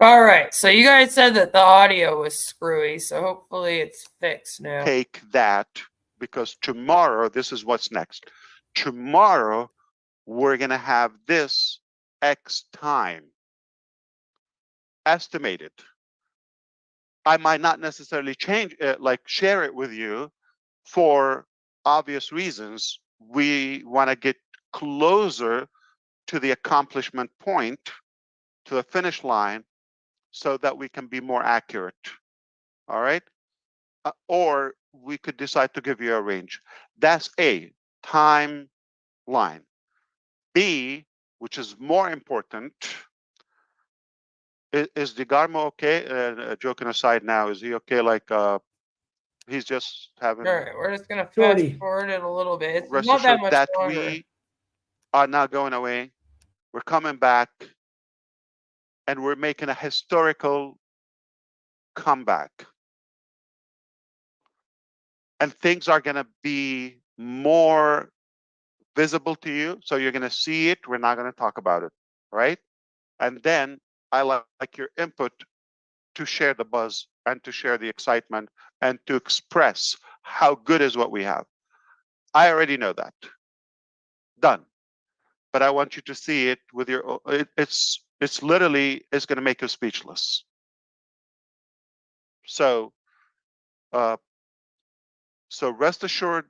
All right. So you guys said that the audio was screwy, so hopefully it's fixed now. Take that, because tomorrow, this is what's next. Tomorrow, we're going to have this X time estimated. I might not necessarily change it, like share it with you for obvious reasons. We want to get closer to the accomplishment point, to the finish line, so that we can be more accurate. All right? Or we could decide to give you a range. That's A, timeline. B, which is more important, is DeGarmo okay? Joking aside now, is he okay? Like, he's just having... All right, we're just gonna fast Shorty. forward it a little bit. It's Rest not that assured much that longer. we are not going away. We're coming back, and we're making a historical comeback. And things are going to be more visible to you. So you're going to see it. We're not going to talk about it, right? And then I like your input to share the buzz and to share the excitement and to express how good is what we have. I already know that. Done. But I want you to see it with your... It's literally, it's going to make you speechless. So rest assured.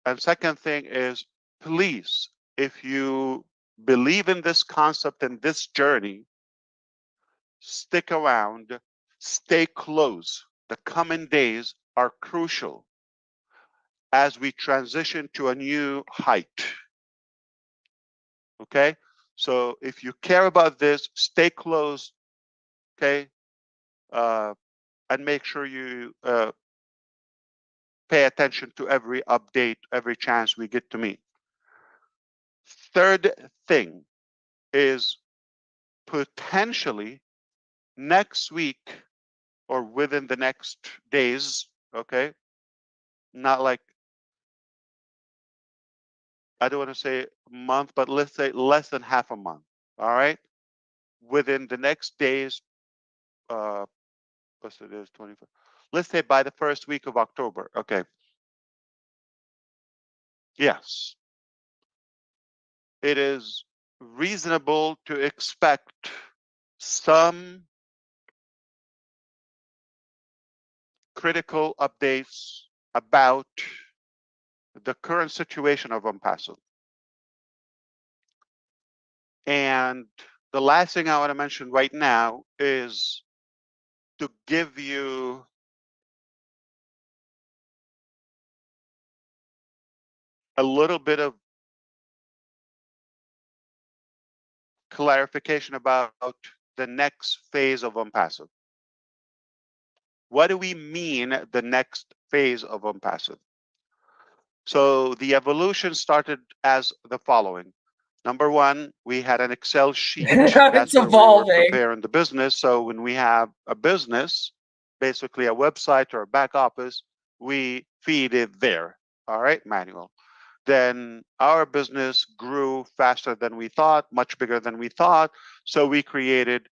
And second thing is, please, if you believe in this concept and this journey, stick around, stay close. The coming days are crucial as we transition to a new height. Okay? So if you care about this, stay close, okay? And make sure you pay attention to every update, every chance we get to meet. Third thing is, potentially next week or within the next days, okay? Not like, I don't want to say a month, but let's say less than half a month, all right? Within the next days, what's it is, 25? Let's say by the first week of October, okay? Yes. It is reasonable to expect some critical updates about the current situation of Onpassive. And the last thing I want to mention right now is to give you a little bit of clarification about the next phase of Onpassive. What do we mean, the next phase of Onpassive? So the evolution started as the following. Number one, we had an Excel sheet. That's where evolving. we were preparing the business. So when we have a business, basically a website or a back office, we feed it there. All right, manual. Then our business grew faster than we thought, much bigger than we thought. So we created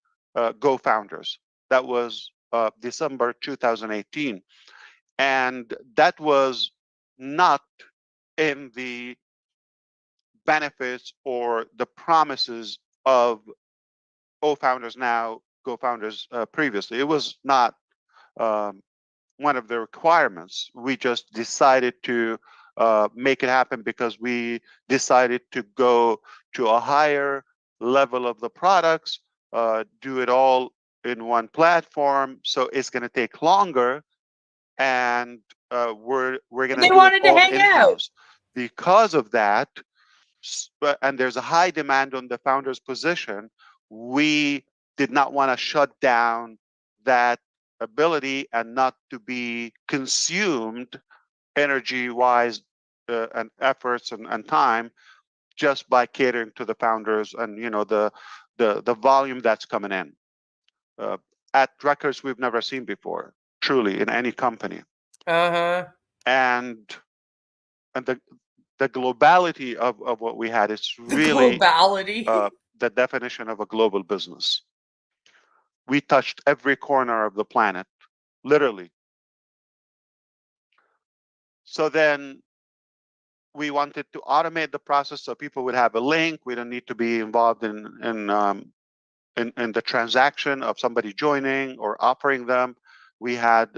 Go Founders. That was December 2018. And that was not in the benefits or the promises of Go Founders now, Go Founders previously. It was not one of the requirements. We just decided to make it happen because we decided to go to a higher level of the products, do it all in one platform. So it's going to take longer, and we're going to They do wanted it to all hang in-house. Because of that, and there's a high demand on the founder's position, we did not want to shut down that ability and not to be consumed energy-wise and efforts and time just by catering to the founders and the volume that's coming in at records we've never seen before, truly, in any company. And the globality of what we had is really globality. The definition of a global business. we touched every corner of the planet, literally. So then we wanted to automate the process so people would have a link. We don't need to be involved in the transaction of somebody joining or offering them. We had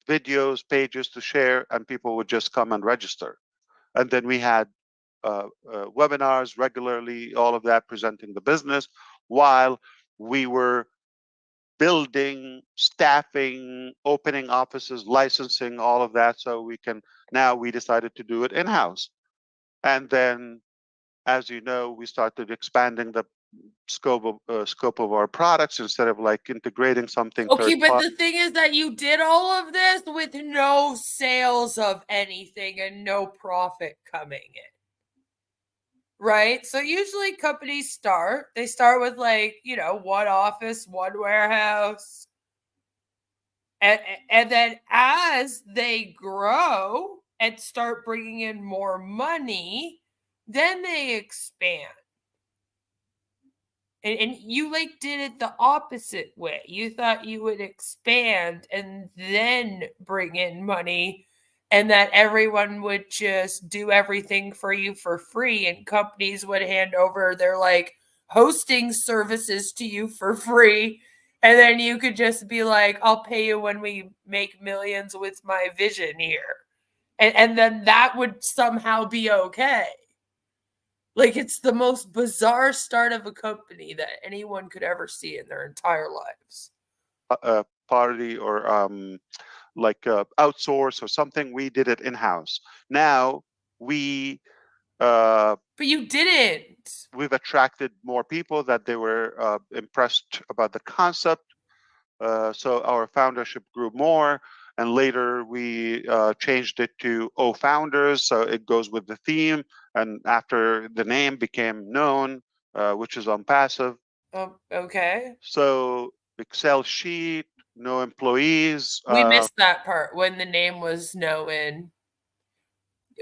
videos, pages to share, and people would just come and register. And then we had webinars regularly, all of that presenting the business while we were building, staffing, opening offices, licensing, all of that. So now we decided to do it in-house. And then, as you know, we started expanding the scope of our products instead of like integrating something. Okay, but the thing is that you did all of this with no sales of anything and no profit coming in. Right? So usually companies start with like, one office, one warehouse. And then as they grow and start bringing in more money, then they expand. And you like did it the opposite way. You thought you would expand and then bring in money and that everyone would just do everything for you for free and companies would hand over their like hosting services to you for free. And then you could just be like, I'll pay you when we make millions with my vision here. And then that would somehow be okay. Like, it's the most bizarre start of a company that anyone could ever see in their entire lives. Party or outsource or something. We did it in-house. Now we but you didn't. We've attracted more people that they were impressed about the concept. So our foundership grew more, and later we changed it to O Founders, so it goes with the theme, and after the name became known, which is Onpassive. Oh, okay. So Excel sheet, no employees. We missed that part when the name was known.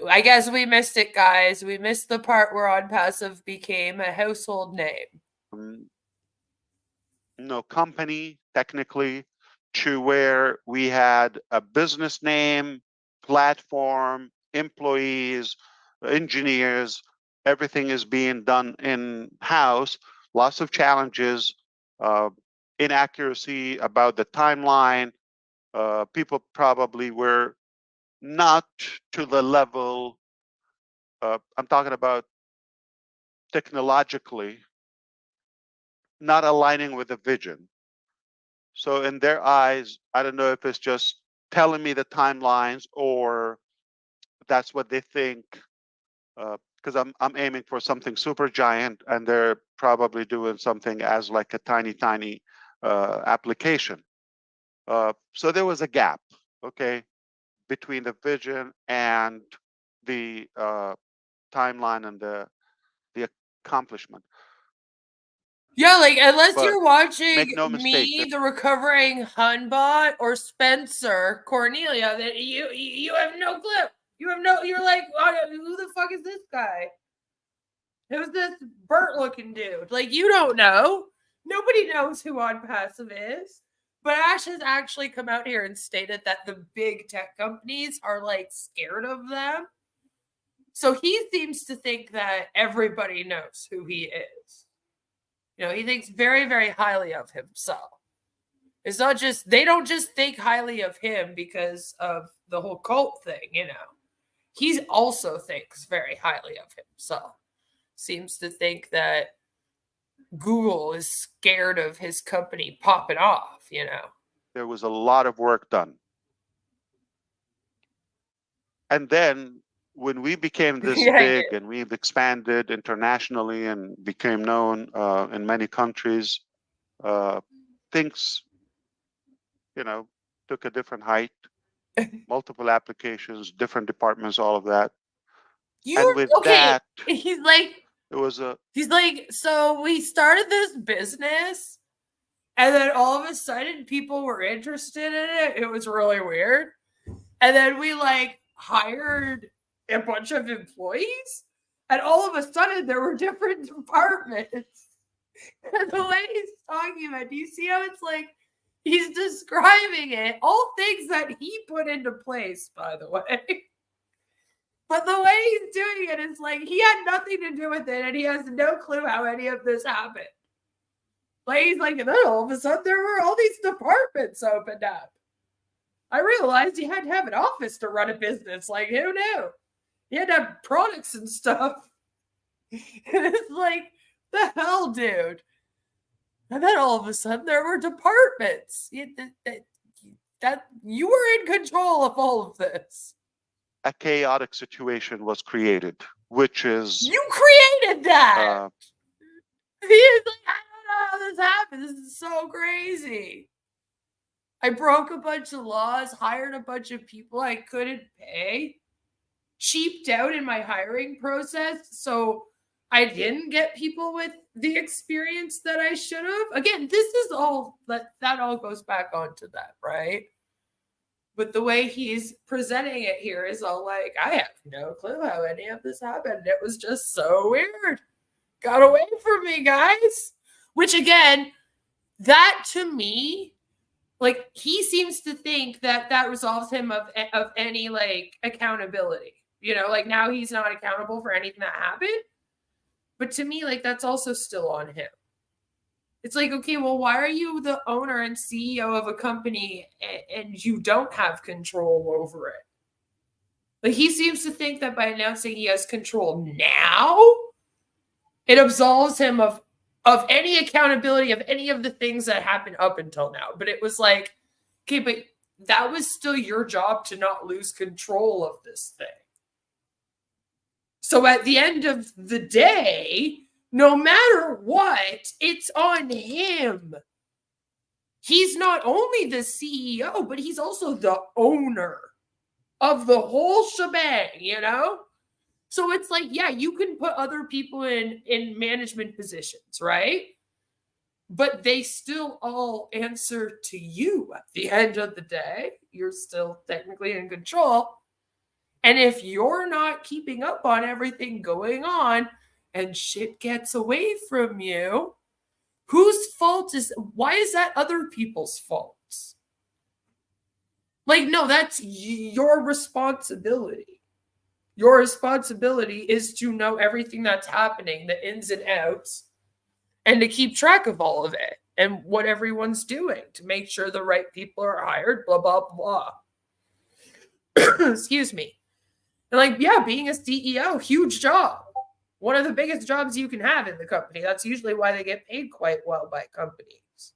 I guess we missed it, guys. We missed the part where Onpassive became a household name. No company, technically, to where we had a business name, platform, employees, engineers, everything is being done in-house. Lots of challenges, inaccuracy about the timeline. People probably were not to the level, I'm talking about technologically, not aligning with the vision. So in their eyes, I don't know if it's just telling me the timelines or that's what they think, because I'm aiming for something super giant, and they're probably doing something as like a tiny application. So there was a gap, okay, between the vision and the timeline and the accomplishment. Yeah, like unless But you're watching make no mistake, me, the recovering Hunbot, or Spencer Cornelia, that you have no clue. You're like, who the fuck is this guy? Who's this Bert looking dude? Like, you don't know. Nobody knows who Onpassive is. But Ash has actually come out here and stated that the big tech companies are like scared of them. So he seems to think that everybody knows who he is. He thinks very, very highly of himself. It's not just, they don't just think highly of him because of the whole cult thing, He also thinks very highly of himself. Seems to think that Google is scared of his company popping off, There was a lot of work done. And then when we became this big and we've expanded internationally and became known in many countries, things, took a different height, multiple applications, different departments, all of that. That, he's like, it was he's like, so we started this business and then all of a sudden people were interested in it. It was really weird. And then we like hired a bunch of employees and all of a sudden there were different departments. The way he's talking about, do you see how it's like he's describing it? All things that he put into place, by the way. But the way he's doing it is like he had nothing to do with it and he has no clue how any of this happened. Like he's like, and then all of a sudden there were all these departments opened up. I realized you had to have an office to run a business. Like, who knew? You had to have products and stuff. And it's like, the hell, dude? And then all of a sudden there were departments. That you were in control of all of this. A chaotic situation was created, which is you created that. He's like, I don't know how this happened. This is so crazy. I broke a bunch of laws, hired a bunch of people I couldn't pay, cheaped out in my hiring process, so I didn't get people with the experience that I should have. Again, this is all that all goes back onto that, right? But the way he's presenting it here is all like, I have no clue how any of this happened. It was just so weird. Got away from me, guys. Which again, that to me, like he seems to think that resolves him of any like accountability. You know, like now he's not accountable for anything that happened. But to me, like that's also still on him. It's like, okay, well, why are you the owner and CEO of a company and you don't have control over it? Like he seems to think that by announcing he has control now, it absolves him of any accountability of any of the things that happened up until now. But it was like, okay, but that was still your job to not lose control of this thing. So at the end of the day, no matter what, it's on him. He's not only the CEO, but he's also the owner of the whole shebang, you know? So it's like, yeah, you can put other people in management positions, right? But they still all answer to you at the end of the day. You're still technically in control. And if you're not keeping up on everything going on and shit gets away from you, whose fault why is that other people's fault? Like, no, that's your responsibility. Your responsibility is to know everything that's happening, the ins and outs, and to keep track of all of it and what everyone's doing to make sure the right people are hired, blah, blah, blah. Excuse me. And like, yeah, being a CEO, huge job. One of the biggest jobs you can have in the company. That's usually why they get paid quite well by companies.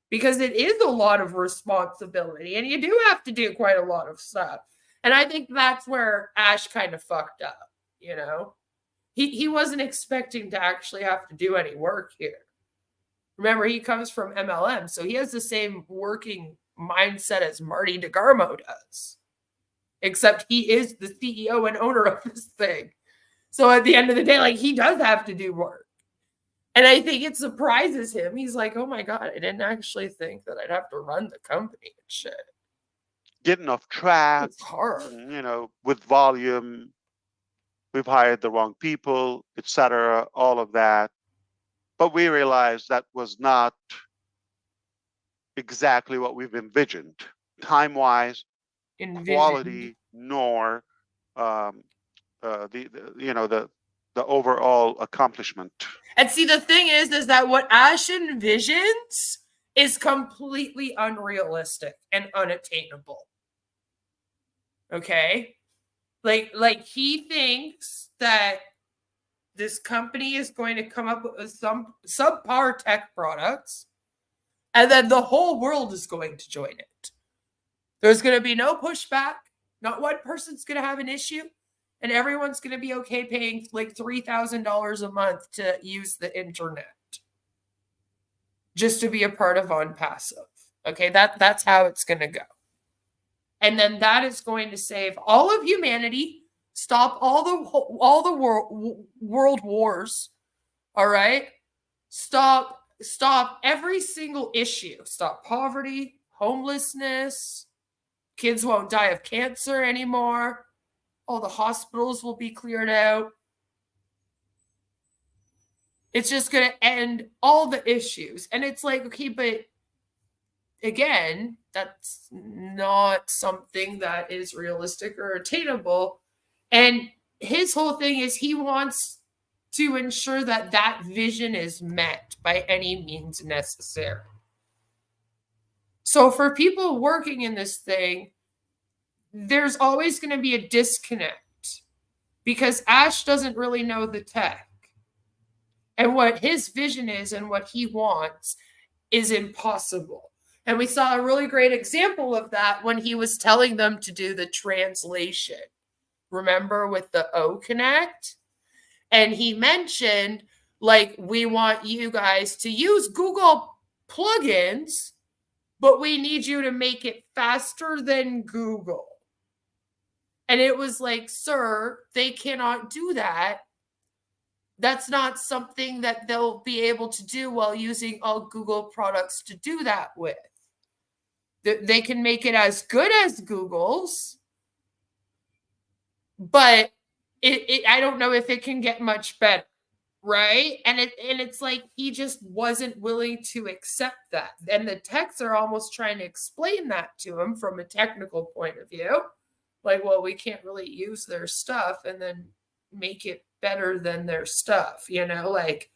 Because it is a lot of responsibility and you do have to do quite a lot of stuff. And I think that's where Ash kind of fucked up, you know? He wasn't expecting to actually have to do any work here. Remember, he comes from MLM, so he has the same working mindset as Marty DeGarmo does. Except he is the CEO and owner of this thing. So at the end of the day, like, he does have to do work. And I think it surprises him. He's like, oh my God, I didn't actually think that I'd have to run the company and shit. Getting off track, it's hard. You know, with volume, we've hired the wrong people, etc., all of that. But we realized that was not exactly what we've envisioned, time-wise, quality, nor the overall accomplishment. And see, the thing is that what Ash envisions is completely unrealistic and unattainable. Okay? Like he thinks that this company is going to come up with some subpar tech products, and then the whole world is going to join it. There's going to be no pushback. Not one person's going to have an issue. And everyone's going to be okay paying like $3,000 a month to use the internet just to be a part of Onpassive. Okay, that's how it's going to go. And then that is going to save all of humanity, stop all the world wars. All right, stop every single issue. Stop poverty, homelessness. Kids won't die of cancer anymore. All the hospitals will be cleared out. It's just going to end all the issues. And it's like, okay, but again, that's not something that is realistic or attainable. And his whole thing is he wants to ensure that that vision is met by any means necessary. So for people working in this thing, there's always going to be a disconnect because Ash doesn't really know the tech. And what his vision is and what he wants is impossible. And we saw a really great example of that when he was telling them to do the translation. Remember with the O Connect? And he mentioned, like, we want you guys to use Google plugins, but we need you to make it faster than Google. And it was like, sir, they cannot do that. That's not something that they'll be able to do while using all Google products to do that with. They can make it as good as Google's, but I don't know if it can get much better, right? And it's like he just wasn't willing to accept that. And the techs are almost trying to explain that to him from a technical point of view. Like, well, we can't really use their stuff and then make it better than their stuff, like,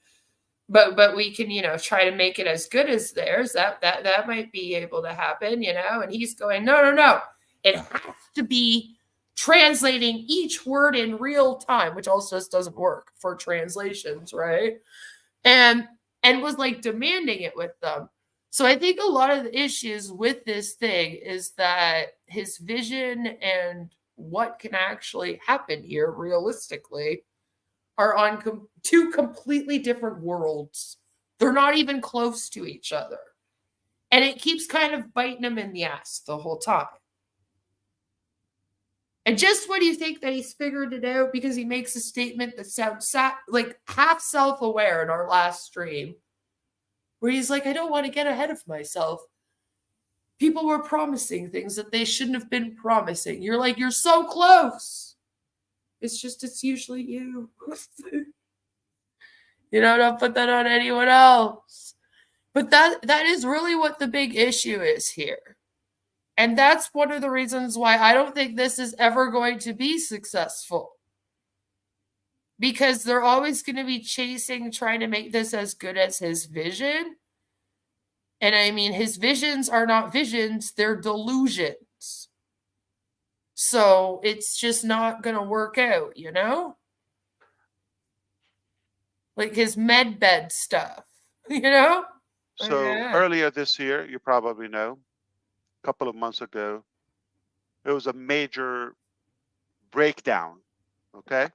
but we can, try to make it as good as theirs. That might be able to happen, and he's going, no. It has to be translating each word in real time, which also just doesn't work for translations, right? And was like demanding it with them. So I think a lot of the issues with this thing is that his vision and what can actually happen here realistically are on two completely different worlds. They're not even close to each other. And it keeps kind of biting him in the ass the whole time. And just when you think that he's figured it out, because he makes a statement that sounds like half self-aware in our last stream, where he's like, I don't want to get ahead of myself. People were promising things that they shouldn't have been promising. You're like, you're so close. It's usually you. Don't put that on anyone else. But that is really what the big issue is here. And that's one of the reasons why I don't think this is ever going to be successful. Because they're always going to be trying to make this as good as his vision. And I mean, his visions are not visions, they're delusions. So it's just not going to work out, Like his med bed stuff, So earlier this year, you probably know, a couple of months ago, it was a major breakdown, okay?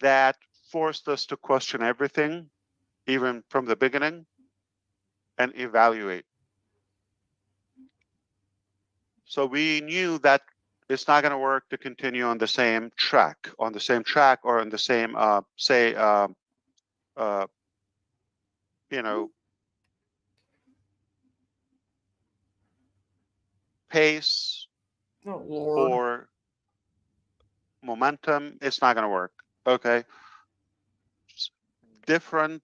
That forced us to question everything, even from the beginning, and evaluate. So we knew that it's not going to work to continue on the same track, or on the same, pace or momentum. It's not going to work. Okay. Different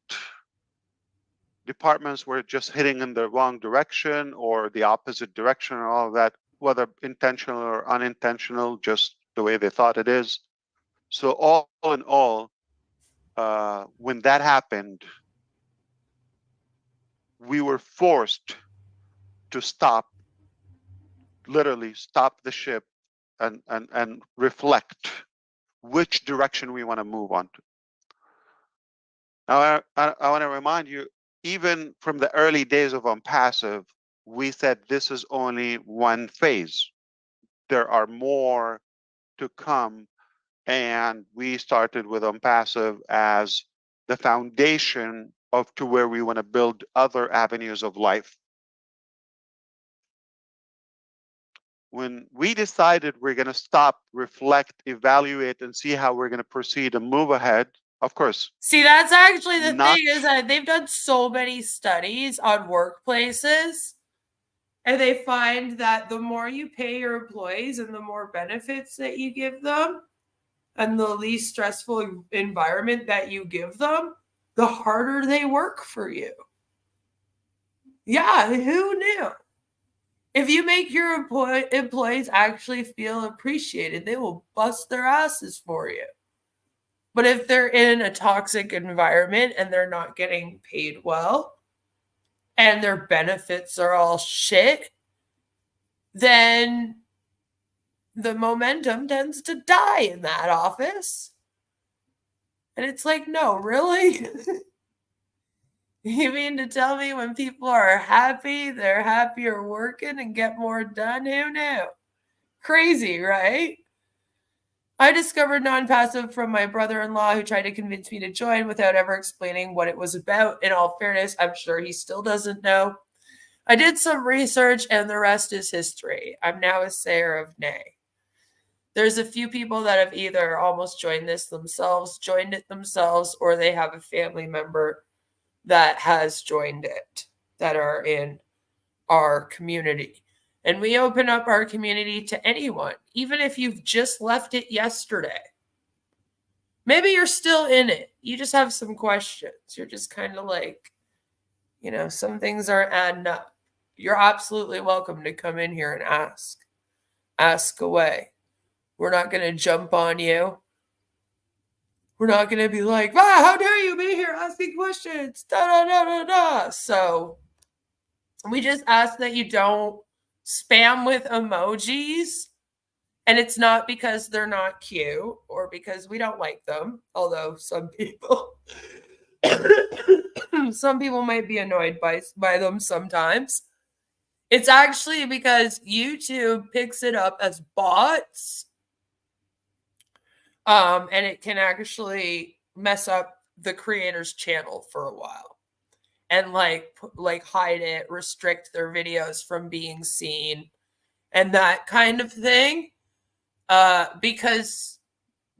departments were just hitting in the wrong direction or the opposite direction, and all of that, whether intentional or unintentional, just the way they thought it is. So all in all, when that happened, we were forced to literally stop the ship and reflect which direction we want to move on to. Now, I want to remind you, even from the early days of Onpassive, we said this is only one phase. There are more to come. And we started with Onpassive as the foundation to where we want to build other avenues of life. When we decided we're going to stop, reflect, evaluate, and see how we're going to proceed and move ahead, of course. See, that's actually the thing, is that they've done so many studies on workplaces, and they find that the more you pay your employees and the more benefits that you give them, and the least stressful environment that you give them, the harder they work for you. Yeah, who knew? If you make your employees actually feel appreciated, they will bust their asses for you. But if they're in a toxic environment and they're not getting paid well and their benefits are all shit, then the momentum tends to die in that office. And it's like, no, really? You mean to tell me when people are happy, they're happier working and get more done? Who knew? Crazy, right? I discovered Onpassive from my brother-in-law who tried to convince me to join without ever explaining what it was about. In all fairness, I'm sure he still doesn't know. I did some research and the rest is history. I'm now a sayer of nay. There's a few people that have either almost joined it themselves, or they have a family member that has joined it that are in our community. And we open up our community to anyone, even if you've just left it yesterday. Maybe you're still in it. You just have some questions. You're just kind of like, some things aren't adding up. You're absolutely welcome to come in here and ask. Ask away. We're not going to jump on you. We're not going to be like, how dare you be here asking questions? Da, da, da, da, da. So we just ask that you don't spam with emojis. And it's not because they're not cute or because we don't like them. Although some people might be annoyed by them sometimes. It's actually because YouTube picks it up as bots. And it can actually mess up the creator's channel for a while and like hide it, restrict their videos from being seen and that kind of thing. Because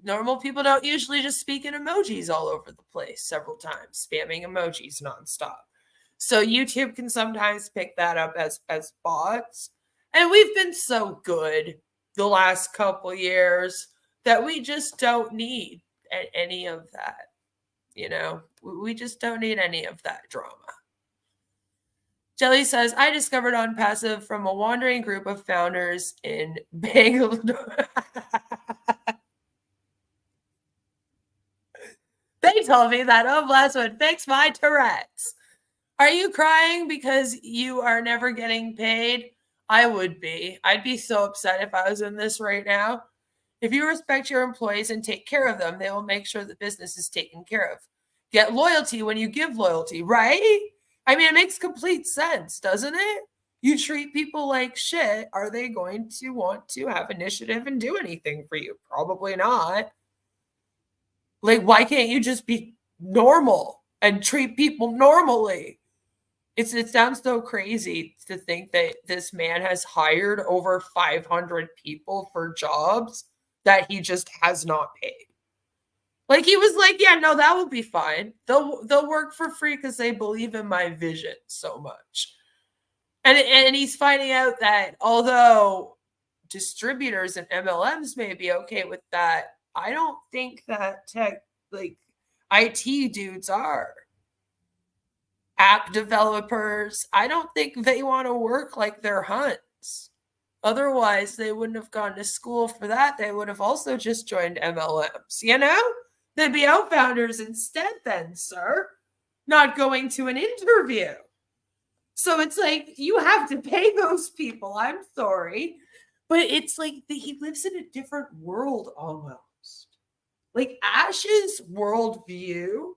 normal people don't usually just speak in emojis all over the place several times, spamming emojis nonstop. So YouTube can sometimes pick that up as bots. And we've been so good the last couple years that we just don't need any of that. We just don't need any of that drama. Jelly says, I discovered Onpassive from a wandering group of founders in Bangalore. They told me that Oblast would fix my Tourette's. Are you crying because you are never getting paid? I would be. I'd be so upset if I was in this right now. If you respect your employees and take care of them, they will make sure the business is taken care of. Get loyalty when you give loyalty, right? I mean, it makes complete sense, doesn't it? You treat people like shit. Are they going to want to have initiative and do anything for you? Probably not. Like, why can't you just be normal and treat people normally? It sounds so crazy to think that this man has hired over 500 people for jobs that he just has not paid. Like, he was like, yeah, no, that will be fine. They'll work for free because they believe in my vision so much. And he's finding out that although distributors and MLMs may be okay with that, I don't think that IT dudes are. App developers, I don't think they want to work like they're hunts. Otherwise, they wouldn't have gone to school for that. They would have also just joined MLMs, They'd be outfounders instead then, sir. Not going to an interview. So it's like, you have to pay those people. I'm sorry. But it's like he lives in a different world almost. Like, Ash's worldview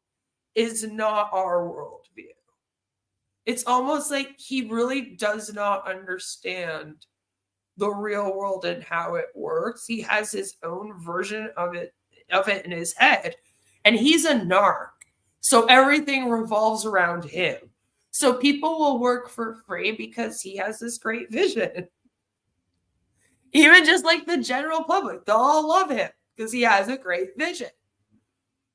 is not our worldview. It's almost like he really does not understand the real world and how it works. He has his own version of it in his head. And he's a narc. So everything revolves around him. So people will work for free because he has this great vision. Even just like the general public, they'll all love him because he has a great vision.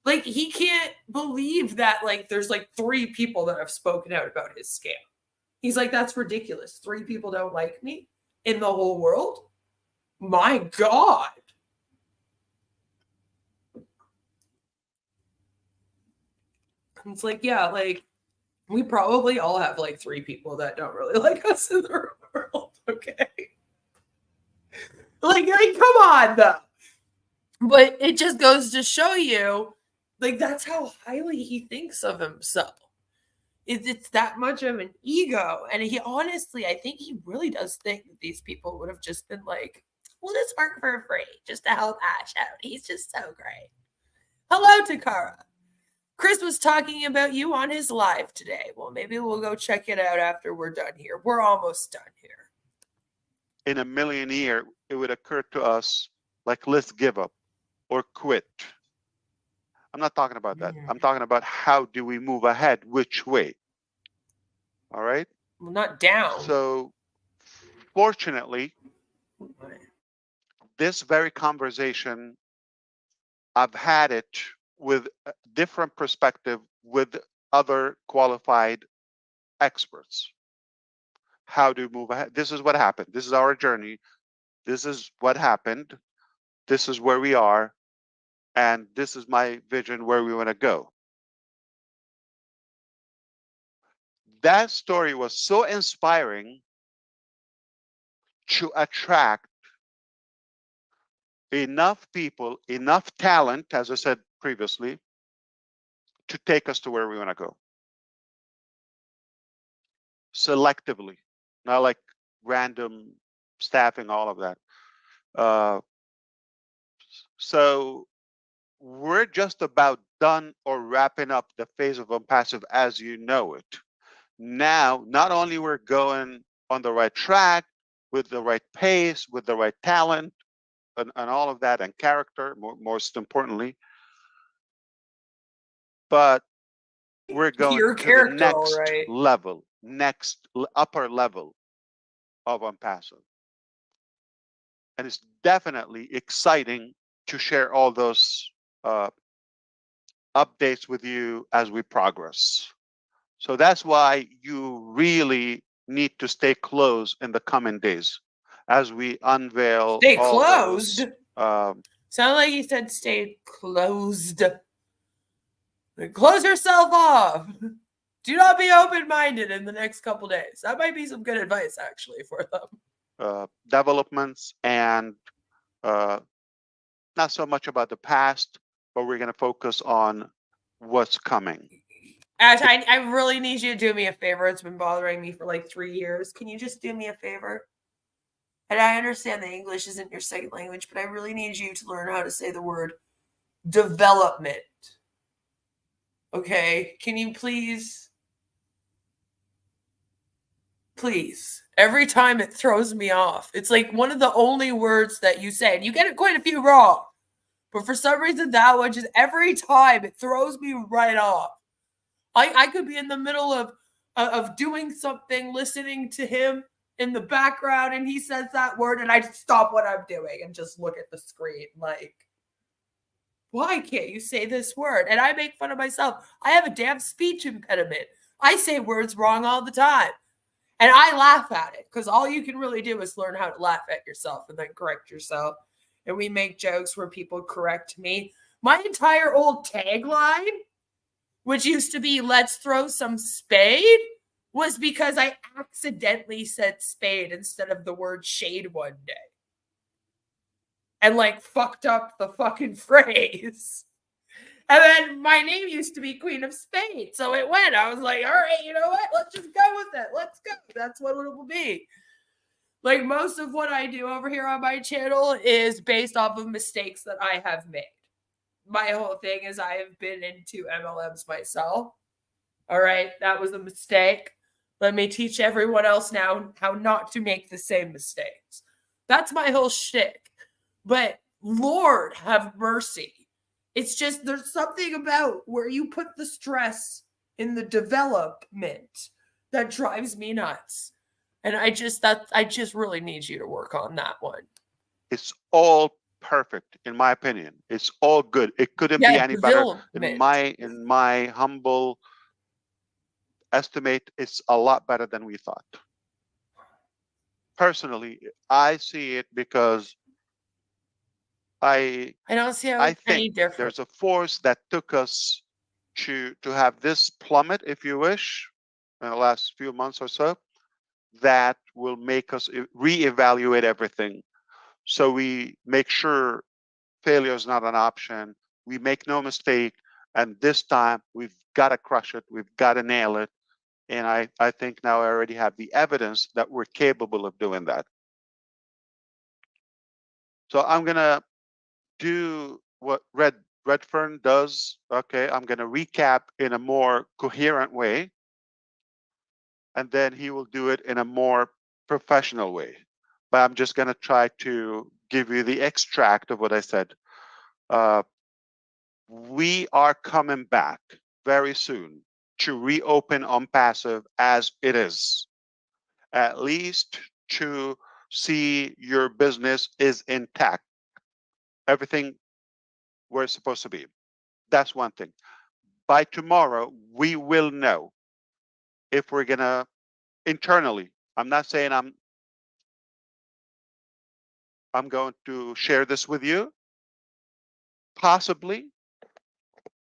Like, he can't believe that, there's 3 people that have spoken out about his scam. He's like, that's ridiculous. 3 people don't like me in the whole world? My God. It's like, yeah, like we probably all have like 3 people that don't really like us in the world. Okay. Like come on though. But it just goes to show you, like, that's how highly he thinks of himself. It's that much of an ego. And he honestly, I think he really does think that these people would have just been like, we'll just work for free just to help Ash out. He's just so great. Hello, Takara. Chris was talking about you on his live today. Well, maybe we'll go check it out after we're done here. We're almost done here. In a million years, it would occur to us like, let's give up or quit. I'm not talking about that. I'm talking about how do we move ahead, which way. All right? Well, not down. So, fortunately, this very conversation, I've had it with a different perspective with other qualified experts. How do we move ahead? This is what happened. This is our journey. This is what happened. This is where we are. And this is my vision where we want to go. That story was so inspiring to attract enough people, enough talent, as I said previously, to take us to where we want to go. Selectively, not like random staffing, all of that. So we're just about done or wrapping up the phase of Onpassive as you know it. Now, not only we're going on the right track, with the right pace, with the right talent, and all of that, and character, most importantly, but we're going Your to the character, next all right. level, upper level of Onpassive. And it's definitely exciting to share all those updates with you as we progress. So that's why you really need to stay close in the coming days as we unveil Stay all closed. those. Sound like you said stay closed. Close yourself off. Do not be open-minded in the next couple days. That might be some good advice, actually, for them. Developments and not so much about the past, but we're going to focus on what's coming. Ash, I really need you to do me a favor. It's been bothering me for like 3 years. Can you just do me a favor? And I understand that English isn't your second language, but I really need you to learn how to say the word development. Okay? Can you please? Please. Every time it throws me off. It's like one of the only words that you say, and you get it quite a few wrong. But for some reason, that one just every time it throws me right off. I could be in the middle of doing something, listening to him in the background, and he says that word, and I just stop what I'm doing and just look at the screen like, why can't you say this word? And I make fun of myself. I have a damn speech impediment. I say words wrong all the time. And I laugh at it because all you can really do is learn how to laugh at yourself and then correct yourself. And we make jokes where people correct me. My entire old tagline, which used to be let's throw some spade, was because I accidentally said spade instead of the word shade one day. And like fucked up the fucking phrase. And then my name used to be Queen of Spades. So it went. I was like, all right, you know what? Let's just go with it. Let's go. That's what it will be. Like most of what I do over here on my channel is based off of mistakes that I have made. My whole thing is I have been into MLMs myself. All right, that was a mistake. Let me teach everyone else now how not to make the same mistakes. That's my whole shtick. But Lord have mercy. It's just there's something about where you put the stress in the development that drives me nuts. And I just really need you to work on that one. It's all perfect, in my opinion. It's all good. It couldn't be any better. In my humble estimate, it's a lot better than we thought. Personally, I see it because I don't see how I it's any think different. there's a force that took us to have this plummet, if you wish, in the last few months or so, that will make us reevaluate everything. So we make sure failure is not an option. We make no mistake. And this time we've got to crush it. We've got to nail it. And I think now I already have the evidence that we're capable of doing that. So I'm going to do what Redfern does. Okay, I'm going to recap in a more coherent way. And then he will do it in a more professional way. But I'm just going to try to give you the extract of what I said. We are coming back very soon to reopen Onpassive as it is, at least to see your business is intact, everything where it's supposed to be. That's one thing. By tomorrow, we will know if we're gonna internally. I'm not saying I'm going to share this with you, possibly,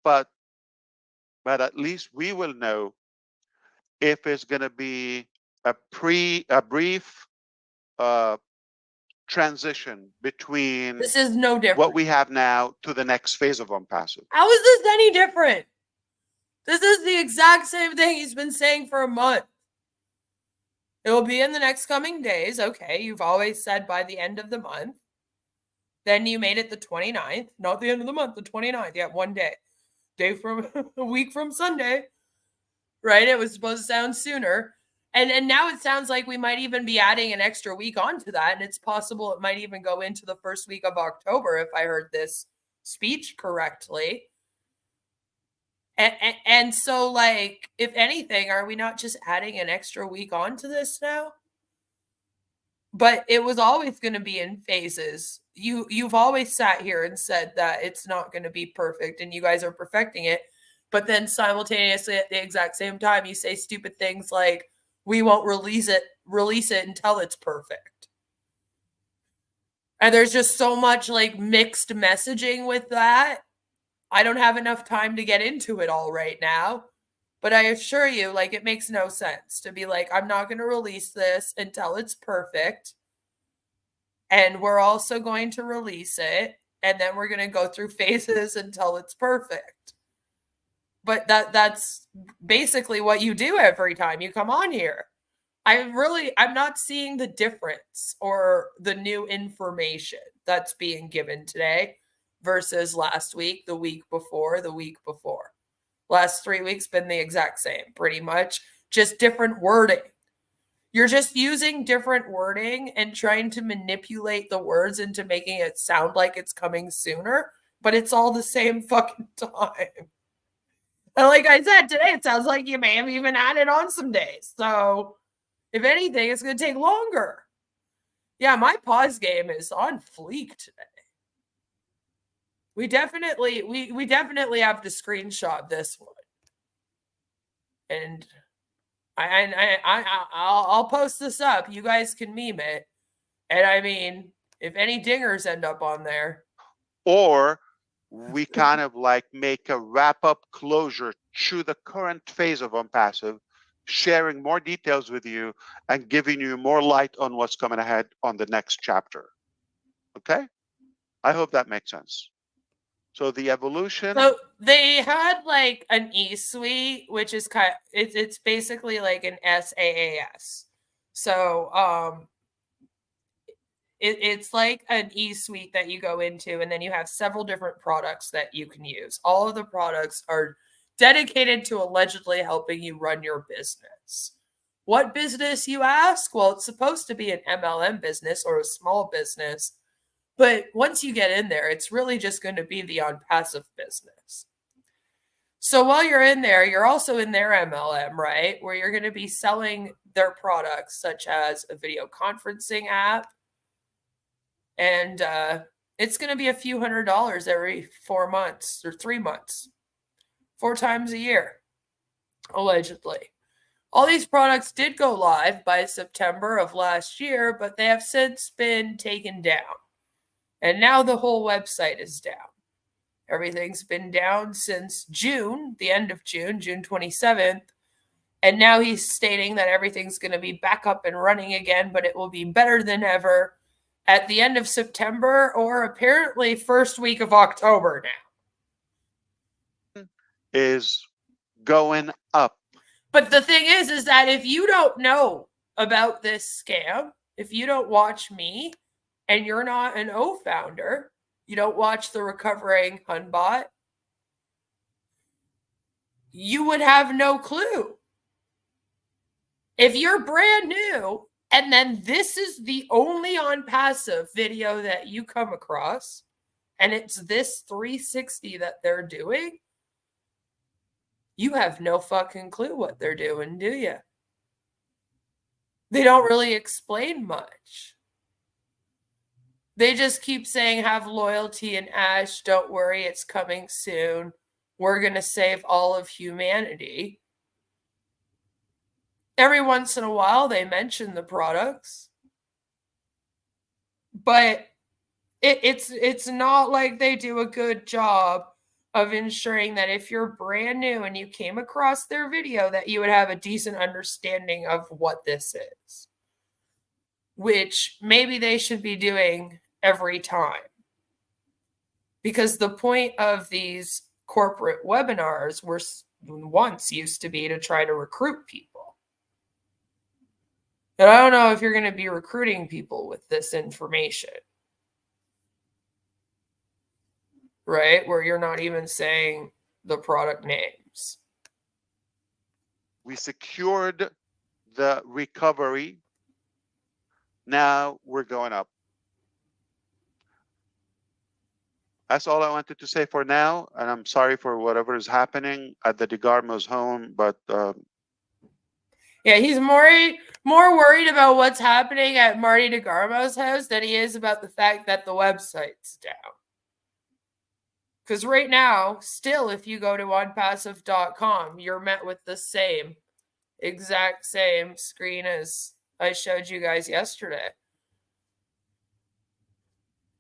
but at least we will know if it's going to be a brief transition between This is no different. what we have now to the next phase of Onpassive. How is this any different? This is the exact same thing he's been saying for a month. It will be in the next coming days. Okay, you've always said by the end of the month. Then you made it the 29th, not the end of the month, the 29th. Yeah, one day. A week from Sunday. Right? It was supposed to sound sooner. And now it sounds like we might even be adding an extra week onto that. And it's possible it might even go into the first week of October if I heard this speech correctly. And so, like, if anything, are we not just adding an extra week onto this now? But it was always going to be in phases. You've always sat here and said that it's not going to be perfect and you guys are perfecting it. But then simultaneously at the exact same time, you say stupid things like, we won't release it until it's perfect. And there's just so much like mixed messaging with that. I don't have enough time to get into it all right now. But I assure you, like, it makes no sense to be like, I'm not going to release this until it's perfect. And we're also going to release it. And then we're going to go through phases until it's perfect. But that's basically what you do every time you come on here. I'm not seeing the difference or the new information that's being given today versus last week, the week before, the week before. Last 3 weeks been the exact same, pretty much, just different wording. You're just using different wording and trying to manipulate the words into making it sound like it's coming sooner, but it's all the same fucking time. And like I said, today it sounds like you may have even added on some days. So if anything, it's going to take longer. Yeah, my pause game is on fleek today. We definitely have to screenshot this one. And I'll post this up. You guys can meme it. And I mean, if any dingers end up on there. Or we kind of like make a wrap-up closure to the current phase of Onpassive, sharing more details with you and giving you more light on what's coming ahead on the next chapter. Okay? I hope that makes sense. So the evolution. So they had like an e-suite, which is it's basically like an SaaS. So it's like an e-suite that you go into, and then you have several different products that you can use. All of the products are dedicated to allegedly helping you run your business. What business, you ask? Well, it's supposed to be an MLM business or a small business. But once you get in there, it's really just going to be the Onpassive business. So while you're in there, you're also in their MLM, right? Where you're going to be selling their products, such as a video conferencing app. And it's going to be a few $100s every 4 months or 3 months, 4 times a year, allegedly. All these products did go live by September of last year, but they have since been taken down. And now the whole website is down. Everything's been down since June, the end of June, June 27th. And now he's stating that everything's going to be back up and running again, but it will be better than ever at the end of September or apparently first week of October now. Is going up. But the thing is that if you don't know about this scam, if you don't watch me and you're not an O founder, you don't watch the Recovering Hunbot, you would have no clue. If you're brand new and then this is the only Onpassive video that you come across and it's this 360 that they're doing, you have no fucking clue what they're doing, do you? They don't really explain much. They just keep saying, have loyalty in Ash. Don't worry, it's coming soon. We're going to save all of humanity. Every once in a while, they mention the products. But it's not like they do a good job of ensuring that if you're brand new and you came across their video, that you would have a decent understanding of what this is. Which maybe they should be doing every time. Because the point of these corporate webinars were once used to be to try to recruit people. And I don't know if you're going to be recruiting people with this information. Right? Where you're not even saying the product names. We secured the recovery. Now we're going up. That's all I wanted to say for now. And I'm sorry for whatever is happening at the DeGarmo's home. But yeah, he's more worried about what's happening at Marty DeGarmo's house than he is about the fact that the website's down. Because right now, still, if you go to onpassive.com, you're met with the exact same screen as I showed you guys yesterday.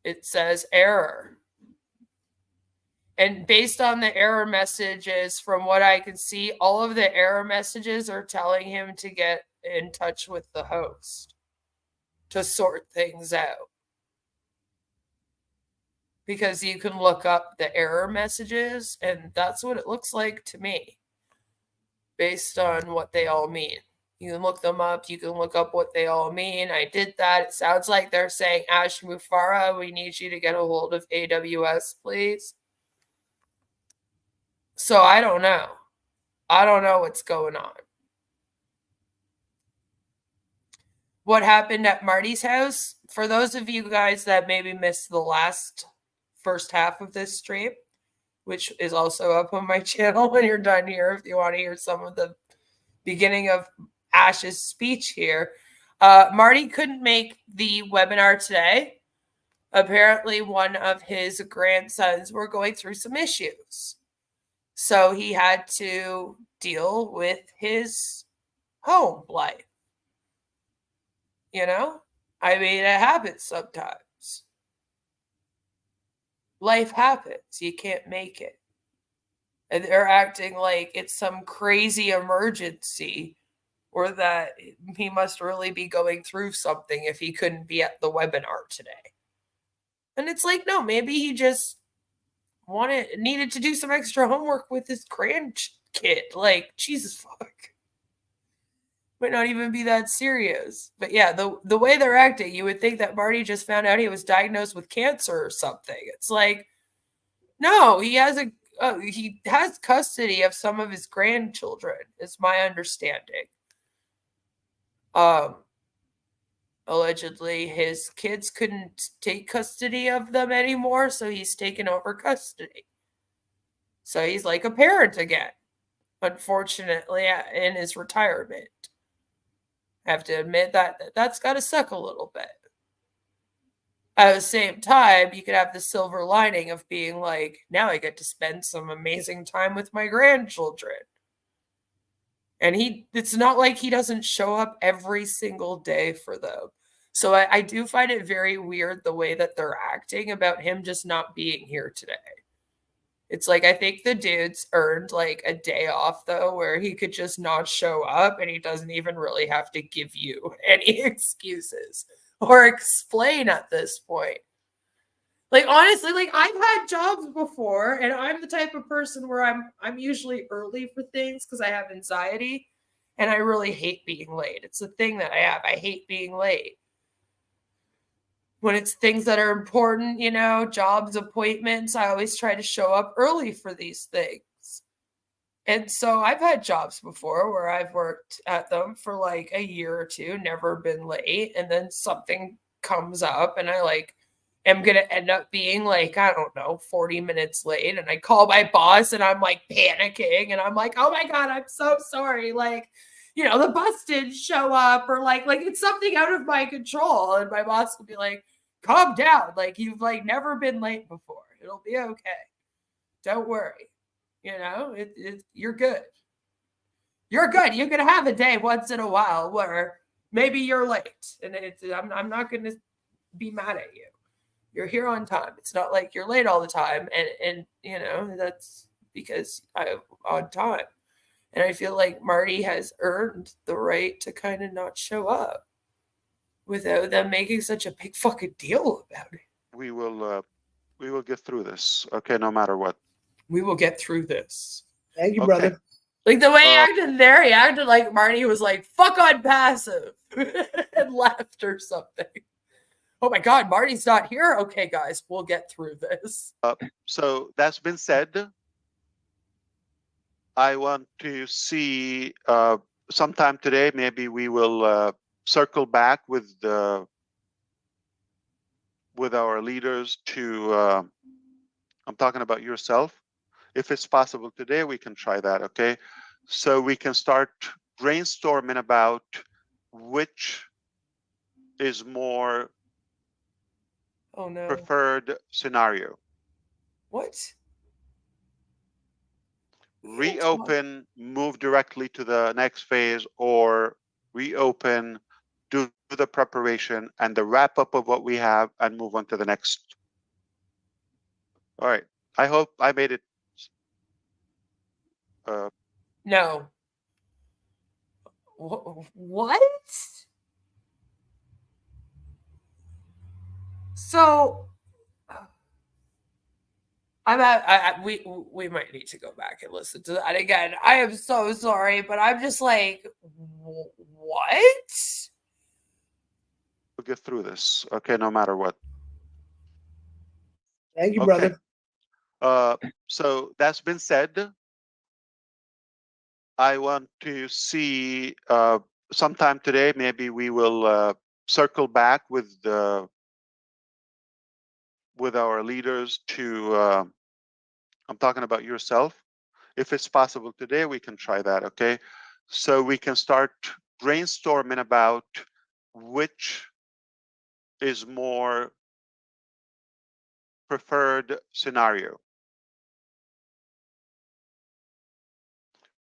It says error. And based on the error messages, from what I can see, all of the error messages are telling him to get in touch with the host to sort things out. Because you can look up the error messages, and that's what it looks like to me, based on what they all mean. You can look them up. You can look up what they all mean. I did that. It sounds like they're saying, Ash Mufareh, we need you to get a hold of AWS, please. So I don't know. I don't know what's going on. What happened at Marty's house, for those of you guys that maybe missed the first half of this stream, which is also up on my channel when you're done here, if you want to hear some of the beginning of Ash's speech here. Marty couldn't make the webinar today. Apparently, one of his grandsons were going through some issues. So he had to deal with his home life. You know? I mean, it happens sometimes. Life happens. You can't make it. And they're acting like it's some crazy emergency or that he must really be going through something if he couldn't be at the webinar today. And it's like, no, maybe he just needed to do some extra homework with his grandkid. Like, Jesus fuck. Might not even be that serious. But yeah, the way they're acting, you would think that Marty just found out he was diagnosed with cancer or something. It's like, no, he has custody of some of his grandchildren, is my understanding. Allegedly, his kids couldn't take custody of them anymore, so he's taken over custody. So he's like a parent again, unfortunately, in his retirement. I have to admit that's got to suck a little bit. At the same time, you could have the silver lining of being like, now I get to spend some amazing time with my grandchildren. And it's not like he doesn't show up every single day for them. So I do find it very weird the way that they're acting about him just not being here today. It's like, I think the dude's earned like a day off though, where he could just not show up and he doesn't even really have to give you any excuses or explain at this point. Like, honestly, like, I've had jobs before, and I'm the type of person where I'm usually early for things because I have anxiety and I really hate being late. It's the thing that I have. I hate being late. When it's things that are important, you know, jobs, appointments, I always try to show up early for these things. And so I've had jobs before where I've worked at them for like a year or two, never been late, and then something comes up and I like am going to end up being like, I don't know, 40 minutes late, and I call my boss and I'm like panicking and I'm like, "Oh my god, I'm so sorry." Like, you know, the bus didn't show up, or like it's something out of my control, and my boss will be like, "Calm down. Like, you've like never been late before. It'll be okay. Don't worry." You know, you're good. You're good. You can have a day once in a while where maybe you're late, and I'm not going to be mad at you. You're here on time. It's not like you're late all the time, and you know, that's because I'm on time. And I feel like Marty has earned the right to kind of not show up without them making such a big fucking deal about it. We will get through this, okay, no matter what. We will get through this. Thank you, Okay. brother. Like, the way he acted there, he acted like Marty was like, "Fuck Onpassive," and left or something. Oh my god, Marty's not here. Okay, guys, we'll get through this. So that's been said. I want to see sometime today, maybe we will circle back with our leaders to I'm talking about yourself. If it's possible today, we can try that, okay? So we can start brainstorming about which is more Oh no. preferred scenario. What? Reopen, move directly to the next phase, or reopen, do the preparation and the wrap up of what we have and move on to the next. All right. I hope I made it. No. What? So we might need to go back and listen to that again. I am so sorry, but I'm just like, what? We'll get through this, okay, no matter what. Thank you, Okay. brother. So that's been said. I want to see sometime today, maybe we will circle back with our leaders to I'm talking about yourself. If it's possible today, we can try that, okay? So we can start brainstorming about which is more preferred scenario.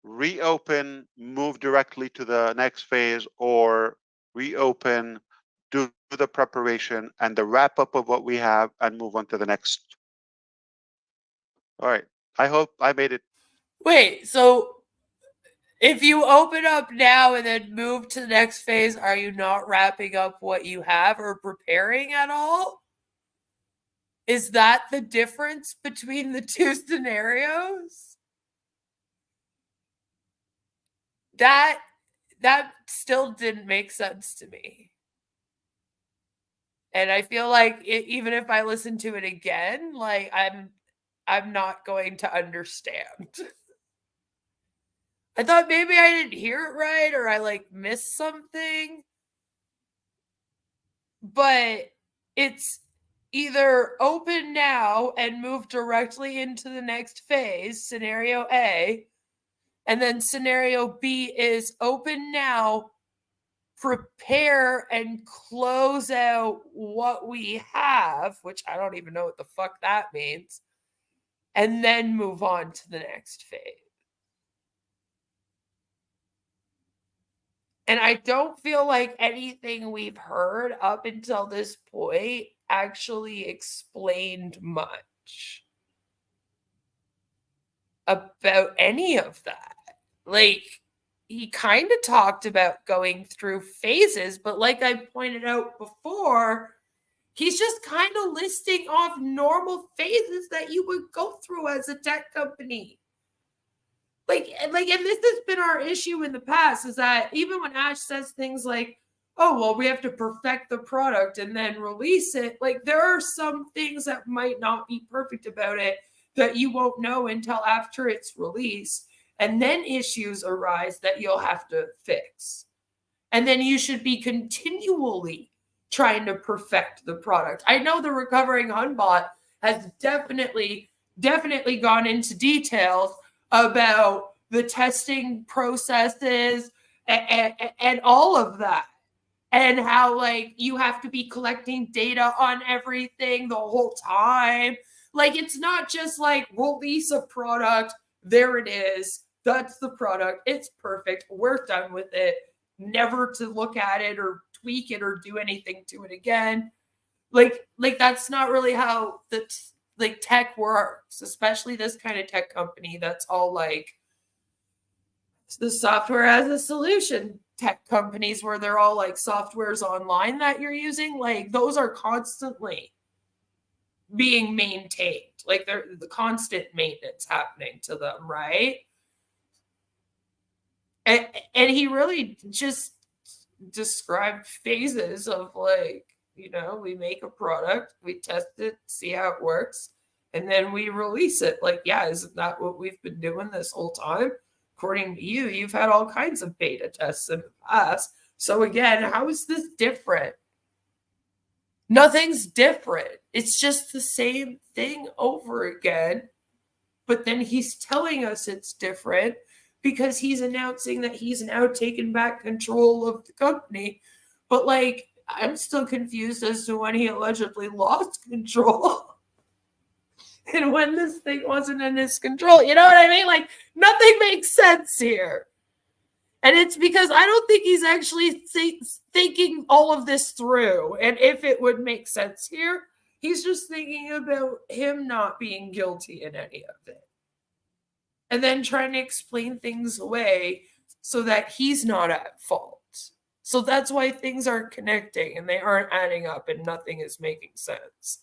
Reopen, move directly to the next phase, or reopen, do the preparation and the wrap up of what we have and move on to the next. All right. I hope I made it. Wait, so if you open up now and then move to the next phase, are you not wrapping up what you have or preparing at all? Is that the difference between the two scenarios? That still didn't make sense to me. And I feel like even if I listen to it again, like I'm not going to understand. I thought maybe I didn't hear it right, or I like missed something. But it's either open now and move directly into the next phase, scenario A, and then scenario B is open now, prepare and close out what we have, which I don't even know what the fuck that means, and then move on to the next phase. And I don't feel like anything we've heard up until this point actually explained much. about any of that. Like, he kind of talked about going through phases, but like I pointed out before, he's just kind of listing off normal phases that you would go through as a tech company. And this has been our issue in the past, is that even when Ash says things like, oh, well, we have to perfect the product and then release it, like, there are some things that might not be perfect about it that you won't know until after it's released. And then issues arise that you'll have to fix. And then you should be continually trying to perfect the product. I know the Recovering Hunbot has definitely gone into details about the testing processes and all of that, and how, like, you have to be collecting data on everything the whole time. Like, it's not just like release a product, there it is, that's the product, it's perfect, we're done with it, never to look at it or tweak it or do anything to it again. Like that's not really how the tech works, especially this kind of tech company that's all like the software as a solution tech companies, where they're all like softwares online that you're using. Like, those are constantly being maintained. Like, they're the constant maintenance happening to them, right? And he really just described phases of, like, you know, we make a product, we test it, see how it works, and then we release it. Like, yeah, isn't that what we've been doing this whole time? According to you, you've had all kinds of beta tests in the past. So again, how is this different? Nothing's different. It's just the same thing over again. But then he's telling us it's different because he's announcing that he's now taken back control of the company. But, like, I'm still confused as to when he allegedly lost control and when this thing wasn't in his control. You know what I mean? Like, nothing makes sense here. And it's because I don't think he's actually thinking all of this through. And if it would make sense here, he's just thinking about him not being guilty in any of it. And then trying to explain things away so that he's not at fault. So that's why things aren't connecting and they aren't adding up and nothing is making sense.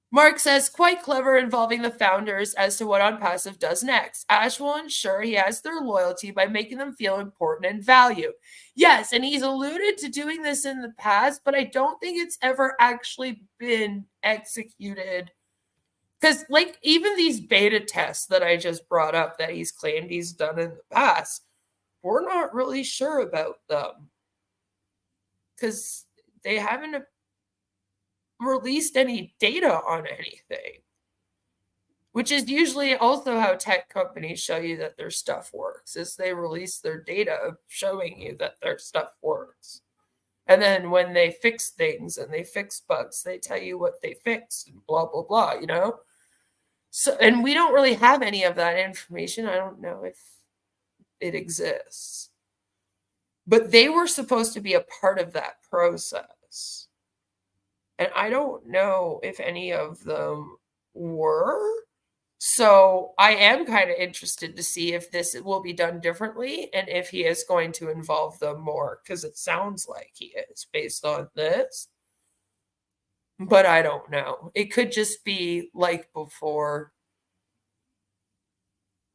Mark says, quite clever involving the founders as to what Onpassive does next. Ash will ensure he has their loyalty by making them feel important and valued. Yes, and he's alluded to doing this in the past, but I don't think it's ever actually been executed. Because, like, even these beta tests that I just brought up that he's claimed he's done in the past, we're not really sure about them. Because they haven't released any data on anything, which is usually also how tech companies show you that their stuff works, is they release their data showing you that their stuff works. And then when they fix things and they fix bugs, they tell you what they fixed and blah, blah, blah, you know? So, and we don't really have any of that information. I don't know if it exists. But they were supposed to be a part of that process. And I don't know if any of them were. So I am kind of interested to see if this will be done differently and if he is going to involve them more, because it sounds like he is based on this. But I don't know. It could just be like before.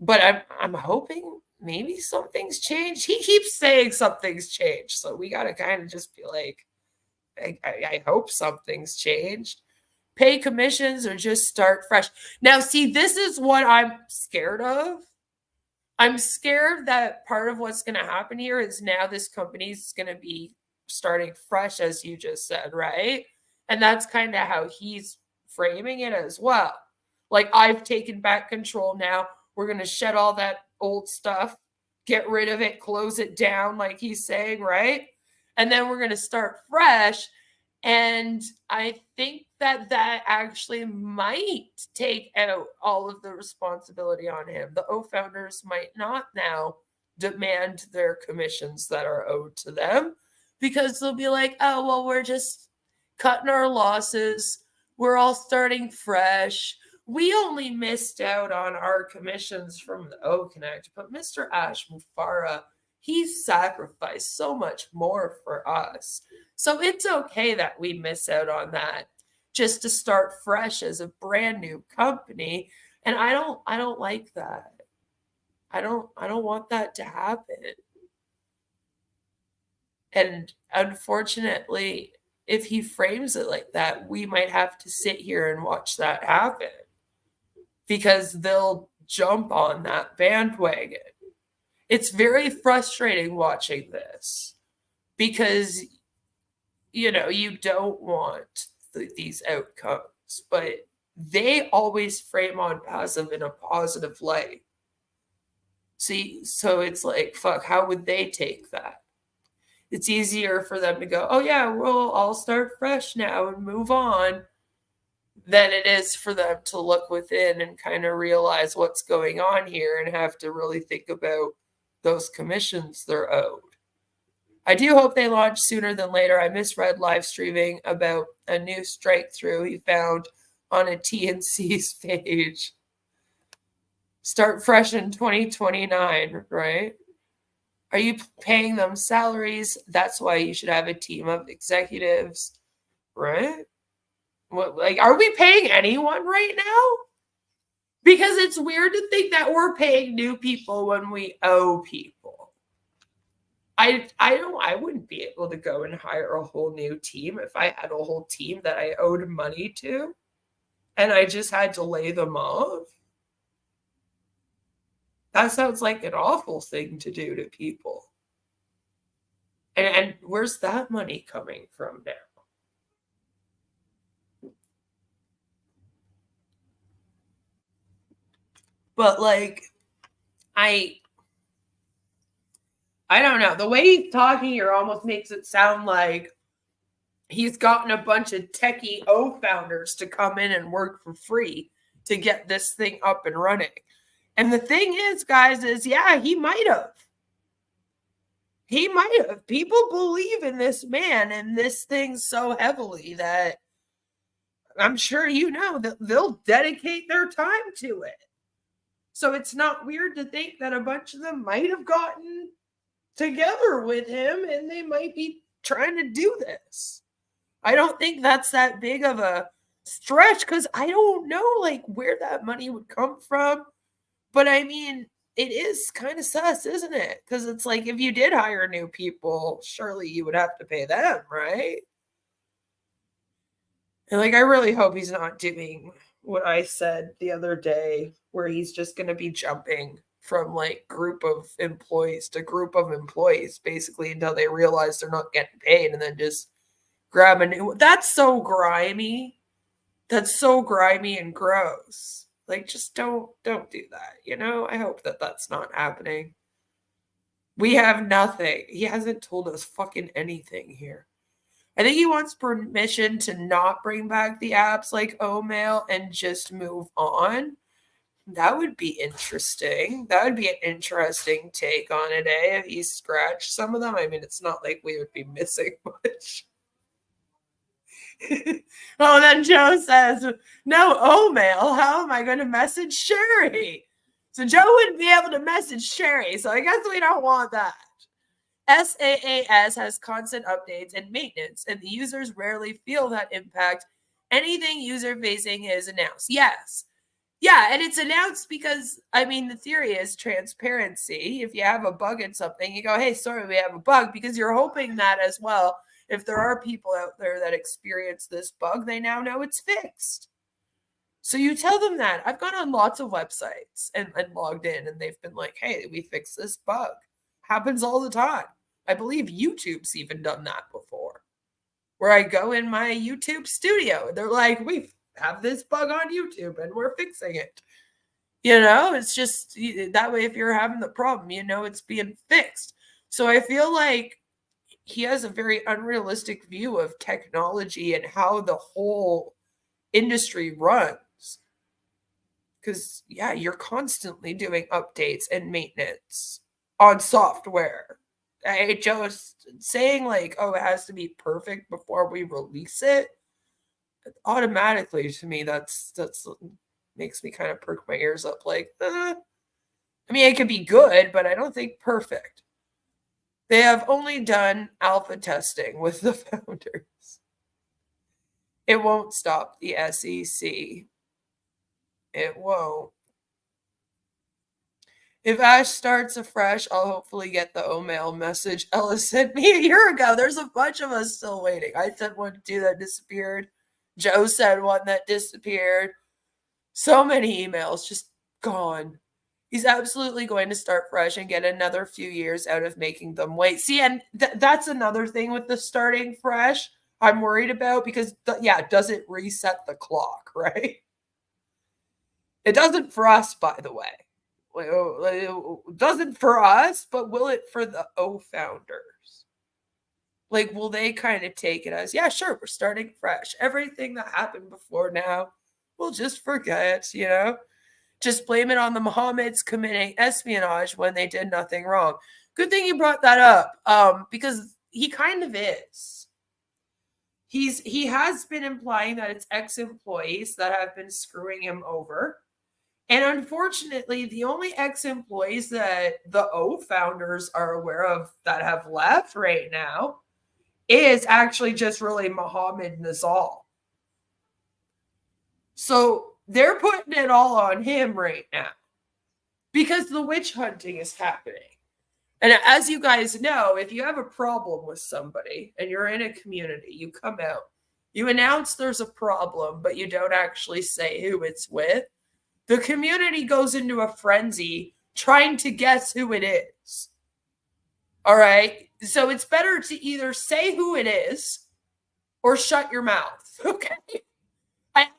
But I'm hoping maybe something's changed. He keeps saying something's changed. So we got to kind of just be like, I hope something's changed. Pay commissions or just start fresh. Now, see, this is what I'm scared of. I'm scared that part of what's going to happen here is now this company's going to be starting fresh, as you just said, right? And that's kind of how he's framing it as well. Like, I've taken back control now. We're going to shed all that old stuff, get rid of it, close it down, like he's saying, right? And then we're going to start fresh. And I think that actually might take out all of the responsibility on him. The O founders might not now demand their commissions that are owed to them, because they'll be like, oh, well, we're just cutting our losses. We're all starting fresh. we only missed out on our commissions from the O Connect, but Mr. Ash Mufareh, he sacrificed so much more for us. So it's okay that we miss out on that just to start fresh as a brand new company. And I don't like that. I don't want that to happen. And unfortunately, if he frames it like that, we might have to sit here and watch that happen because they'll jump on that bandwagon. It's very frustrating watching this because, you don't want these outcomes, but they always frame Onpassive in a positive light. See, so it's like, fuck, how would they take that? It's easier for them to go, oh yeah, we'll all start fresh now and move on, than it is for them to look within and kind of realize what's going on here and have to really think about those commissions they're owed. I do hope they launch sooner than later. I misread live streaming about a new strike through he found on a TNC's page. Start fresh in 2029, right? Are you paying them salaries? That's why you should have a team of executives, right? What, like, are we paying anyone right now? Because it's weird to think that we're paying new people when we owe people. I wouldn't be able to go and hire a whole new team if I had a whole team that I owed money to and I just had to lay them off. That sounds like an awful thing to do to people. And where's that money coming from now? But like, I don't know. The way he's talking here almost makes it sound like he's gotten a bunch of techie O founders to come in and work for free to get this thing up and running. And the thing is, guys, is yeah, he might have. He might have. People believe in this man and this thing so heavily that I'm sure that they'll dedicate their time to it. So it's not weird to think that a bunch of them might have gotten together with him and they might be trying to do this. I don't think that's that big of a stretch because I don't know like where that money would come from. But I mean, it is kind of sus, isn't it? Because it's like if you did hire new people, surely you would have to pay them, right? And like, I really hope he's not doing what I said the other day, where he's just going to be jumping from like group of employees to group of employees, basically until they realize they're not getting paid and then just grab a new. That's so grimy. That's so grimy and gross. Like, just don't do that. I hope that that's not happening. We have nothing. He hasn't told us fucking anything here. I think he wants permission to not bring back the apps like Omail and just move on. That would be interesting. That would be an interesting take on it, if he scratched some of them. I mean, it's not like we would be missing much. Oh, then Joe says, no Omail. How am I going to message Sherry? So Joe wouldn't be able to message Sherry. So I guess we don't want that. SaaS has constant updates and maintenance, and the users rarely feel that impact. Anything user-facing is announced. Yes. Yeah, and it's announced because, I mean, the theory is transparency. If you have a bug in something, you go, hey, sorry, we have a bug, because you're hoping that as well. If there are people out there that experience this bug, they now know it's fixed. So you tell them that. I've gone on lots of websites and logged in, and they've been like, hey, we fixed this bug. Happens all the time. I believe YouTube's even done that before, where I go in my YouTube studio and they're like, we have this bug on YouTube and we're fixing it. It's just that way. If you're having the problem, it's being fixed. So I feel like he has a very unrealistic view of technology and how the whole industry runs. Because, yeah, you're constantly doing updates and maintenance on software. Just saying like, oh, it has to be perfect before we release it, automatically to me, that's makes me kind of perk my ears up like, I mean, it could be good, but I don't think perfect. They have only done alpha testing with the founders. It won't stop the SEC. It won't. If Ash starts afresh, I'll hopefully get the O-mail message Ella sent me a year ago. There's a bunch of us still waiting. I sent one too that disappeared. Joe sent one that disappeared. So many emails just gone. He's absolutely going to start fresh and get another few years out of making them wait. See, and that's another thing with the starting fresh I'm worried about because, does it reset the clock, right? It doesn't for us, by the way. It doesn't for us, but will it for the O founders? Like, will they kind of take it as, yeah, sure, we're starting fresh. Everything that happened before now, we'll just forget, Just blame it on the Mohammeds committing espionage when they did nothing wrong. Good thing you brought that up, because he kind of is. He has been implying that it's ex-employees that have been screwing him over. And unfortunately, the only ex-employees that the O founders are aware of that have left right now is actually just really Mohammed Nazal. So they're putting it all on him right now because the witch hunting is happening. And as you guys know, if you have a problem with somebody and you're in a community, you come out, you announce there's a problem, but you don't actually say who it's with. The community goes into a frenzy trying to guess who it is. All right. So it's better to either say who it is or shut your mouth. Okay.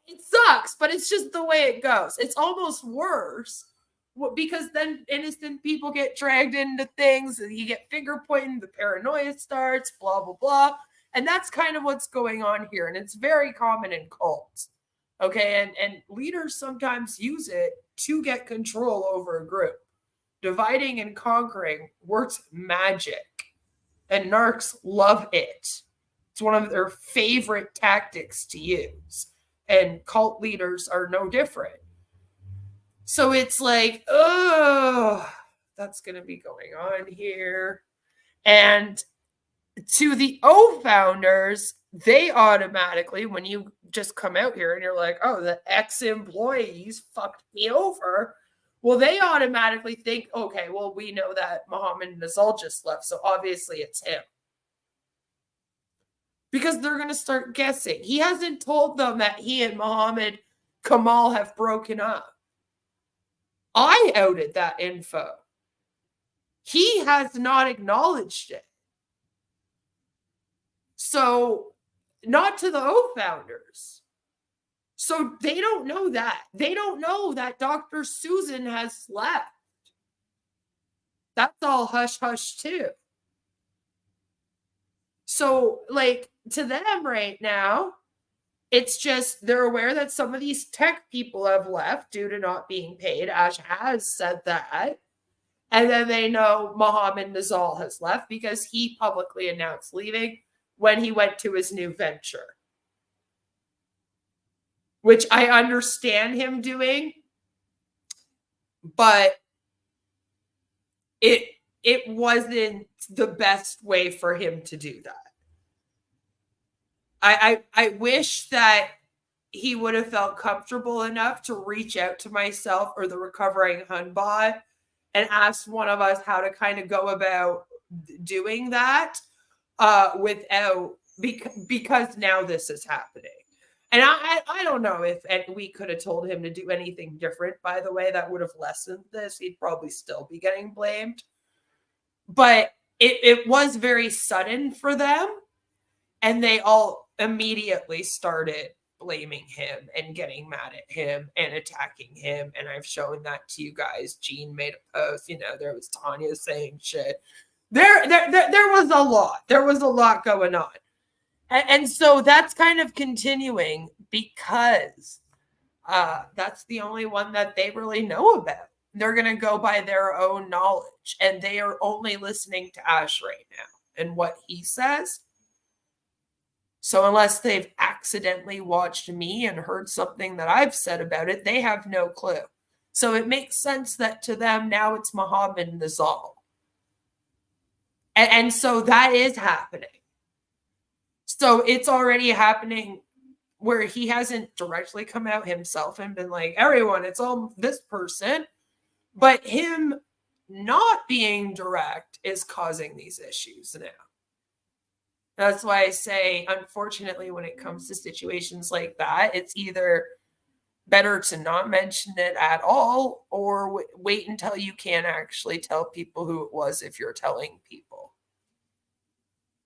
It sucks, but it's just the way it goes. It's almost worse because then innocent people get dragged into things and you get finger pointing, the paranoia starts, blah, blah, blah. And that's kind of what's going on here. And it's very common in cults. Okay, and leaders sometimes use it to get control over a group. Dividing and conquering works magic. And narcs love it. It's one of their favorite tactics to use. And cult leaders are no different. So it's like, oh, that's going to be going on here. And to the O founders, they automatically, when you just come out here and you're like, oh, the ex-employees fucked me over. Well, they automatically think, okay, well, we know that Mohammed Nazal just left, so obviously it's him. Because they're going to start guessing. He hasn't told them that he and Mohammed Kamal have broken up. I outed that info. He has not acknowledged it. So, not to the O founders. So, they don't know that. They don't know that Dr. Susan has left. That's all hush-hush, too. So, like, to them right now, it's just they're aware that some of these tech people have left due to not being paid. Ash has said that. And then they know Mohammed Nazal has left because he publicly announced leaving when he went to his new venture. Which I understand him doing, but it wasn't the best way for him to do that. I wish that he would have felt comfortable enough to reach out to myself or the recovering Hunbot and ask one of us how to kind of go about doing that without, because now this is happening. And I don't know if we could have told him to do anything different, by the way, that would have lessened this. He'd probably still be getting blamed. But it was very sudden for them. And they all immediately started blaming him and getting mad at him and attacking him. And I've shown that to you guys. Jean made a post, there was Tanya saying shit. There was a lot. There was a lot going on. And so that's kind of continuing because that's the only one that they really know about. They're going to go by their own knowledge. And they are only listening to Ash right now and what he says. So unless they've accidentally watched me and heard something that I've said about it, they have no clue. So it makes sense that to them now it's Mohammed Nizal. And so that is happening. So it's already happening where he hasn't directly come out himself and been like, everyone, it's all this person. But him not being direct is causing these issues now. That's why I say, unfortunately, when it comes to situations like that, it's either better to not mention it at all or wait until you can actually tell people who it was if you're telling people.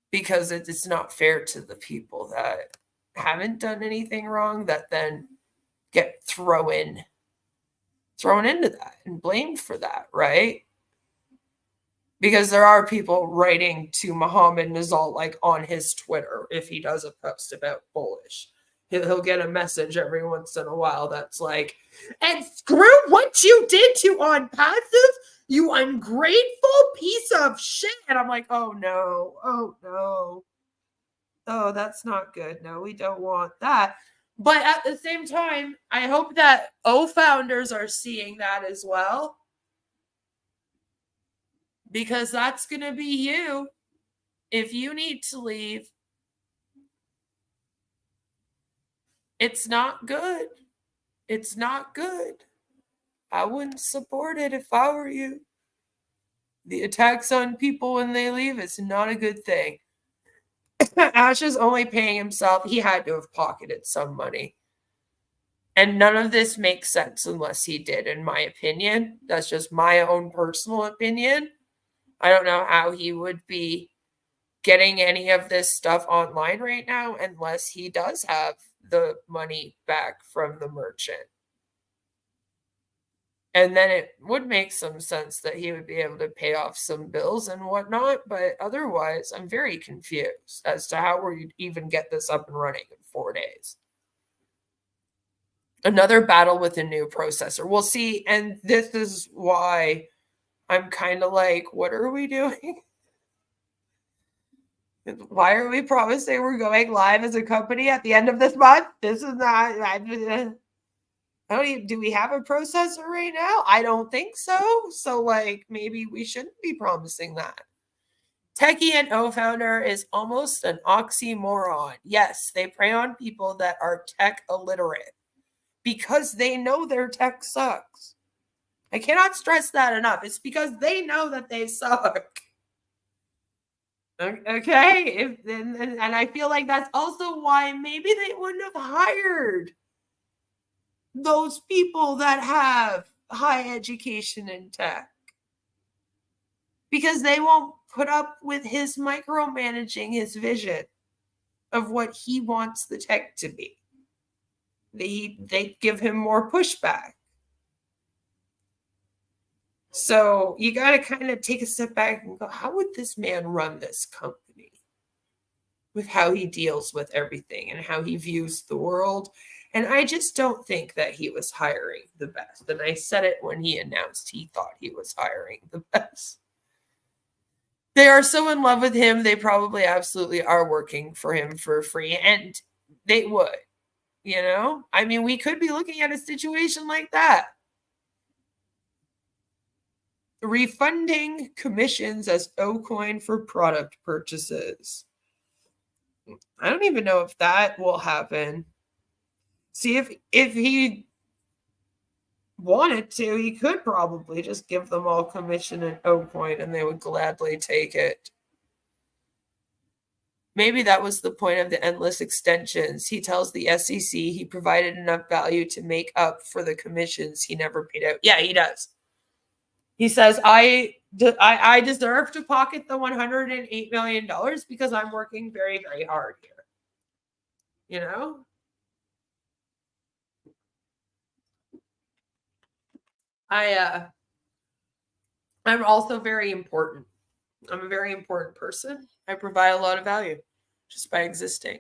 Because it's not fair to the people that haven't done anything wrong that then get thrown into that and blamed for that, right? Because there are people writing to Mohammed Nizal like on his Twitter if he does a post about bullish. He'll get a message every once in a while that's like, and screw what you did to Onpassive, you ungrateful piece of shit. And I'm like, oh no, oh, that's not good. No, we don't want that. But at the same time, I hope that founders are seeing that as well. Because that's going to be you. If you need to leave, it's not good. It's not good. I wouldn't support it if I were you. The attacks on people when they leave is not a good thing. Ash is only paying himself. He had to have pocketed some money. And none of this makes sense unless he did, in my opinion. That's just my own personal opinion. I don't know how he would be getting any of this stuff online right now unless he does have the money back from the merchant. And then it would make some sense that he would be able to pay off some bills and whatnot. But otherwise, I'm very confused as to how we even get this up and running in 4 days. Another battle with a new processor. We'll see. And this is why I'm kind of like, what are we doing? Why are we promising we're going live as a company at the end of this month? This is not... do we have a processor right now? I don't think so. So, like, maybe we shouldn't be promising that. Techie and founder is almost an oxymoron. Yes, they prey on people that are tech illiterate because they know their tech sucks. I cannot stress that enough. It's because they know that they suck. Okay? And I feel like that's also why maybe they wouldn't have hired those people that have high education in tech, because they won't put up with his micromanaging his vision of what he wants the tech to be. They give him more pushback. So you got to kind of take a step back and go, how would this man run this company with how he deals with everything and how he views the world? And I just don't think that he was hiring the best. And I said it when he announced he thought he was hiring the best. They are so in love with him. They probably absolutely are working for him for free. And they would, you know? I mean, we could be looking at a situation like that. Refunding commissions as O-coin for product purchases. I don't even know if that will happen. See, if he wanted to, he could probably just give them all commission and O-coin and they would gladly take it. Maybe that was the point of the endless extensions. He tells the SEC he provided enough value to make up for the commissions he never paid out. Yeah, he does. He says, I deserve to pocket the $108 million because I'm working very, very hard here. You know? I'm also very important. I'm a very important person. I provide a lot of value just by existing.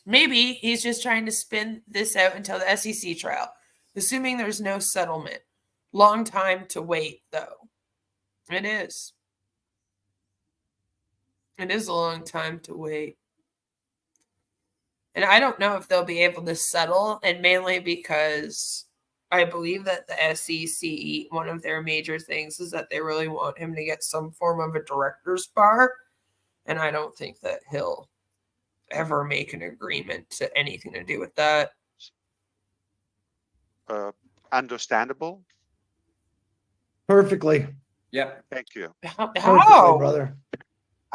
Maybe he's just trying to spin this out until the SEC trial, assuming there's no settlement. Long time to wait, though. It is. It is a long time to wait. And I don't know if they'll be able to settle, and mainly because I believe that the SEC, one of their major things is that they really want him to get some form of a director's bar. And I don't think that he'll ever make an agreement to anything to do with that. Understandable. Perfectly. Yeah. Thank you. Perfectly, brother.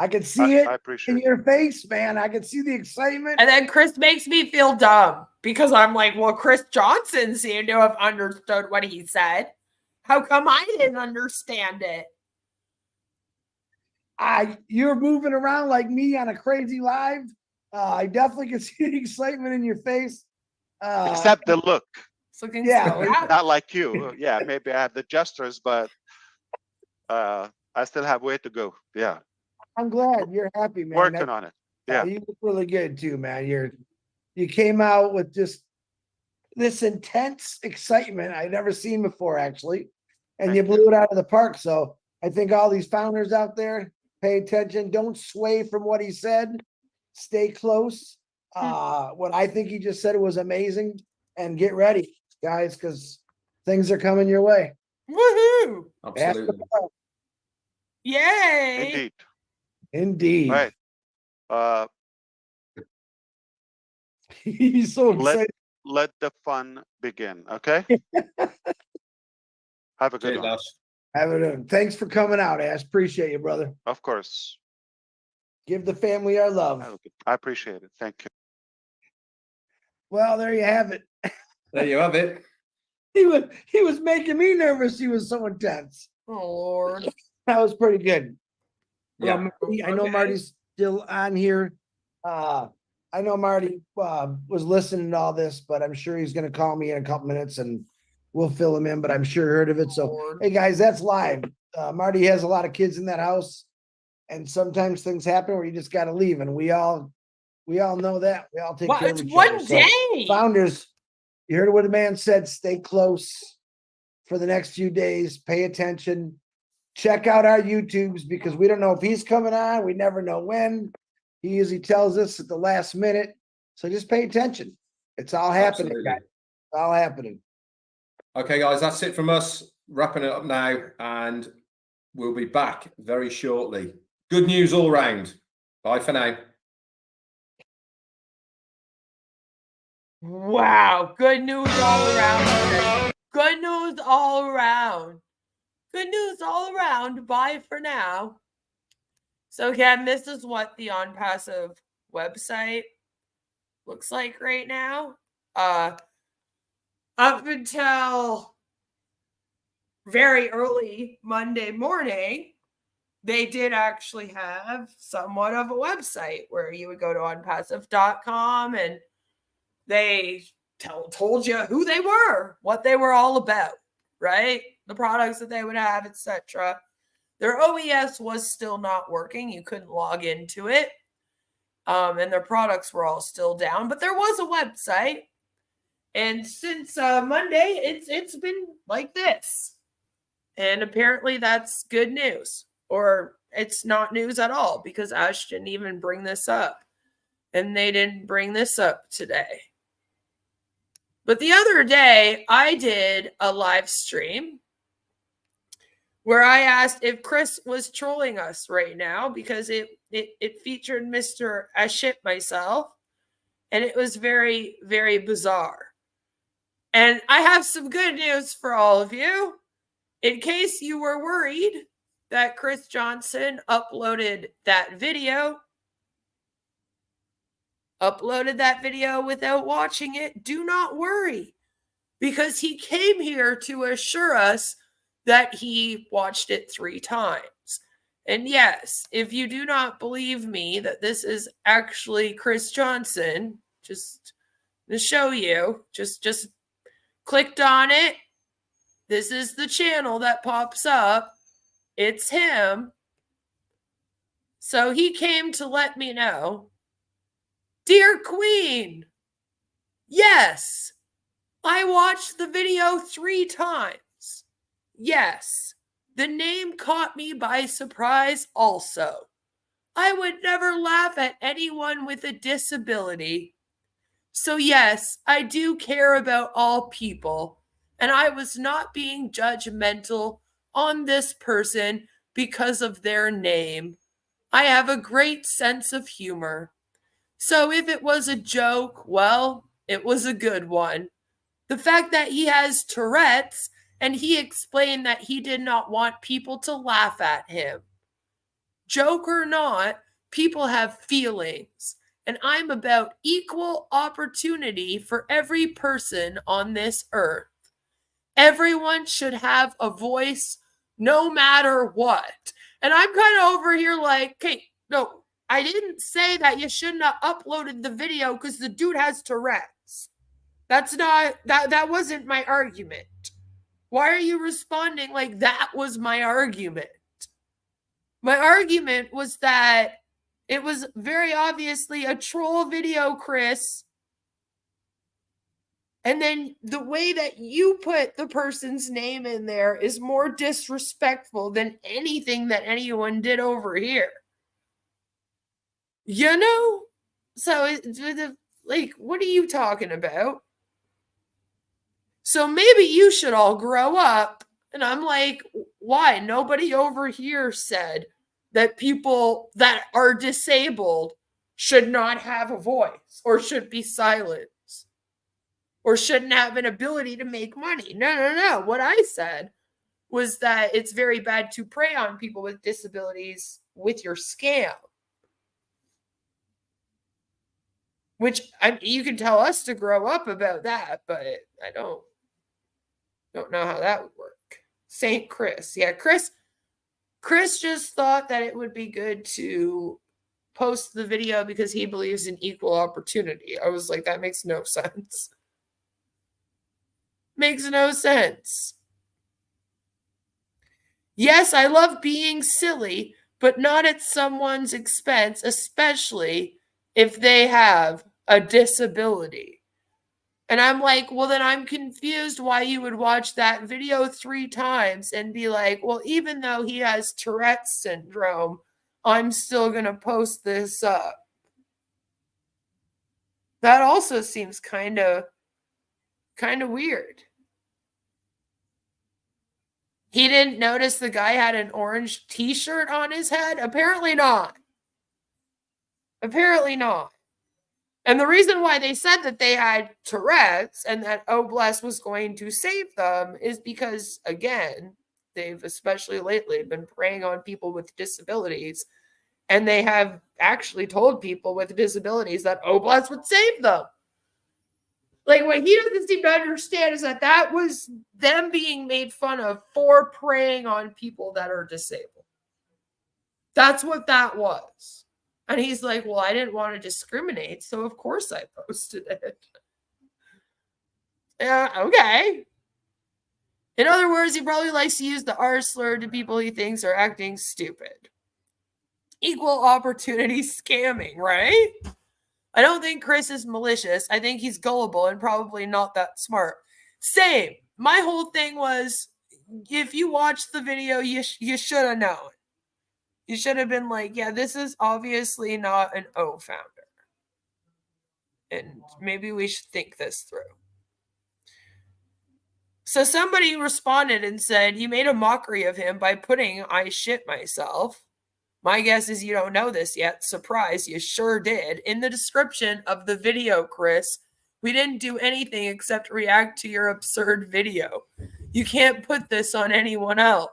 I could see it I in appreciate it. your face, man. I could see the excitement. And then Chris makes me feel dumb because I'm like, well, Chris Johnson seemed to have understood what he said. How come I didn't understand it? You're moving around like me on a crazy live. I definitely can see the excitement in your face. Except the look. It's looking Yeah. Not like you. Yeah, maybe I have the gestures, but I still have way to go. Yeah. I'm glad you're happy, man. Working on it. Yeah. You look really good too, man. You came out with just this intense excitement I'd never seen before, actually. And you blew it out of the park. So I think all these founders out there, pay attention. Don't sway from what he said. Stay close. What I think he just said was amazing. And get ready, guys, because things are coming your way. Woohoo! Absolutely. Yay! Indeed. Right. He's so excited. Let the fun begin. Okay. Have a good Cheers, one. Ash. Have it. Thanks for coming out, Ash. Appreciate you, brother. Of course. Give the family our love. I appreciate it. Thank you. Well, there you have it. There you have it. He was making me nervous. He was so intense. Oh Lord. That was pretty good. Yeah. Marty, I know Marty's still on here. I know Marty was listening to all this, but I'm sure he's going to call me in a couple minutes and we'll fill him in, but I'm sure he heard of it. So, Lord. hey guys, that's live. Marty has a lot of kids in that house, and sometimes things happen where you just got to leave, and we all know that. We all take care of It's each one other. So, day. founders, you heard what the man said. Stay close for the next few days. Pay attention. Check out our YouTubes because we don't know if he's coming on. We never know when. He usually tells us at the last minute. So just pay attention. It's all happening, Absolutely. guys. It's all happening. Okay, guys, that's it from us. Wrapping it up now, and we'll be back very shortly. Good news all round. Bye for now. Wow. Good news all around. Good news all around. Good news all around. Bye for now. So again, this is what the Onpassive website looks like right now. Up until very early Monday morning, they did actually have somewhat of a website where you would go to onpassive.com and they told you who they were, what they were all about, right? The products that they would have, etc. Their OES was still not working. You couldn't log into it. And their products were all still down, but there was a website. And since Monday, it's been like this. And apparently that's good news. Or it's not news at all because Ash didn't even bring this up. And they didn't bring this up today. But the other day, I did a live stream where I asked if Chris was trolling us right now because it featured Mr. I shit myself. And it was very, very bizarre. And I have some good news for all of you. In case you were worried that Chris Johnson uploaded that video without watching it, do not worry. Because he came here to assure us that he watched it 3 times. And yes, if you do not believe me that this is actually Chris Johnson, just to show you, just clicked on it. This is the channel that pops up. It's him. So he came to let me know, Dear Queen, yes, I watched the video 3 times. Yes, the name caught me by surprise also. I would never laugh at anyone with a disability. So yes, I do care about all people, and I was not being judgmental on this person because of their name. I have a great sense of humor. So if it was a joke, well, it was a good one. The fact that he has Tourette's, and he explained that he did not want people to laugh at him. Joke or not, people have feelings, and I'm about equal opportunity for every person on this earth. Everyone should have a voice no matter what. And I'm kind of over here like, okay, no, I didn't say that you shouldn't have uploaded the video because the dude has Tourette's. That's not, that wasn't my argument. Why are you responding like that was my argument? My argument was that it was very obviously a troll video, Chris. And then the way that you put the person's name in there is more disrespectful than anything that anyone did over here. You know? So, like, what are you talking about? So maybe you should all grow up. And I'm like, why? Nobody over here said that people that are disabled should not have a voice or should be silenced or shouldn't have an ability to make money. No. What I said was that it's very bad to prey on people with disabilities with your scam. Which you can tell us to grow up about that, but I don't know how that would work. St. Chris. Yeah, Chris just thought that it would be good to post the video because he believes in equal opportunity. I was like, that makes no sense. Makes no sense. Yes, I love being silly, but not at someone's expense, especially if they have a disability. And I'm like, well, then I'm confused why you would watch that video 3 times and be like, well, even though he has Tourette's syndrome, I'm still going to post this up. That also seems kind of weird. He didn't notice the guy had an orange t-shirt on his head? Apparently not. Apparently not. And the reason why they said that they had Tourette's and that Oblast was going to save them is because, again, they've especially lately been preying on people with disabilities. And they have actually told people with disabilities that Oblast would save them. Like, what he doesn't seem to understand is that was them being made fun of for preying on people that are disabled. That's what that was. And he's like, well, I didn't want to discriminate, so of course I posted it. Yeah, okay. In other words, he probably likes to use the R slur to people he thinks are acting stupid. Equal opportunity scamming, right? I don't think Chris is malicious. I think he's gullible and probably not that smart. Same. My whole thing was, if you watched the video, you should have known. You should have been like, yeah, this is obviously not an O founder. And maybe we should think this through. So somebody responded and said, you made a mockery of him by putting I shit myself. My guess is you don't know this yet. Surprise, you sure did. In the description of the video, Chris, we didn't do anything except react to your absurd video. You can't put this on anyone else.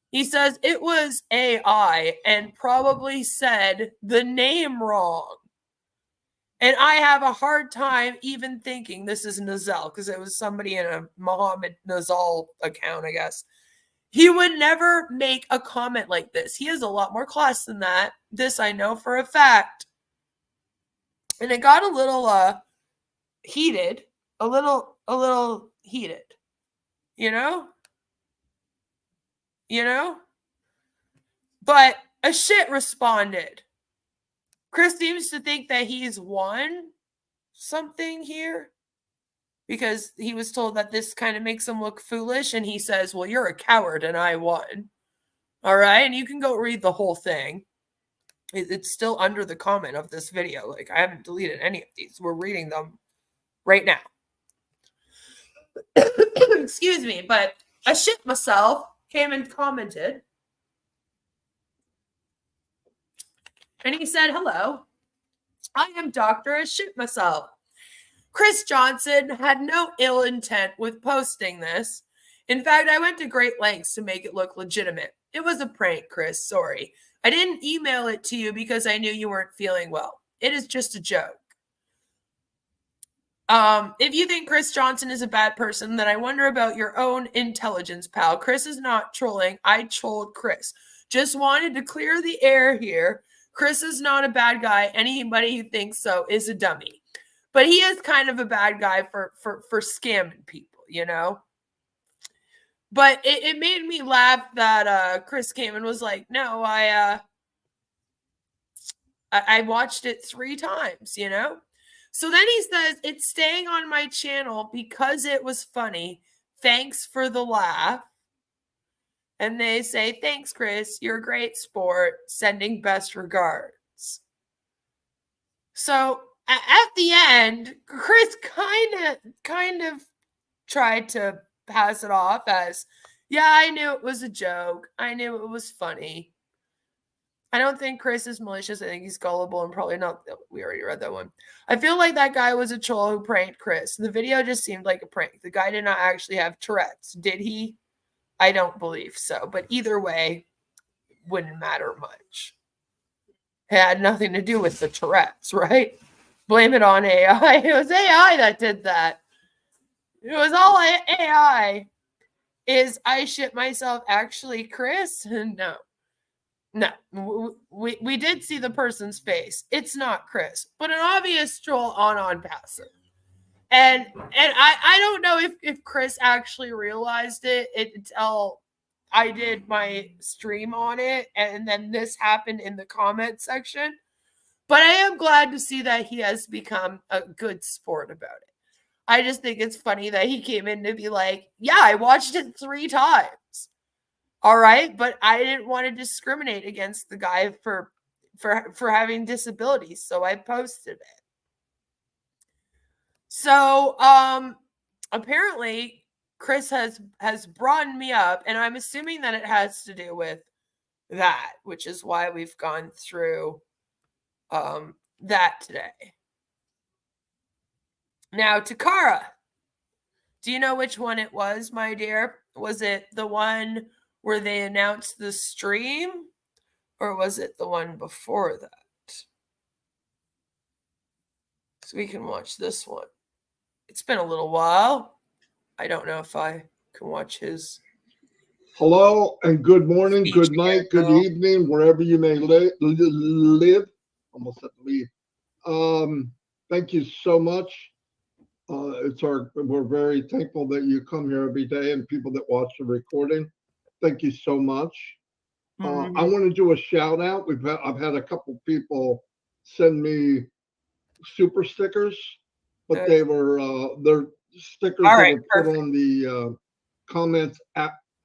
He says it was AI and probably said the name wrong. And I have a hard time even thinking this is Nazal because it was somebody in a Mohammed Nazal account, I guess. He would never make a comment like this. He has a lot more class than that. This I know for a fact. And it got a little heated, a little heated. You know? But a shit responded. Chris seems to think that he's won something here because he was told that this kind of makes him look foolish. And he says, well, you're a coward and I won. All right. And you can go read the whole thing. It's still under the comment of this video. Like, I haven't deleted any of these. We're reading them right now. Excuse me, but I shit myself came and commented. And he said, hello, I am Dr. I shit myself. Chris Johnson had no ill intent with posting this. In fact, I went to great lengths to make it look legitimate. It was a prank, Chris. Sorry. I didn't email it to you because I knew you weren't feeling well. It is just a joke. If you think Chris Johnson is a bad person, then I wonder about your own intelligence, pal. Chris is not trolling. I trolled Chris. Just wanted to clear the air here. Chris is not a bad guy. Anybody who thinks so is a dummy. But he is kind of a bad guy for scamming people, you know? But it made me laugh that Chris came and was like, no, I watched it 3 times, you know? So then he says, it's staying on my channel because it was funny. Thanks for the laugh. And they say, thanks, Chris. You're a great sport. Sending best regards. So at the end, Chris kind of tried to pass it off as, yeah, I knew it was a joke. I knew it was funny. I don't think Chris is malicious. I think he's gullible and probably not. We already read that one. I feel like that guy was a troll who pranked Chris. The video just seemed like a prank. The guy did not actually have Tourette's. Did he? I don't believe so. But either way, wouldn't matter much. It had nothing to do with the Tourette's, right? Blame it on AI. It was AI that did that. It was all AI. Is I shit myself actually Chris? No. No. We did see the person's face. It's not Chris, but an obvious troll on Onpassive. And I don't know if Chris actually realized it until I did my stream on it, and then this happened in the comment section. But I am glad to see that he has become a good sport about it. I just think it's funny that he came in to be like, yeah, I watched it 3 times. All right, but I didn't want to discriminate against the guy for having disabilities, so I posted it. So apparently Chris has broadened me up, and I'm assuming that it has to do with that, which is why we've gone through that today. Now, Takara, do you know which one it was, my dear? Was it the one where they announced the stream, or was it the one before that? So we can watch this one. It's been a little while. I don't know if I can watch his. Hello and good morning, good night, good evening, wherever you may live. Almost had to leave. Thank you so much. We're very thankful that you come here every day and people that watch the recording. Thank you so much. I want to do a shout out. I've had a couple people send me super stickers, but they were they're stickers that were put on the comments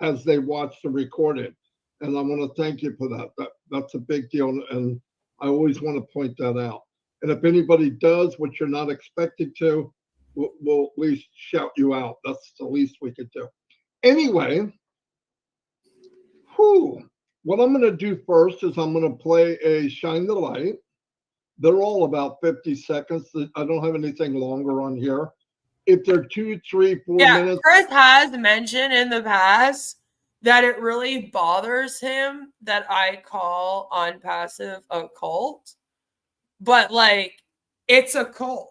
as they watch the recording, and I want to thank you for that. That's a big deal, and I always want to point that out. And if anybody does, which you're not expected to, we'll at least shout you out. That's the least we could do. Anyway, what I'm going to do first is I'm going to play a Shine the Light. They're all about 50 seconds. I don't have anything longer on here. If they're 2, 3, 4 minutes. Chris has mentioned in the past that it really bothers him that I call Onpassive a cult. But, like, it's a cult.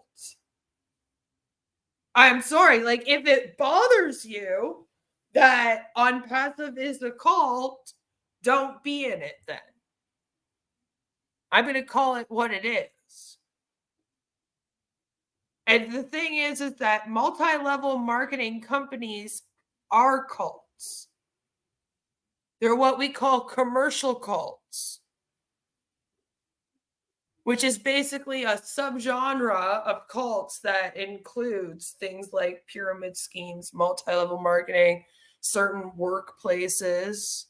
I'm sorry. Like, if it bothers you that Onpassive is a cult, don't be in it then. I'm going to call it what it is. And the thing is that multi-level marketing companies are cults. They're what we call commercial cults, which is basically a subgenre of cults that includes things like pyramid schemes, multi-level marketing, certain workplaces.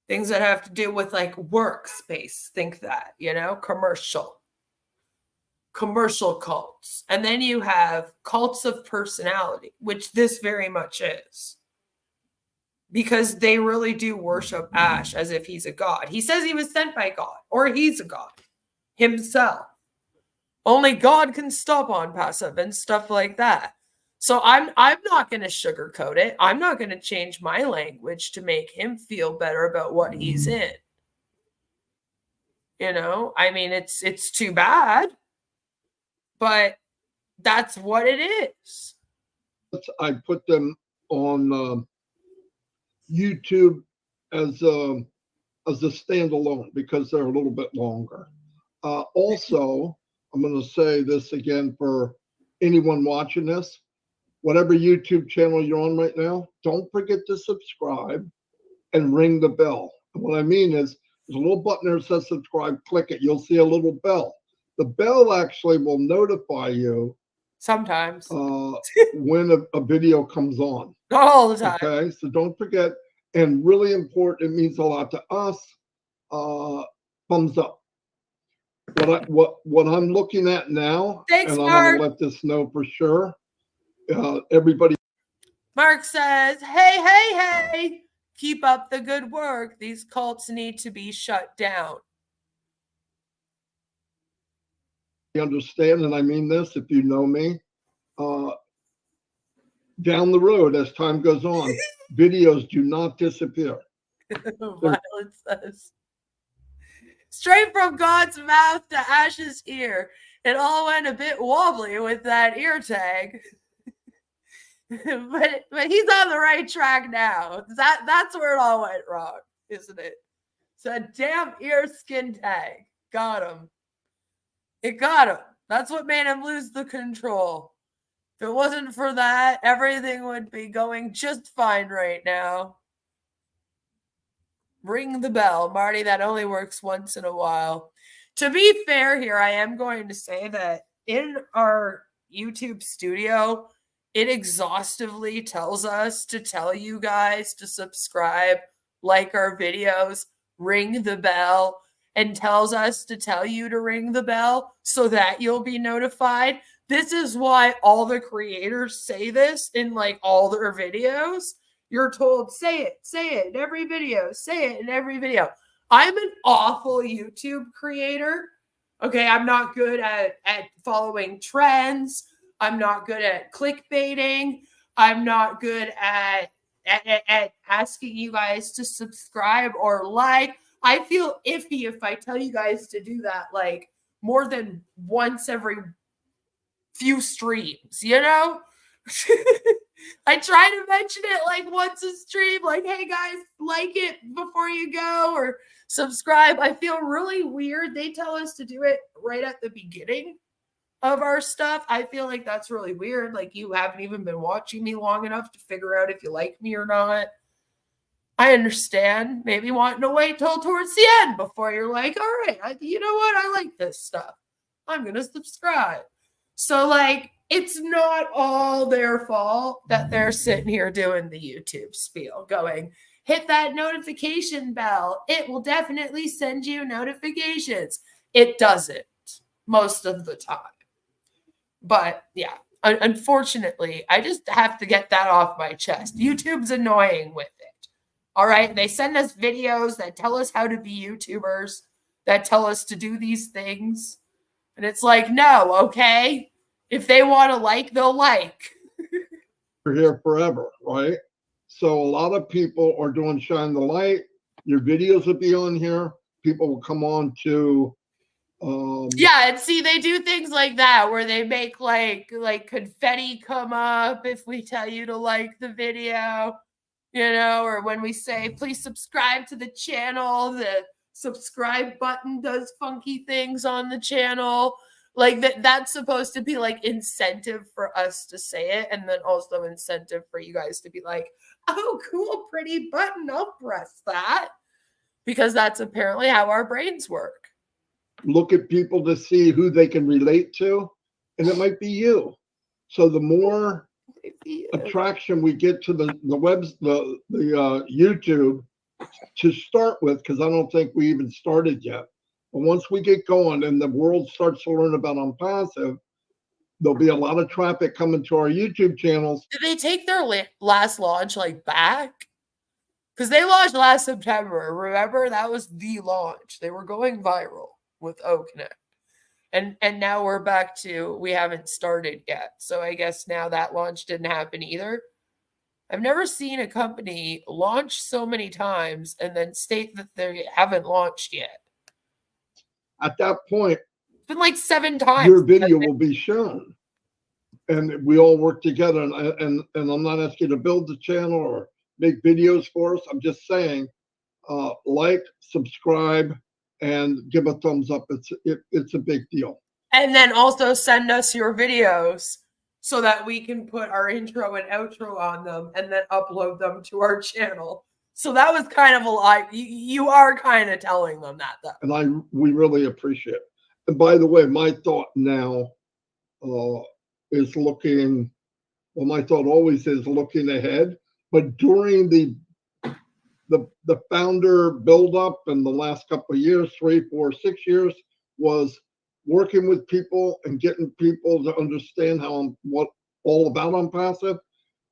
Things that have to do with like workspace, think that, you know, commercial cults. And then you have cults of personality, which this very much is. Because they really do worship Ash as if he's a god. He says he was sent by God, or he's a god himself. Only God can stop Onpassive and stuff like that. So I'm not going to sugarcoat it. I'm not going to change my language to make him feel better about what he's in. You know, I mean, it's too bad, but that's what it is. I put them on YouTube as a standalone because they're a little bit longer. Also, I'm going to say this again for anyone watching this. Whatever YouTube channel you're on right now, don't forget to subscribe and ring the bell. And what I mean is, there's a little button there that says subscribe. Click it. You'll see a little bell. The bell actually will notify you Sometimes. when a video comes on. Not all the time. Okay, so don't forget. And really important, it means a lot to us. Thumbs up. What I'm looking at now, Thanks, and I'm Mark. gonna let this know for sure. Everybody. Mark says, hey, keep up the good work. These cults need to be shut down. Understand, and I mean this, if you know me, down the road as time goes on, videos do not disappear. Violet says, straight from God's mouth to Ash's ear. It all went a bit wobbly with that ear tag. but he's on the right track now. That's where it all went wrong, isn't it? It's a damn ear skin tag. Got him. It got him. That's what made him lose the control. If it wasn't for that, everything would be going just fine right now. Ring the bell, Marty. That only works once in a while. To be fair here, I am going to say that in our YouTube studio, it exhaustively tells us to tell you guys to subscribe, like our videos, ring the bell, and tells us to tell you to ring the bell so that you'll be notified. This is why all the creators say this in like all their videos. You're told, say it in every video, say it in every video. I'm an awful YouTube creator. Okay, I'm not good at following trends. I'm not good at clickbaiting. I'm not good at asking you guys to subscribe or like. I feel iffy if I tell you guys to do that like more than once every few streams, you know? I try to mention it like once a stream, like, hey guys, like it before you go or subscribe. I feel really weird. They tell us to do it right at the beginning of our stuff. I feel like that's really weird. Like you haven't even been watching me long enough to figure out if you like me or not. I understand maybe wanting to wait till towards the end before you're like, all right, you know what? I like this stuff. I'm going to subscribe. So like, it's not all their fault that they're sitting here doing the YouTube spiel going, hit that notification bell. It will definitely send you notifications. It doesn't most of the time. But yeah, unfortunately, I just have to get that off my chest. YouTube's annoying with it. All right. They send us videos that tell us how to be YouTubers, that tell us to do these things. And it's like, no, okay. If they want to like, they'll like. We're here forever, right? So a lot of people are doing Shine the Light. Your videos will be on here. People will come on to yeah, and see, they do things like that where they make like confetti come up if we tell you to like the video, you know, or when we say please subscribe to the channel, the subscribe button does funky things on the channel. Like that's supposed to be like incentive for us to say it, and then also incentive for you guys to be like, oh, cool, pretty button, I'll press that. Because that's apparently how our brains work. Look at people to see who they can relate to, and it might be you. So the more attraction we get to the YouTube, to start with, because I don't think we even started yet. But once we get going and the world starts to learn about Onpassive, there'll be a lot of traffic coming to our YouTube channels. Did they take their last launch like back? Because they launched last September. Remember, that was the launch. They were going viral with Connect. And now we're back to we haven't started yet. So I guess now that launch didn't happen either. I've never seen a company launch so many times and then state that they haven't launched yet. At that point, It's been like 7 times. your video will be shown. And we all work together. And I'm not asking you to build the channel or make videos for us. I'm just saying, like, subscribe, and give a thumbs up. It's a big deal. And then also send us your videos so that we can put our intro and outro on them and then upload them to our channel. So that was kind of a lot. You are kind of telling them that, though. And we really appreciate it. And by the way, my thought now is looking, well, my thought always is looking ahead. But during the founder buildup in the last couple of years, 3, 4, 6 years, was working with people and getting people to understand what all about Onpassive.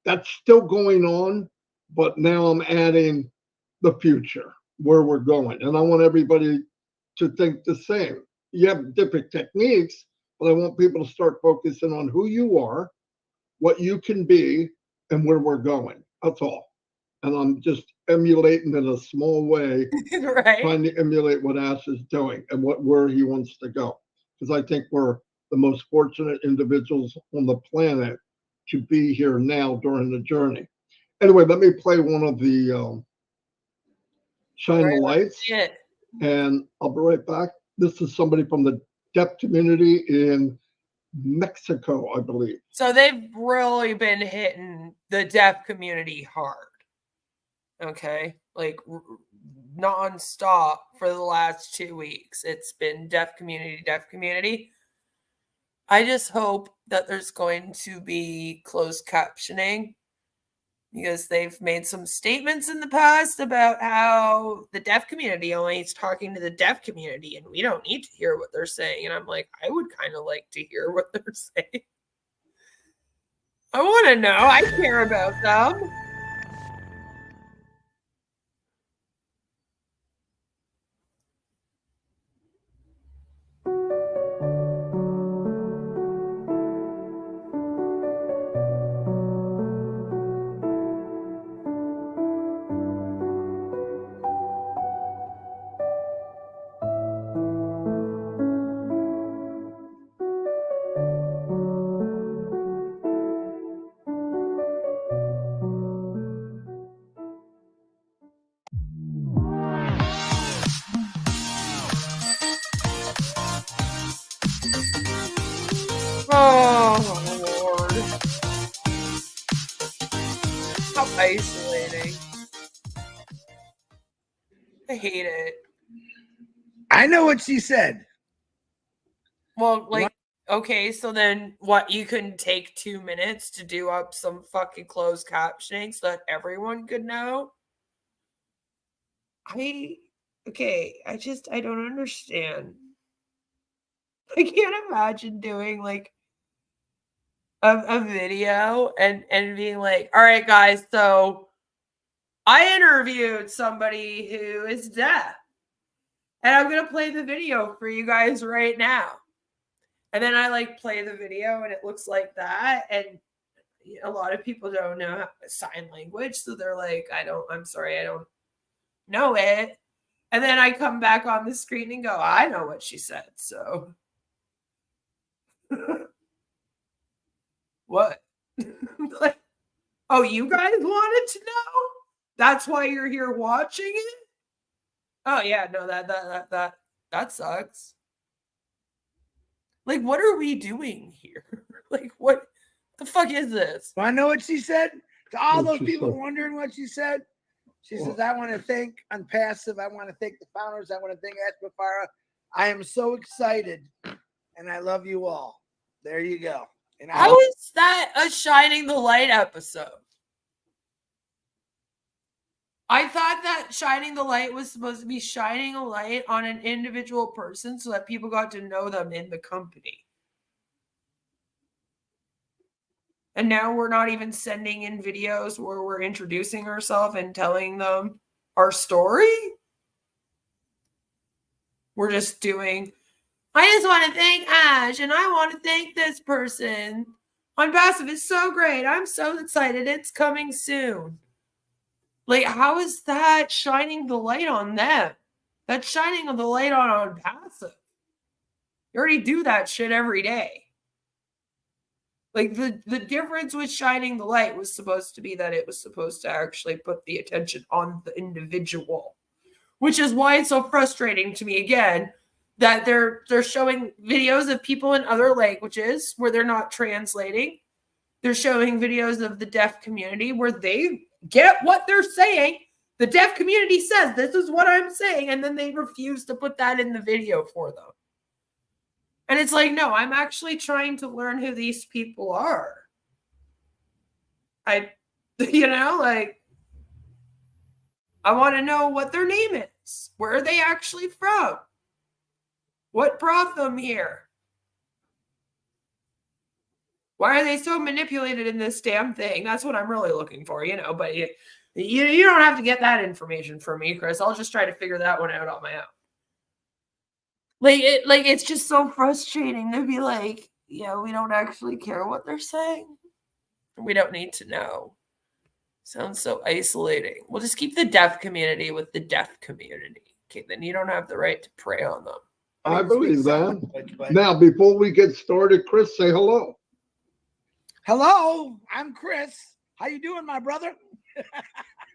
That's still going on, but now I'm adding the future, where we're going. And I want everybody to think the same. You have different techniques, but I want people to start focusing on who you are, what you can be, and where we're going. That's all. And I'm just emulating in a small way, Right? trying to emulate what Ash is doing and where he wants to go. Because I think we're the most fortunate individuals on the planet to be here now during the journey. Anyway, let me play one of the Shine the Lights, and I'll be right back. This is somebody from the deaf community in Mexico, I believe. So they've really been hitting the deaf community hard. Okay, like nonstop for the last 2 weeks. It's been deaf community, deaf community. I just hope that there's going to be closed captioning, because they've made some statements in the past about how the deaf community only is talking to the deaf community and we don't need to hear what they're saying. And I'm like, I would kind of like to hear what they're saying. I want to know. I care about them. Oh, Lord. How isolating. I hate it. I know what she said. Well, like, okay, so then what? You couldn't take 2 minutes to do up some fucking closed captioning so that everyone could know? I don't understand. I can't imagine doing like a video and being like, all right, guys, so I interviewed somebody who is deaf, and I'm gonna play the video for you guys right now. And then I like play the video and it looks like that. And a lot of people don't know sign language. So they're like, I'm sorry, I don't know it. And then I come back on the screen and go, I know what she said. So what? Like, oh, you guys wanted to know? That's why you're here watching it? Oh yeah, no, that sucks. Like, what are we doing here? Like, what the fuck is this? I know what she said. To all those What'd she people say? wondering what she said, she says, I want to thank Onpassive. I want to thank the founders. I want to thank Ash Mufareh. I am so excited, and I love you all. There you go. And How is that a Shining the Light episode? I thought that shining the light was supposed to be shining a light on an individual person so that people got to know them in the company. And now we're not even sending in videos where we're introducing ourselves and telling them our story. We're just doing, I just want to thank Ash and I want to thank this person. Onpassive is so great. I'm so excited. It's coming soon. Like, how is that shining the light on them? That's shining the light on Onpassive. You already do that shit every day. Like, the difference with shining the light was supposed to be that it was supposed to actually put the attention on the individual, which is why it's so frustrating to me, again, that they're showing videos of people in other languages where they're not translating. They're showing videos of the deaf community where they get what they're saying. The deaf community says, this is what I'm saying, and then they refuse to put that in the video for them. And it's like, no, I'm actually trying to learn who these people are. I want to know what their name is. Where are they actually from? What brought them here? Why are they so manipulated in this damn thing? That's what I'm really looking for, but you don't have to get that information from me, Chris. I'll just try to figure that one out on my own. It's just so frustrating to be like, we don't actually care what they're saying. We don't need to know. Sounds so isolating. We'll just keep the deaf community with the deaf community. Okay, then you don't have the right to prey on them. I believe that. Now, before we get started, Chris, say hello. Hello, I'm Chris. How you doing, my brother?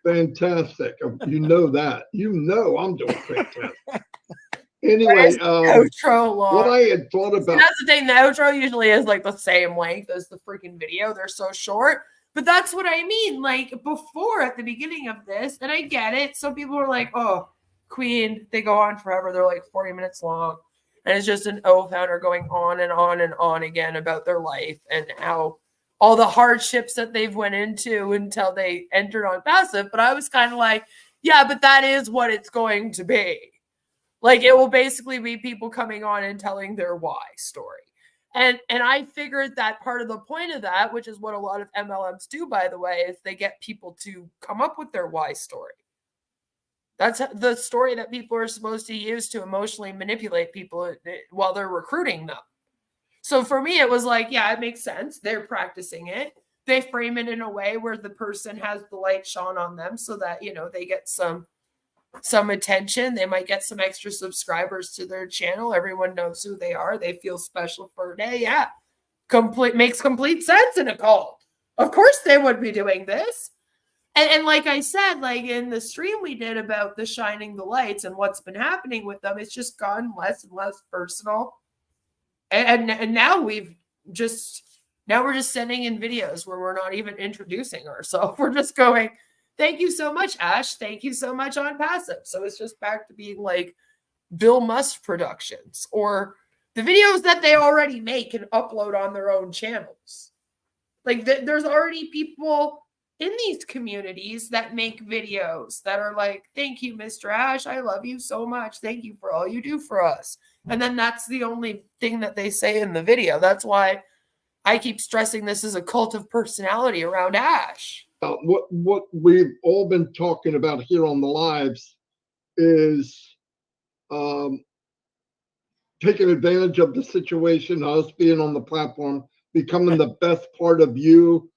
Fantastic. You know that. I'm doing fantastic. Anyway, outro long. What I had thought about. And that's the thing. The outro usually is like the same length as the freaking video. They're so short. But that's what I mean. Like before, at the beginning of this, and I get it. Some people are like, oh, Queen, they go on forever. They're like 40 minutes long. And it's just an O-founder going on and on and on again about their life and how all the hardships that they've went into until they entered Onpassive. But I was kind of like, yeah, but that is what it's going to be. Like, it will basically be people coming on and telling their why story. And I figured that part of the point of that, which is what a lot of MLMs do, by the way, is they get people to come up with their why story. That's the story that people are supposed to use to emotionally manipulate people while they're recruiting them. So for me, it was like, yeah, it makes sense. They're practicing it. They frame it in a way where the person has the light shone on them so that, they get some attention. They might get some extra subscribers to their channel. Everyone knows who they are. They feel special for a day. Yeah. Makes complete sense in a cult. Of course they would be doing this. And like I said, like in the stream we did about the shining the lights and what's been happening with them, it's just gotten less and less personal. And now we're just sending in videos where we're not even introducing ourselves. We're just going, thank you so much, Ash. Thank you so much, Onpassive. So it's just back to being like Bill Musk Productions or the videos that they already make and upload on their own channels. Like there's already people in these communities that make videos that are like, thank you, Mr. Ash. I love you so much. Thank you for all you do for us. And then that's the only thing that they say in the video. That's why I keep stressing this is a cult of personality around Ash. What we've all been talking about here on the lives is taking advantage of the situation, us being on the platform, becoming the best part of you,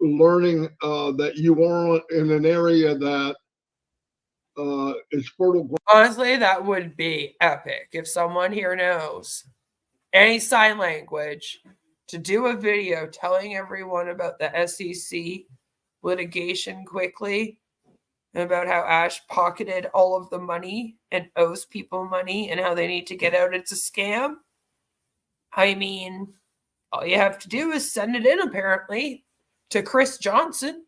learning that you are in an area that is fertile. Honestly, that would be epic if someone here knows any sign language to do a video telling everyone about the SEC litigation quickly and about how Ash pocketed all of the money and owes people money and how they need to get out. It's a scam. I mean, all you have to do is send it in, apparently, to Chris Johnson.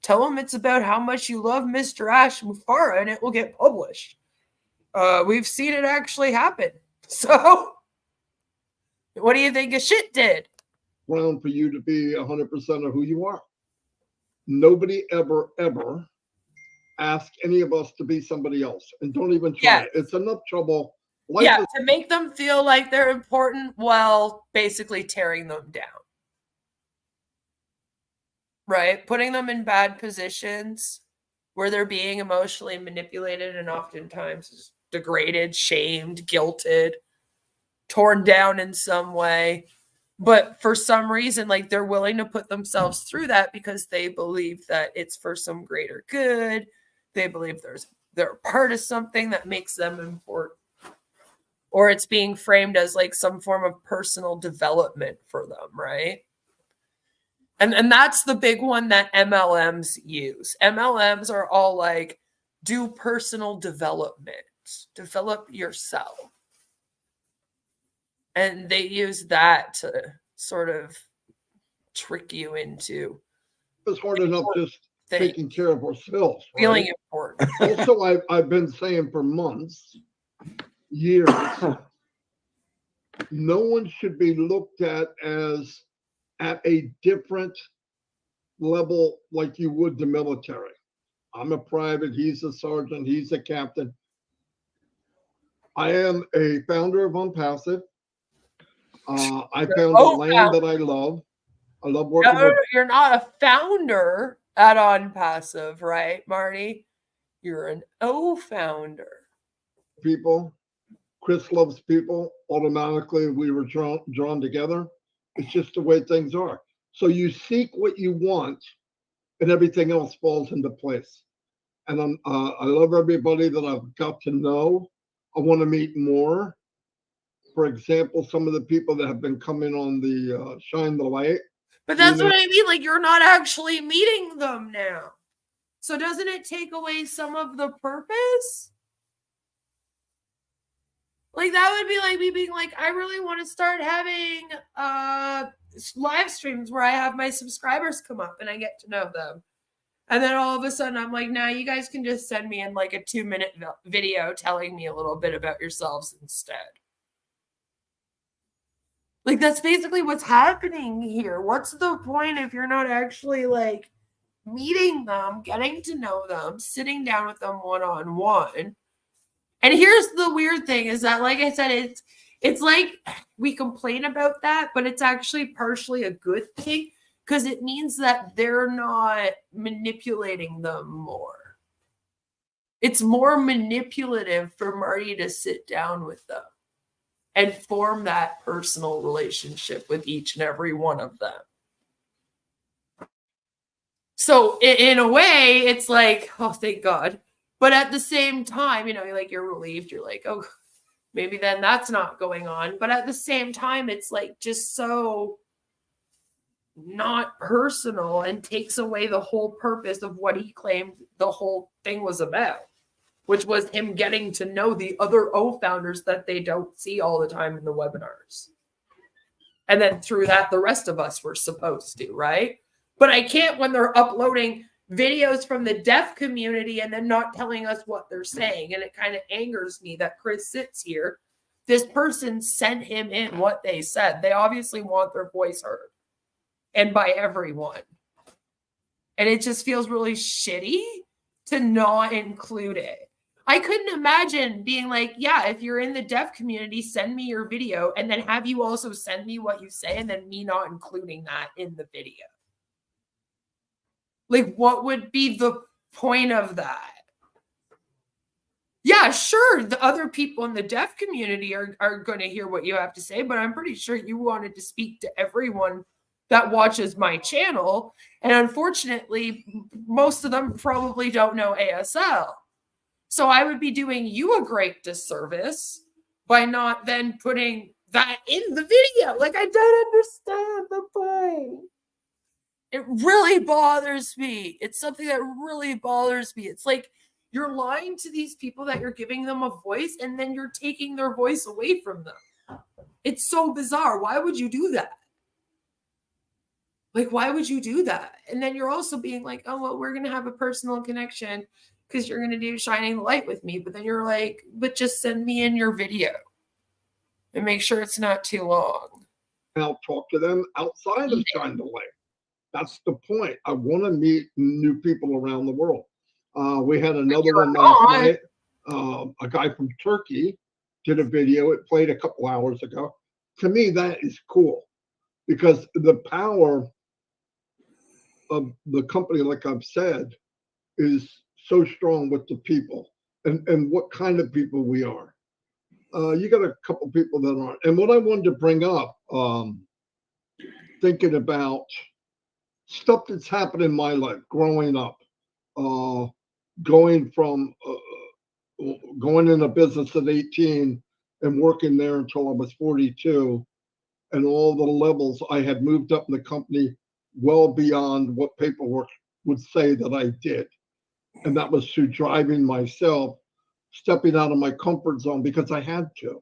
Tell him it's about how much you love Mr. Ash Mufareh and it will get published. We've seen it actually happen. So, what do you think a shit did? Ground for you to be 100% of who you are. Nobody ever ask any of us to be somebody else, and don't even try Yes. it. It's enough trouble. Life Yeah, is to make them feel like they're important while basically tearing them down. Right? Putting them in bad positions where they're being emotionally manipulated and oftentimes degraded, shamed, guilted, torn down in some way. But for some reason, like they're willing to put themselves through that because they believe that it's for some greater good. They believe they're a part of something that makes them important. Or it's being framed as like some form of personal development for them, right? And that's the big one that MLMs use. MLMs are all like, do personal development, develop yourself. And they use that to sort of trick you into it's hard enough just thing, taking care of ourselves. feeling Right? important. Also, I've been saying for months, years, no one should be looked at as at a different level like you would the military. I'm a private, he's a sergeant, he's a captain. I am a founder of Onpassive. I found a land that I love. I love working No, with you're not a founder at Onpassive, right, Marty? You're an O-founder. people. Chris loves people. Automatically, we were drawn together. It's just the way things are. So you seek what you want, and everything else falls into place. And I love everybody that I've got to know. I want to meet more. For example, some of the people that have been coming on the Shine the Light. But that's what I mean. Like, you're not actually meeting them now. So doesn't it take away some of the purpose? Like, that would be like me being like, I really want to start having live streams where I have my subscribers come up and I get to know them. And then all of a sudden I'm like, nah, you guys can just send me in like a 2-minute video telling me a little bit about yourselves instead. Like, that's basically what's happening here. What's the point if you're not actually like meeting them, getting to know them, sitting down with them one-on-one? And here's the weird thing is that, like I said, it's like we complain about that, but it's actually partially a good thing because it means that they're not manipulating them more. It's more manipulative for Marty to sit down with them and form that personal relationship with each and every one of them. So in a way, it's like, oh, thank God. But at the same time, you know, like you're relieved. You're like, oh, maybe then that's not going on. But at the same time, it's like just so not personal and takes away the whole purpose of what he claimed the whole thing was about, which was him getting to know the other O founders that they don't see all the time in the webinars. And then through that, the rest of us were supposed to, right? But I can't when they're uploading videos from the deaf community and then not telling us what they're saying. And it kind of angers me that Chris sits here. This person sent him in what they said. They obviously want their voice heard. And by everyone. And it just feels really shitty to not include it. I couldn't imagine being like, yeah, if you're in the deaf community, send me your video and then have you also send me what you say and then me not including that in the video. Like, what would be the point of that? Yeah, sure, the other people in the deaf community are going to hear what you have to say, but I'm pretty sure you wanted to speak to everyone that watches my channel. And unfortunately, most of them probably don't know ASL. So I would be doing you a great disservice by not then putting that in the video. Like, I don't understand the point. It really bothers me. It's something that really bothers me. It's like you're lying to these people that you're giving them a voice and then you're taking their voice away from them. It's so bizarre. Why would you do that? Like, why would you do that? And then you're also being like, oh, well, we're going to have a personal connection because you're going to do Shining the Light with me. But then you're like, but just send me in your video and make sure it's not too long. I'll talk to them outside of Shine the Light. That's the point. I want to meet new people around the world. We had another You're one last not. night. A guy from Turkey did a video. It played a couple hours ago. To me, that is cool because the power of the company, like I've said, is so strong with the people and what kind of people we are. You got a couple people that aren't. And what I wanted to bring up, thinking about stuff that's happened in my life growing up, going from going into business at 18 and working there until I was 42, and all the levels I had moved up in the company well beyond what paperwork would say that I did. And that was through driving myself, stepping out of my comfort zone because I had to.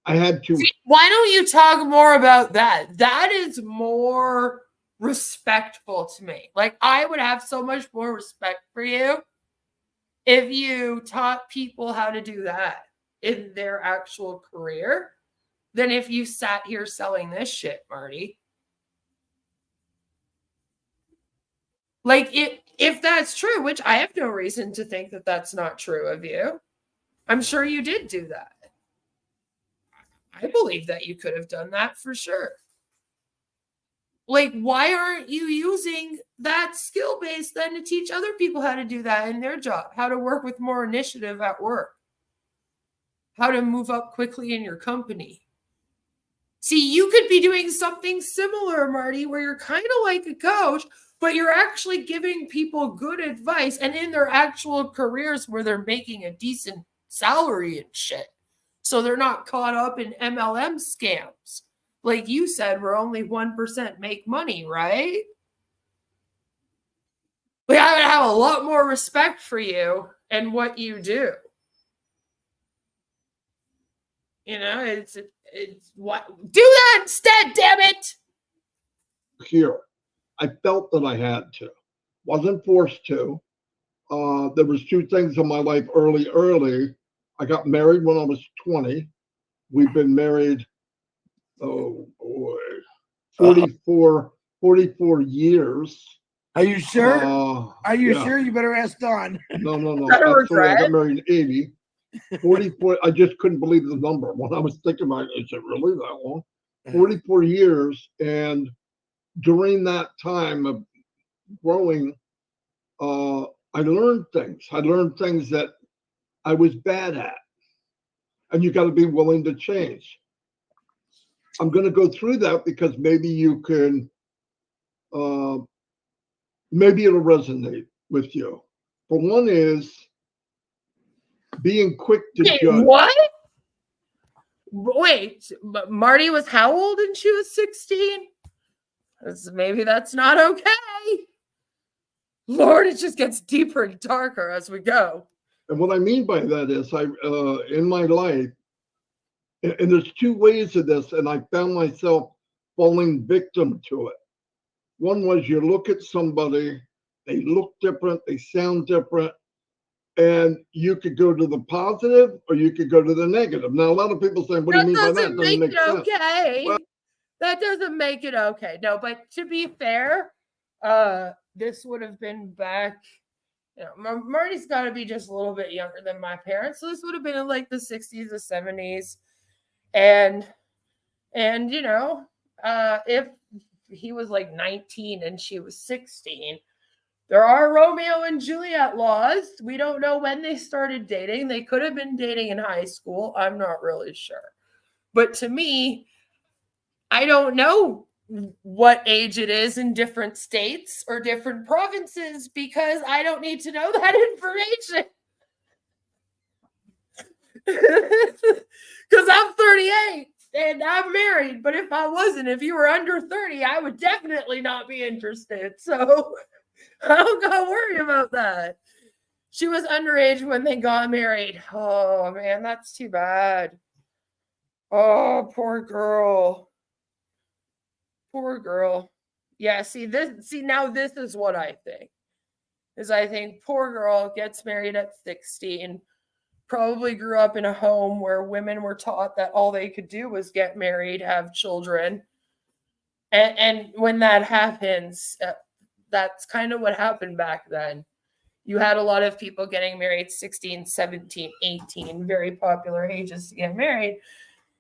Why don't you talk more about that? That is more respectful to me. Like, I would have so much more respect for you if you taught people how to do that in their actual career than if you sat here selling this shit, Marty. Like, if that's true, which I have no reason to think that that's not true of you, I'm sure you did do that. I believe that you could have done that for sure. Like, why aren't you using that skill base then to teach other people how to do that in their job, how to work with more initiative at work, how to move up quickly in your company? See, you could be doing something similar, Marty, where you're kind of like a coach, but you're actually giving people good advice and in their actual careers where they're making a decent salary and shit. So they're not caught up in MLM scams. Like you said, where only 1% make money, right? But I would have a lot more respect for you and what you do. You know, it's what, do that instead, damn it. Here, I felt that I had to. Wasn't forced to. There was two things in my life early. I got married when I was 20. We've been married, 44 years. Are you sure? Are you yeah. sure? You better ask Don. No. that a Absolutely. I regret? got married in 80. 44. I just couldn't believe the number. When I was thinking about it, is it really that long? 44 years. And during that time of growing, I learned things. I learned things that I was bad at. And you got to be willing to change. I'm going to go through that because maybe you can, maybe it'll resonate with you. For one is being quick to judge. What? Wait, Marty was how old and she was 16? Maybe that's not okay. Lord, it just gets deeper and darker as we go. And what I mean by that is in my life, and there's two ways of this, and I found myself falling victim to it. One was you look at somebody, they look different, they sound different, and you could go to the positive or you could go to the negative. Now, a lot of people say, what do you mean by that? Doesn't make it sense. okay. Well, that doesn't make it okay. No, but to be fair, this would have been back, you know, Marty's got to be just a little bit younger than my parents. So this would have been in like the 60s or 70s. And you know, if he was like 19 and she was 16, there are Romeo and Juliet laws. We don't know when they started dating. They could have been dating in high school. I'm not really sure. But to me, I don't know what age it is in different states or different provinces because I don't need to know that information. Because I'm 38 and I'm married. But if I wasn't, if you were under 30, I would definitely not be interested. So I don't gotta worry about that. She was underage when they got married. Oh man, that's too bad. Oh, poor girl. Poor girl. Yeah, now this is what I think. I think poor girl gets married at 16. Probably grew up in a home where women were taught that all they could do was get married, have children. And when that happens, that's kind of what happened back then. You had a lot of people getting married 16, 17, 18, very popular ages to get married,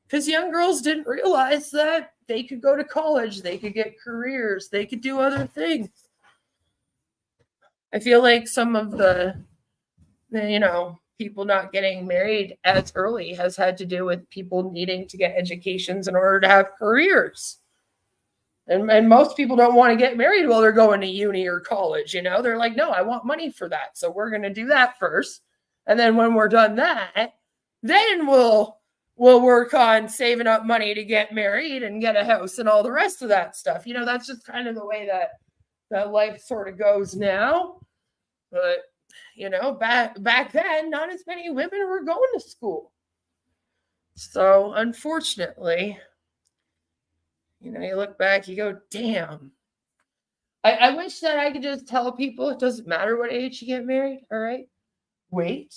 because young girls didn't realize that they could go to college, they could get careers, they could do other things. I feel like some of the people not getting married as early has had to do with people needing to get educations in order to have careers. And most people don't want to get married while they're going to uni or college. They're like, no, I want money for that. So we're going to do that first. And then when we're done that, then we'll work on saving up money to get married and get a house and all the rest of that stuff. That's just kind of the way that life sort of goes now. But, back then, not as many women were going to school. So unfortunately, you look back, you go, damn. I wish that I could just tell people it doesn't matter what age you get married, all right? Wait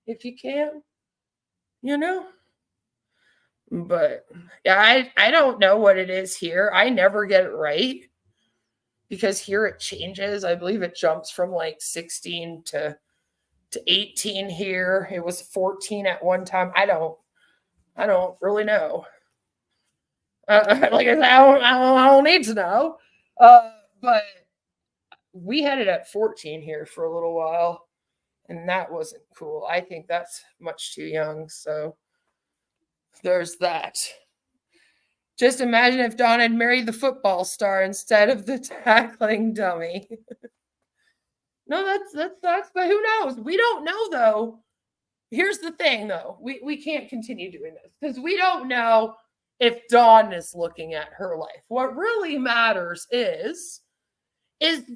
if you can, But yeah, I don't know what it is here. I never get it right, because here it changes. I believe it jumps from like 16 to 18 here. It was 14 at one time. I don't really know. Like I said, I don't need to know. But we had it at 14 here for a little while, and that wasn't cool. I think that's much too young. So there's that. Just imagine if Dawn had married the football star instead of the tackling dummy. No, that's but who knows? We don't know, though. Here's the thing, though. We can't continue doing this because we don't know if Dawn is looking at her life. What really matters is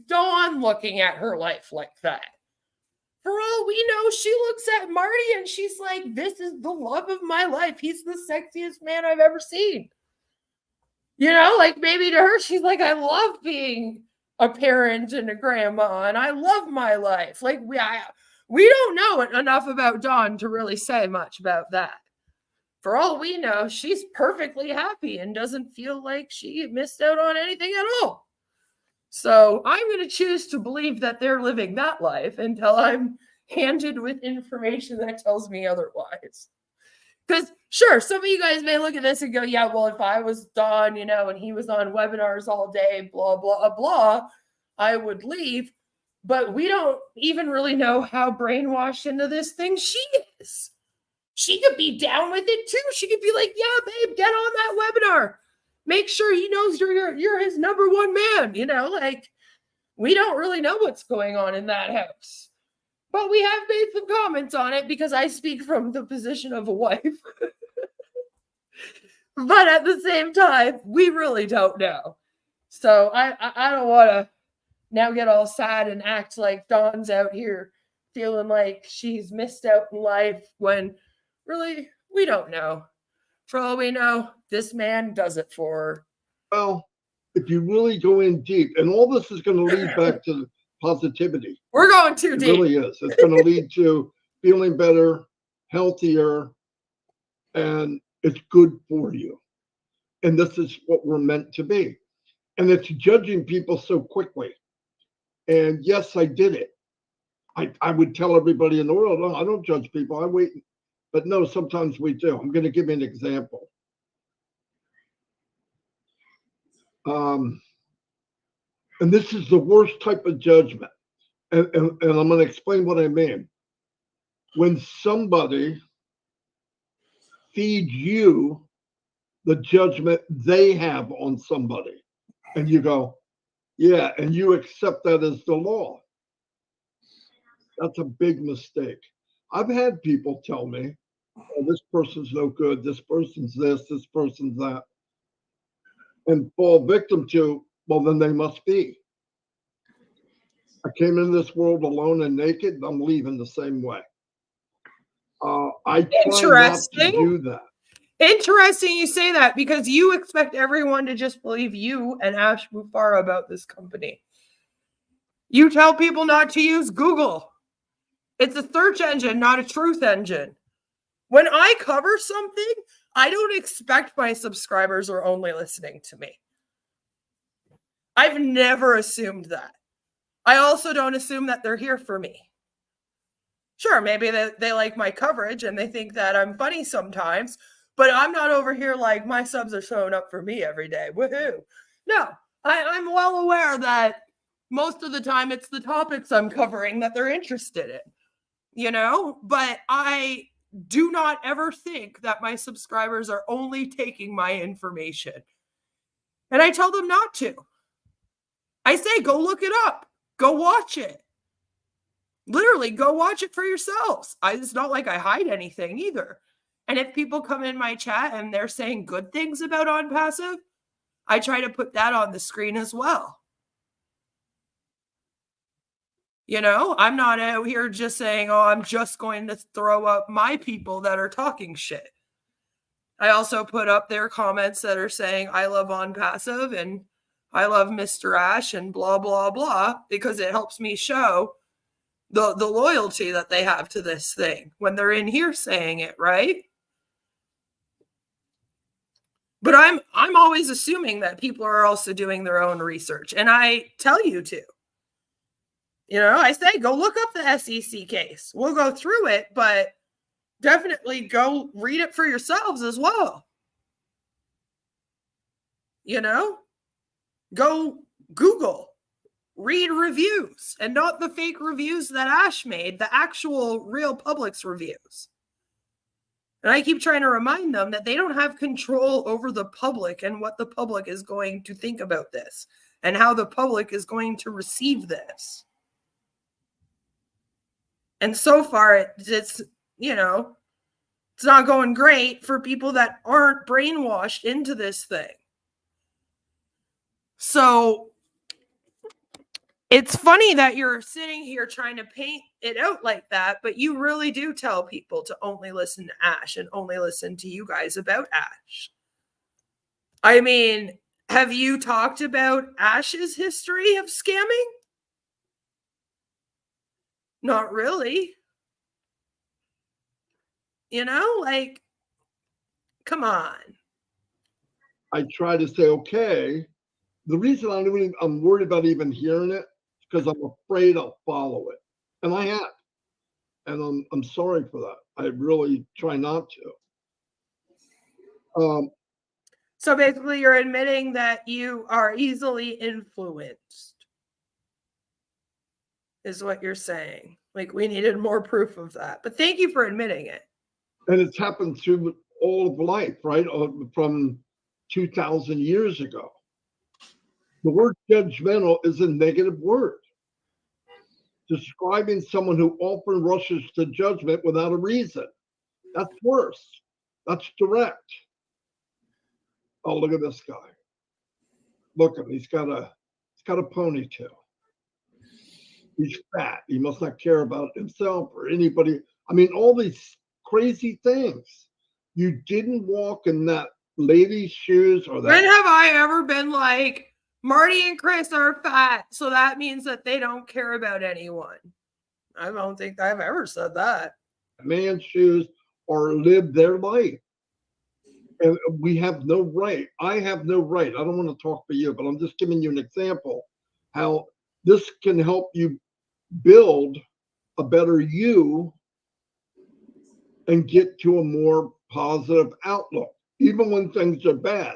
Dawn looking at her life like that? For all we know, she looks at Marty and she's like, this is the love of my life. He's the sexiest man I've ever seen. Like maybe to her, she's like, I love being a parent and a grandma, and I love my life. Like we don't know enough about Dawn to really say much about that. For all we know, she's perfectly happy and doesn't feel like she missed out on anything at all. So I'm going to choose to believe that they're living that life until I'm handed with information that tells me otherwise. Because sure, some of you guys may look at this and go, yeah, well, if I was Dawn, and he was on webinars all day, blah, blah, blah, I would leave. But we don't even really know how brainwashed into this thing she is. She could be down with it too. She could be like, yeah, babe, get on that webinar. Make sure he knows you're his number one man. Like we don't really know what's going on in that house. But we have made some comments on it because I speak from the position of a wife. But at the same time, we really don't know. So I don't want to now get all sad and act like Dawn's out here feeling like she's missed out in life when really we don't know. For all we know, this man does it for her. Well, if you really go in deep, and all this is going to lead back to positivity. We're going too deep. It really is. It's going to lead to feeling better, healthier, and it's good for you. And this is what we're meant to be. And it's judging people so quickly. And yes, I did it. I would tell everybody in the world, oh, I don't judge people. I wait. But no, sometimes we do. I'm going to give you an example. And this is the worst type of judgment. And I'm going to explain what I mean. When somebody feeds you the judgment they have on somebody, and you go, yeah, and you accept that as the law. That's a big mistake. I've had people tell me, oh, this person's no good, this person's this person's that, and fall victim to, well, then they must be. I came into this world alone and naked, I'm leaving the same way. I try not to do that. Interesting you say that, because you expect everyone to just believe you and Ash Mufareh about this company. You tell people not to use Google. It's a search engine, not a truth engine. When I cover something, I don't expect my subscribers are only listening to me. I've never assumed that. I also don't assume that they're here for me. Sure, maybe they like my coverage and they think that I'm funny sometimes, but I'm not over here like my subs are showing up for me every day. Woohoo. No, I'm well aware that most of the time it's the topics I'm covering that they're interested in, you know, but I do not ever think that my subscribers are only taking my information. And I tell them not to. I say, go look it up, go watch it. Literally, go watch it for yourselves. It's not like I hide anything either. And if people come in my chat and they're saying good things about Onpassive, I try to put that on the screen as well. You know, I'm not out here just saying, oh, I'm just going to throw up my people that are talking shit. I also put up their comments that are saying, I love Onpassive and I love Mr. Ash and blah, blah, blah, because it helps me show the loyalty that they have to this thing when they're in here saying it, right? But I'm always assuming that people are also doing their own research, and I tell you to. You know, I say go look up the SEC case. We'll go through it, but definitely go read it for yourselves as well. You know, go Google. Read reviews and not the fake reviews that Ash made, the actual real public's reviews. And I keep trying to remind them that they don't have control over the public and what the public is going to think about this and how the public is going to receive this. And so far, it's, you know, it's not going great for people that aren't brainwashed into this thing. So it's funny that you're sitting here trying to paint it out like that, but you really do tell people to only listen to Ash and only listen to you guys about Ash. I mean, have you talked about Ash's history of scamming? Not really. You know, like, come on. I try to say, okay, the reason I'm worried about even hearing it is because I'm afraid I'll follow it. And I have. And I'm sorry for that. I really try not to. So basically, you're admitting that you are easily influenced, is what you're saying. Like, we needed more proof of that. But thank you for admitting it. And it's happened through all of life, right? From 2,000 years ago. The word judgmental is a negative word, describing someone who often rushes to judgment without a reason. That's worse. That's direct. Oh, look at this guy. Look at him. He's got a ponytail. He's fat. He must not care about himself or anybody. I mean, all these crazy things. You didn't walk in that lady's shoes or that. When have I ever been like, Marty and Chris are fat, so that means that they don't care about anyone? I don't think I've ever said that. Man's shoes or live their life. And we have no right. I have no right. I don't want to talk for you, but I'm just giving you an example how this can help you build a better you and get to a more positive outlook, even when things are bad,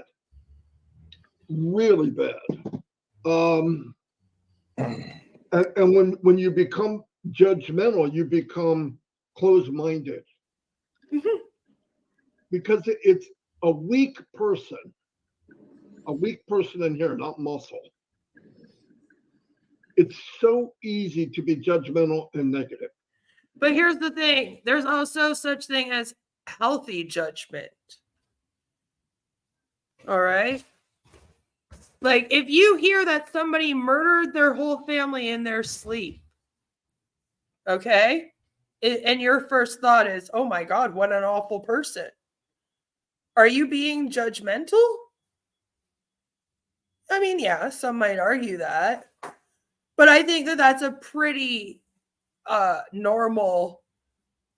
really bad. And when you become judgmental, you become closed-minded. Mm-hmm. Because it's a weak person in here, not muscle. It's so easy to be judgmental and negative. But here's the thing. There's also such thing as healthy judgment. All right? Like, if you hear that somebody murdered their whole family in their sleep, okay? And your first thought is, oh my God, what an awful person. Are you being judgmental? I mean, yeah, some might argue that. But I think that that's a pretty normal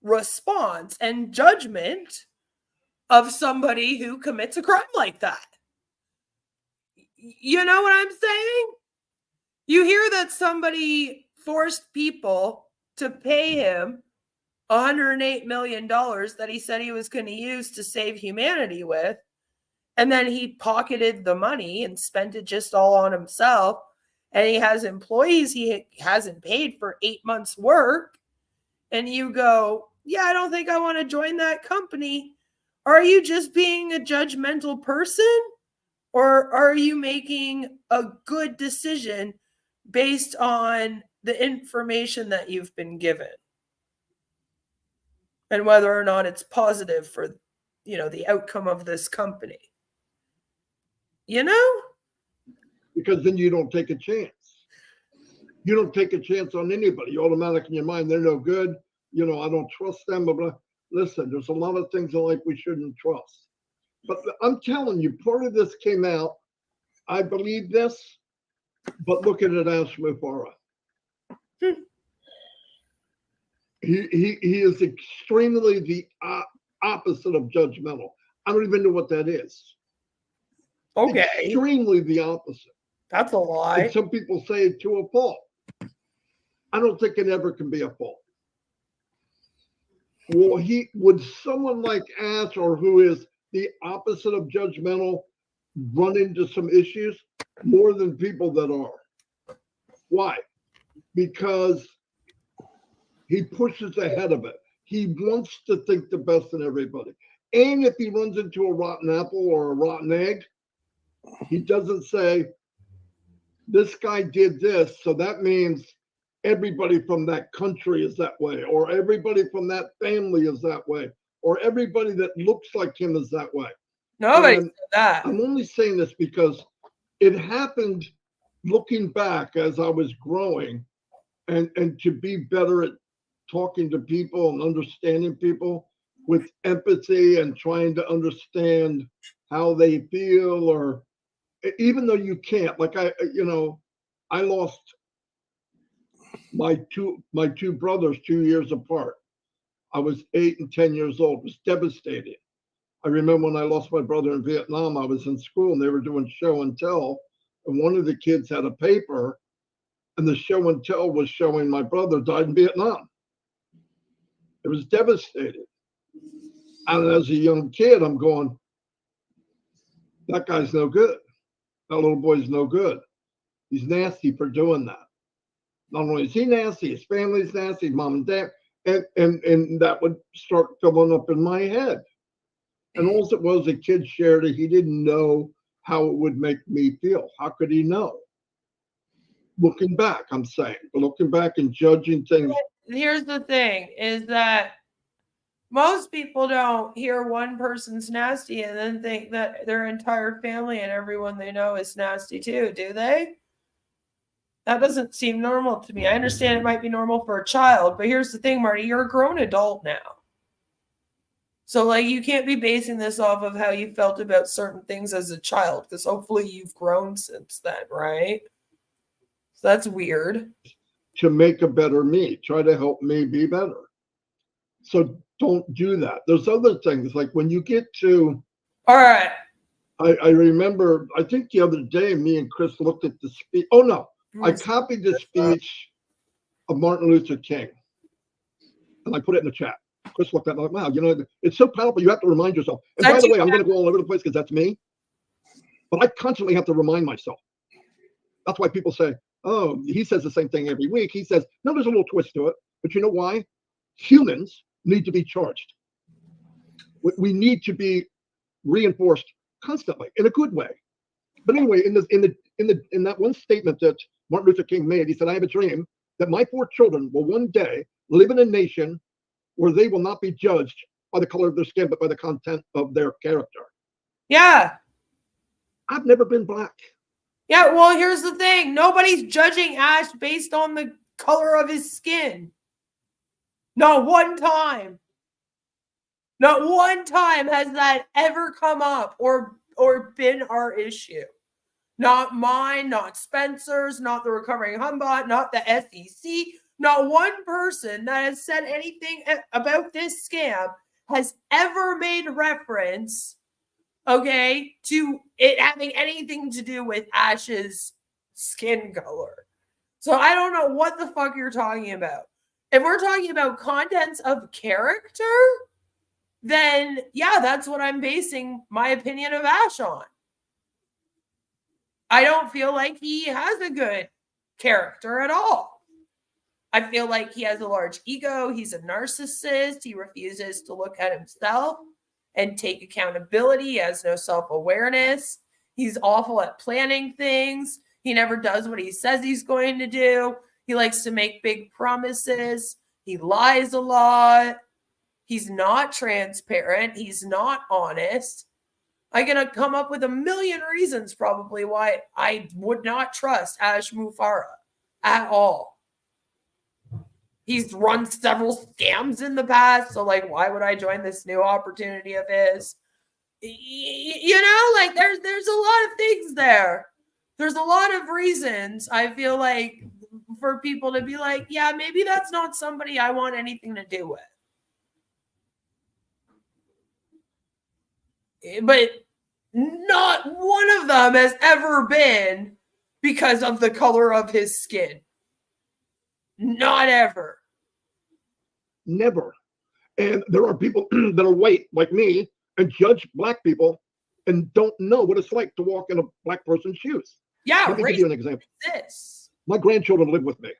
response and judgment of somebody who commits a crime like that. You know what I'm saying? You hear that somebody forced people to pay him $108 million that he said he was going to use to save humanity with. And then he pocketed the money and spent it just all on himself. And he has employees he hasn't paid for 8 months' work. And you go, yeah, I don't think I want to join that company. Are you just being a judgmental person? Or are you making a good decision based on the information that you've been given? And whether or not it's positive for, the outcome of this company. Because then you don't take a chance. You don't take a chance on anybody. You automatically in your mind, they're no good. I don't trust them. Blah, blah. Listen, there's a lot of things in life we shouldn't trust. But I'm telling you, part of this came out. I believe this, but look at it, Ash Mufareh. He is extremely the opposite of judgmental. I don't even know what that is. Okay. Extremely the opposite. That's a lie. And some people say it to a fault. I don't think it ever can be a fault. Well, would someone like Ash, or who is the opposite of judgmental, run into some issues more than people that are? Why? Because he pushes ahead of it. He wants to think the best in everybody. And if he runs into a rotten apple or a rotten egg, he doesn't say, this guy did this, so that means everybody from that country is that way, or everybody from that family is that way, or everybody that looks like him is that way. Nobody said that. I'm only saying this because it happened looking back as I was growing, and to be better at talking to people and understanding people with empathy and trying to understand how they feel, or even though you can't, like I lost my two brothers 2 years apart. I was 8 and 10 years old. It was devastating. I remember when I lost my brother in Vietnam, I was in school and they were doing show and tell. And one of the kids had a paper, and the show and tell was showing my brother died in Vietnam. It was devastating. And as a young kid, I'm going, that guy's no good. That little boy's no good. He's nasty for doing that. Not only is he nasty, his family's nasty, his mom and dad, and that would start filling up in my head. And all it was, a kid shared it. He didn't know how it would make me feel. How could he know? Looking back, I'm saying, but looking back and judging things. Here's the thing, is that most people don't hear one person's nasty and then think that their entire family and everyone they know is nasty too, do they? That doesn't seem normal to me. I understand it might be normal for a child, but here's the thing, Marty, you're a grown adult now. So, you can't be basing this off of how you felt about certain things as a child, because hopefully you've grown since then, right? So that's weird. To make a better me, try to help me be better. So don't do that. There's other things, like when you get to... All right. I remember, I think the other day, me and Chris looked at the speech. Oh, no. I copied the speech of Martin Luther King, and I put it in the chat. Chris looked at me like, wow, it's so powerful. You have to remind yourself. And by the way, I'm going to go all over the place because that's me. But I constantly have to remind myself. That's why people say, oh, he says the same thing every week. He says, no, there's a little twist to it. But you know why? Humans need to be charged. We need to be reinforced constantly in a good way. But anyway, in that one statement that Martin Luther King made, he said, I have a dream that my 4 children will one day live in a nation where they will not be judged by the color of their skin, but by the content of their character. Yeah. I've never been black. Yeah, well, here's the thing. Nobody's judging Ash based on the color of his skin. Not one time. Not one time has that ever come up or been our issue. Not mine, not Spencer's, not the Recovering Humbot, not the SEC. Not one person that has said anything about this scam has ever made reference, okay, to it having anything to do with Ash's skin color. So I don't know what the fuck you're talking about. If we're talking about contents of character, then yeah, that's what I'm basing my opinion of Ash on. I don't feel like he has a good character at all. I feel like he has a large ego. He's a narcissist. He refuses to look at himself and take accountability. He has no self-awareness. He's awful at planning things. He never does what he says he's going to do. He likes to make big promises. He lies a lot. He's not transparent. He's not honest. I'm going to come up with a million reasons probably why I would not trust Ash Mufareh at all. He's run several scams in the past, so like, why would I join this new opportunity of his? You know, like there's a lot of things there. There's a lot of reasons I feel like for people to be like, yeah, maybe that's not somebody I want anything to do with. But not one of them has ever been because of the color of his skin. Not ever. Never. And there are people that are white like me and judge black people and don't know what it's like to walk in a black person's shoes. Yeah, Let me give you an example. This. My grandchildren live with me.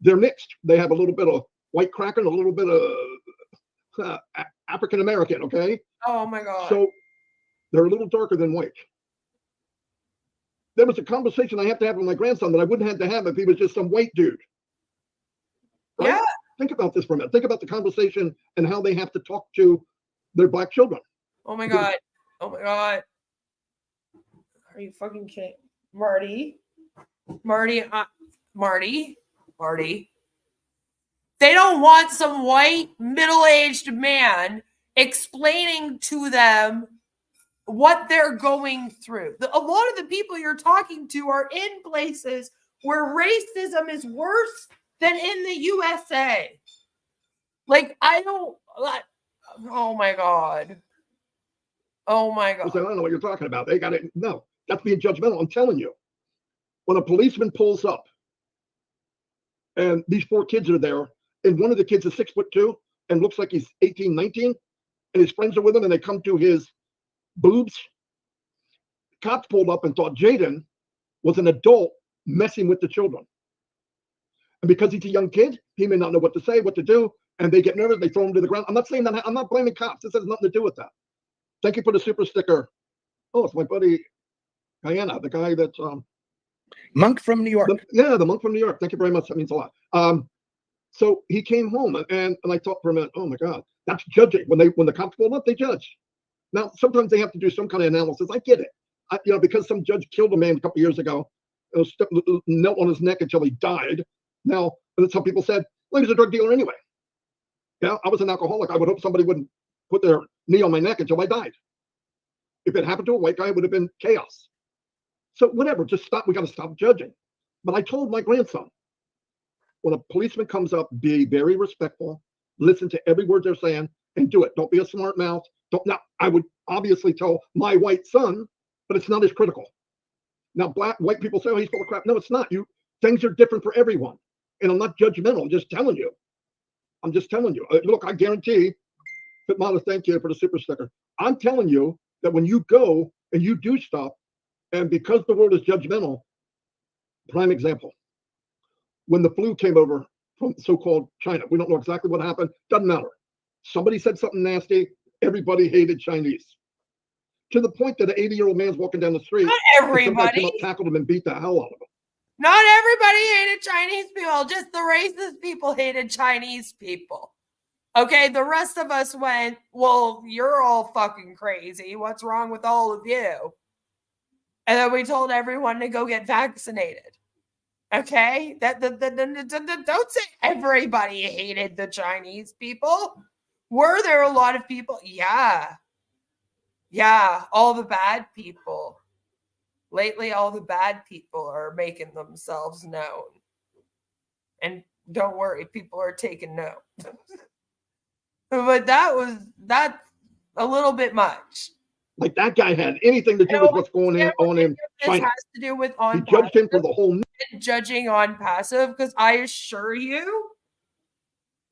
They're mixed. They have a little bit of white cracker and a little bit of African American, okay? Oh my God. So they're a little darker than white. There was a conversation I have to have with my grandson that I wouldn't have to have if he was just some white dude. Right? Yeah. Think about this for a minute. Think about the conversation and how they have to talk to their black children. Oh my God. Oh my God. Are you fucking kidding? Marty. They don't want some white middle-aged man explaining to them what they're going through. A lot of the people you're talking to are in places where racism is worse than in the USA. Like, oh my God. Oh my God. I don't know what you're talking about. They got it. No, that's being judgmental. I'm telling you. When a policeman pulls up and these 4 kids are there, and one of the kids is 6'2" and looks like he's 18, 19, and his friends are with him and they come to his boobs. Cops pulled up and thought Jaden was an adult messing with the children. And because he's a young kid, he may not know what to say, what to do, and they get nervous, they throw him to the ground. I'm not saying that, I'm not blaming cops. This has nothing to do with that. Thank you for the super sticker. Oh, it's my buddy Guyana, the guy that's Monk from New York. the monk from New York. Thank you very much. That means a lot. So he came home and I thought for a minute, oh my God, that's judging. When the cops pulled up, they judge. Now, sometimes they have to do some kind of analysis. I get it. Because some judge killed a man a couple years ago, knelt on his neck until he died. Now, some people said, well, he was a drug dealer anyway. Yeah, I was an alcoholic. I would hope somebody wouldn't put their knee on my neck until I died. If it happened to a white guy, it would have been chaos. So whatever, just stop. We got to stop judging. But I told my grandson, when a policeman comes up, be very respectful, listen to every word they're saying, and do it. Don't be a smart mouth. Now, I would obviously tell my white son, but it's not as critical. Now, white people say, oh, he's full of crap. No, it's not. Things are different for everyone. And I'm not judgmental. I'm just telling you. Look, I guarantee, Mama, thank you for the super sticker. I'm telling you that when you go and you do stuff, and because the world is judgmental, prime example, when the flu came over from so-called China, we don't know exactly what happened. Doesn't matter. Somebody said something nasty. Everybody hated Chinese. To the point that an 80-year-old man's walking down the street. Not everybody. Came up, tackled him and beat the hell out of him. Not everybody hated Chinese people. Just the racist people hated Chinese people. Okay, the rest of us went, well, you're all fucking crazy. What's wrong with all of you? And then we told everyone to go get vaccinated. Okay? Don't say everybody hated the Chinese people. Were there a lot of people? Yeah. Yeah, all the bad people. Lately, all the bad people are making themselves known. And don't worry, people are taking note. But that's a little bit much. Like that guy had anything to do with what's going on in China. This has to do with Onpassive. He judged him for the whole. Judging Onpassive, because I assure you,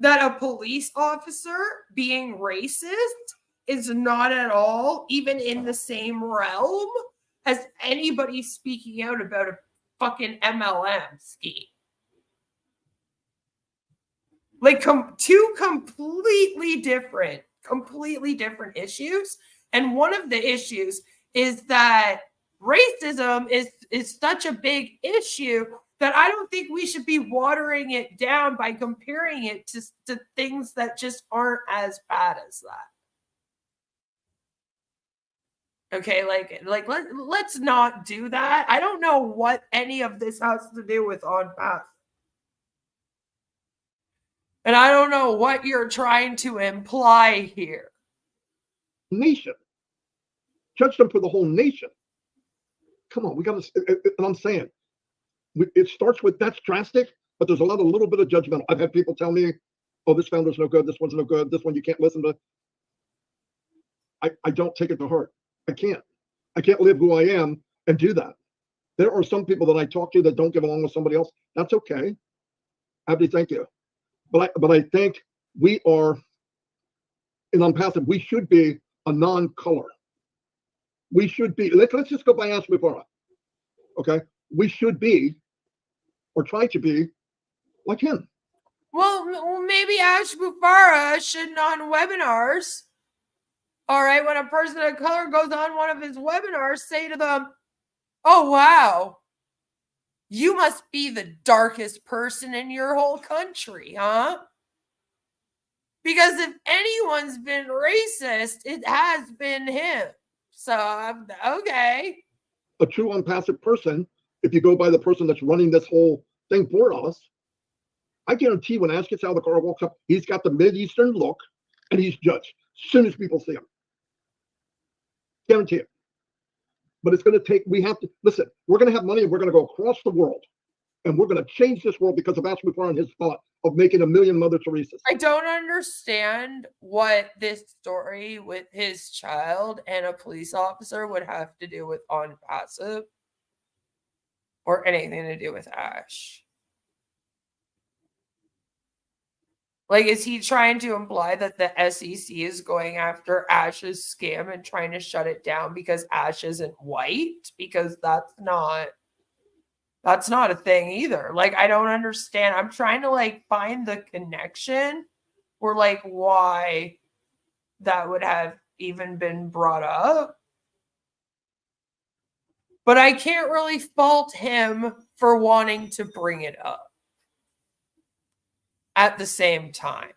that a police officer being racist is not at all even in the same realm as anybody speaking out about a fucking MLM scheme. Like two completely different issues. And one of the issues is that racism is such a big issue that I don't think we should be watering it down by comparing it to things that just aren't as bad as that. Okay, let's not do that. I don't know what any of this has to do with Onpassive. And I don't know what you're trying to imply here. Nation. Judge them for the whole nation. Come on, we got to, and I'm saying, it starts with that's drastic, but there's a little bit of judgmental. I've had people tell me, oh, this founder's no good, this one's no good, this one you can't listen to. I don't take it to heart. I can't live who I am and do that. There are some people that I talk to that don't get along with somebody else. That's okay. Abby, thank you. But I think we are, in Onpassive, we should be a non-color. We should be, let's just go by Ash Mufareh. Okay? We should be, or try to be, like him. Well, maybe Ash Mufareh shouldn't on webinars. All right, when a person of color goes on one of his webinars, say to them, oh, wow, you must be the darkest person in your whole country, huh? Because if anyone's been racist, it has been him. So, okay. A true Onpassive person, if you go by the person that's running this whole thing for us, I guarantee when Ash gets out of the car, walks up, he's got the Mideastern look, and he's judged as soon as people see him. Guarantee it. But it's going to take, we have to, listen, we're going to have money and we're going to go across the world. And we're going to change this world because of Ash Mufareh and his thought of making 1 million Mother Teresas. I don't understand what this story with his child and a police officer would have to do with Onpassive or anything to do with Ash. Like, is he trying to imply that the SEC is going after Ash's scam and trying to shut it down because Ash isn't white? Because that's not a thing either. Like, I don't understand. I'm trying to like find the connection or like why that would have even been brought up. But I can't really fault him for wanting to bring it up. At the same time,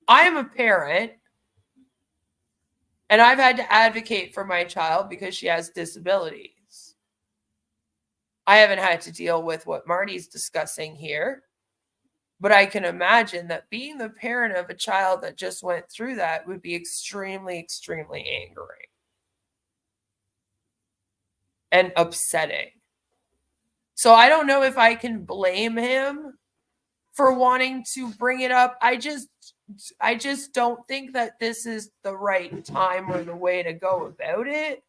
I am a parent and I've had to advocate for my child because she has disabilities. I haven't had to deal with what Marty's discussing here, but I can imagine that being the parent of a child that just went through that would be extremely, extremely angering and upsetting. So I don't know if I can blame him for wanting to bring it up. I just don't think that this is the right time or the way to go about it.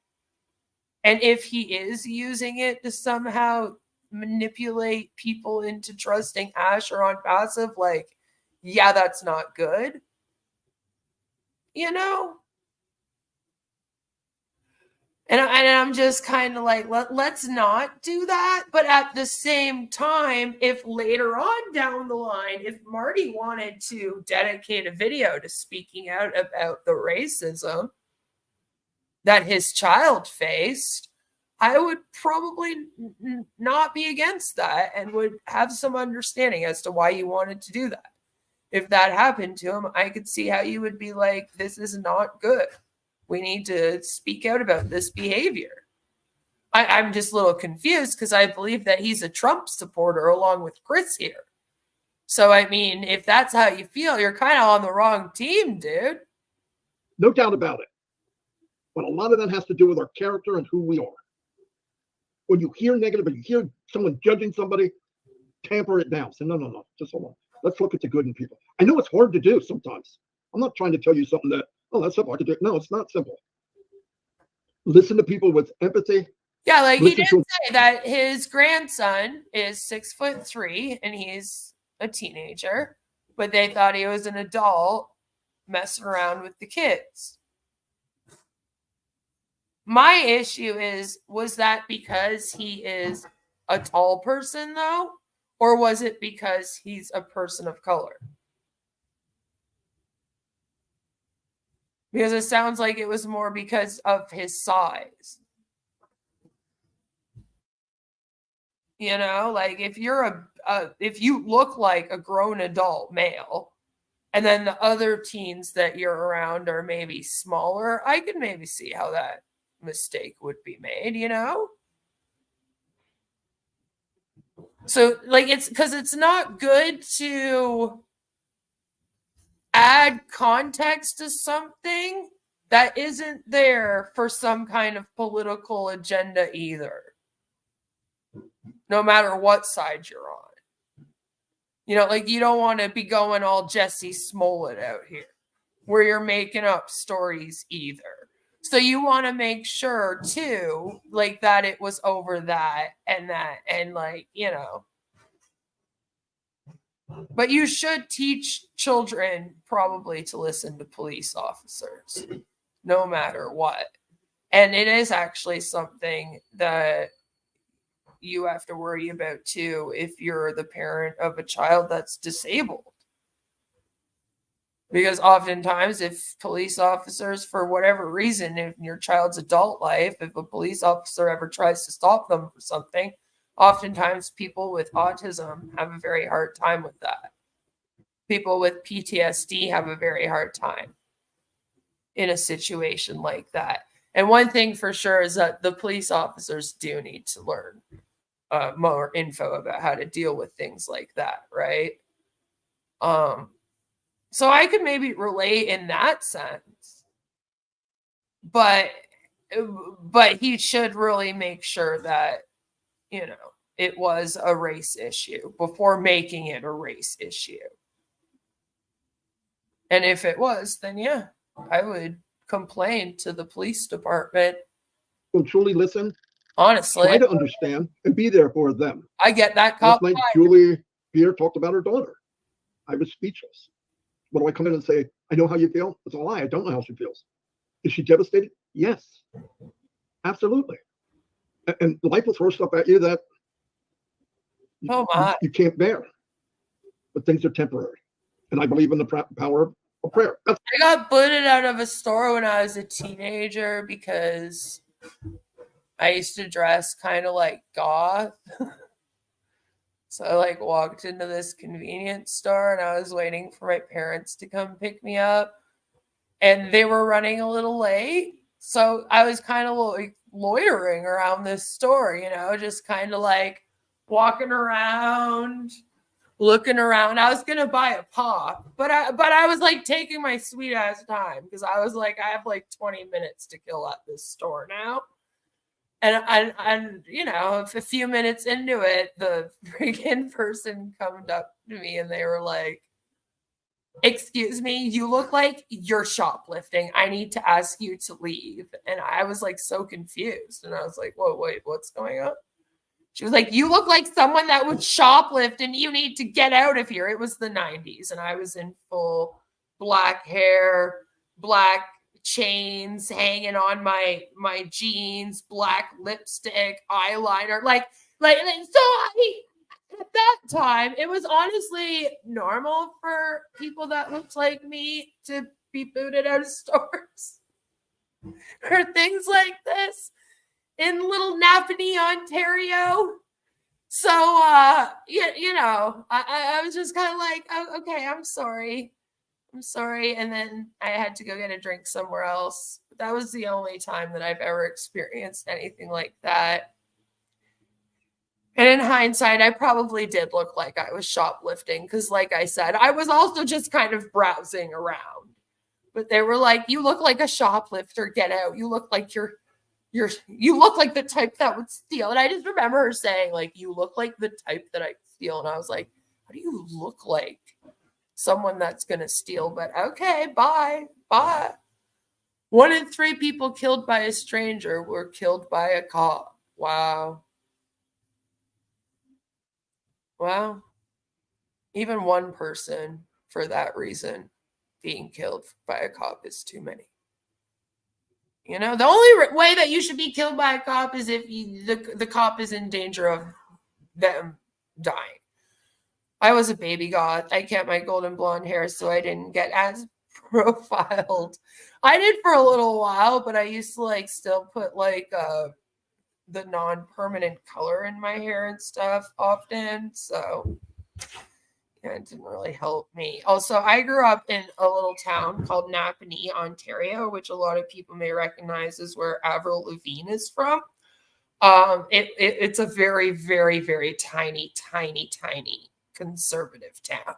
And if he is using it to somehow manipulate people into trusting Ash or Onpassive, like, yeah, that's not good. You know? And I'm just kind of like, let's not do that. But at the same time, if later on down the line, if Marty wanted to dedicate a video to speaking out about the racism that his child faced, I would probably not be against that and would have some understanding as to why you wanted to do that. If that happened to him, I could see how you would be like, this is not good. We need to speak out about this behavior. I'm just a little confused because I believe that he's a Trump supporter along with Chris here. So, I mean, if that's how you feel, you're kind of on the wrong team, dude. No doubt about it. But a lot of that has to do with our character and who we are. When you hear negative and you hear someone judging somebody, tamper it down. Say, no, just hold on. Let's look at the good in people. I know it's hard to do sometimes. I'm not trying to tell you something that, oh, that's simple. I can do it. No, it's not simple. Listen to people with empathy. Yeah, like he did say that his grandson is 6'3" and he's a teenager, but they thought he was an adult messing around with the kids. My issue is, was that because he is a tall person, though? Or was it because he's a person of color? Because it sounds like it was more because of his size. You know, like if you're if you look like a grown adult male, and then the other teens that you're around are maybe smaller, I could maybe see how that mistake would be made, you know? So, like, it's because it's not good to add context to something that isn't there for some kind of political agenda either, no matter what side you're on. You know, like, you don't want to be going all Jesse Smollett out here where you're making up stories either. So you want to make sure too, like, that it was over that, and like, you know. But you should teach children probably to listen to police officers, no matter what. And it is actually something that you have to worry about too if you're the parent of a child that's disabled. Because oftentimes, if police officers, for whatever reason, in your child's adult life, if a police officer ever tries to stop them for something, oftentimes people with autism have a very hard time with that. People with PTSD have a very hard time in a situation like that. And one thing for sure is that the police officers do need to learn more info about how to deal with things like that, right? So I could maybe relate in that sense, but he should really make sure that, you know, it was a race issue before making it a race issue. And if it was, then yeah, I would complain to the police department. Well, truly listen, Honestly, try to understand and be there for them. I get that cop. Last night, Julie Beer talked about her daughter. I was speechless. What do I come in and say? I know how you feel. It's a lie. I don't know how she feels. Is she devastated? Yes, absolutely. And life will throw stuff at you that you can't bear. But things are temporary. And I believe in the power of prayer. I got booted out of a store when I was a teenager because I used to dress kind of like goth. So I like walked into this convenience store and I was waiting for my parents to come pick me up. And they were running a little late. So I was kind of like loitering around this store, you know, just kind of like walking around, looking around. I was going to buy a pop, but I was like taking my sweet ass time because I was like, I have like 20 minutes to kill at this store now. And you know, a few minutes into it, the freaking person come up to me and they were like, "Excuse me, you look like you're shoplifting. I need to ask you to leave." And I was like so confused. And I was like, "Whoa, wait, what's going on?" She was like, "You look like someone that would shoplift and you need to get out of here." It was the 90s and I was in full black hair, black chains hanging on my jeans, black lipstick, eyeliner, like so at that time it was honestly normal for people that looked like me to be booted out of stores or things like this in little Napanee, Ontario. So you know, I was just kind of like, oh, okay, I'm sorry. And then I had to go get a drink somewhere else. That was the only time that I've ever experienced anything like that. And in hindsight, I probably did look like I was shoplifting because, like I said, I was also just kind of browsing around. But they were like, "You look like a shoplifter. Get out. You look like you look like the type that would steal." And I just remember her saying, like, "You look like the type that I steal." And I was like, "How do you look like someone that's going to steal?" But okay, bye. 1 in 3 people killed by a stranger were killed by a cop. Wow. Even one person for that reason. Being killed by a cop is too many. You know, the only way that you should be killed by a cop is if the cop is in danger of them dying. I was a baby goth. I kept my golden blonde hair so I didn't get as profiled. I did for a little while, but I used to like still put like the non-permanent color in my hair and stuff often. So yeah, it didn't really help me. Also, I grew up in a little town called Napanee, Ontario, which a lot of people may recognize as where Avril Lavigne is from. It's a very, very, very tiny conservative town.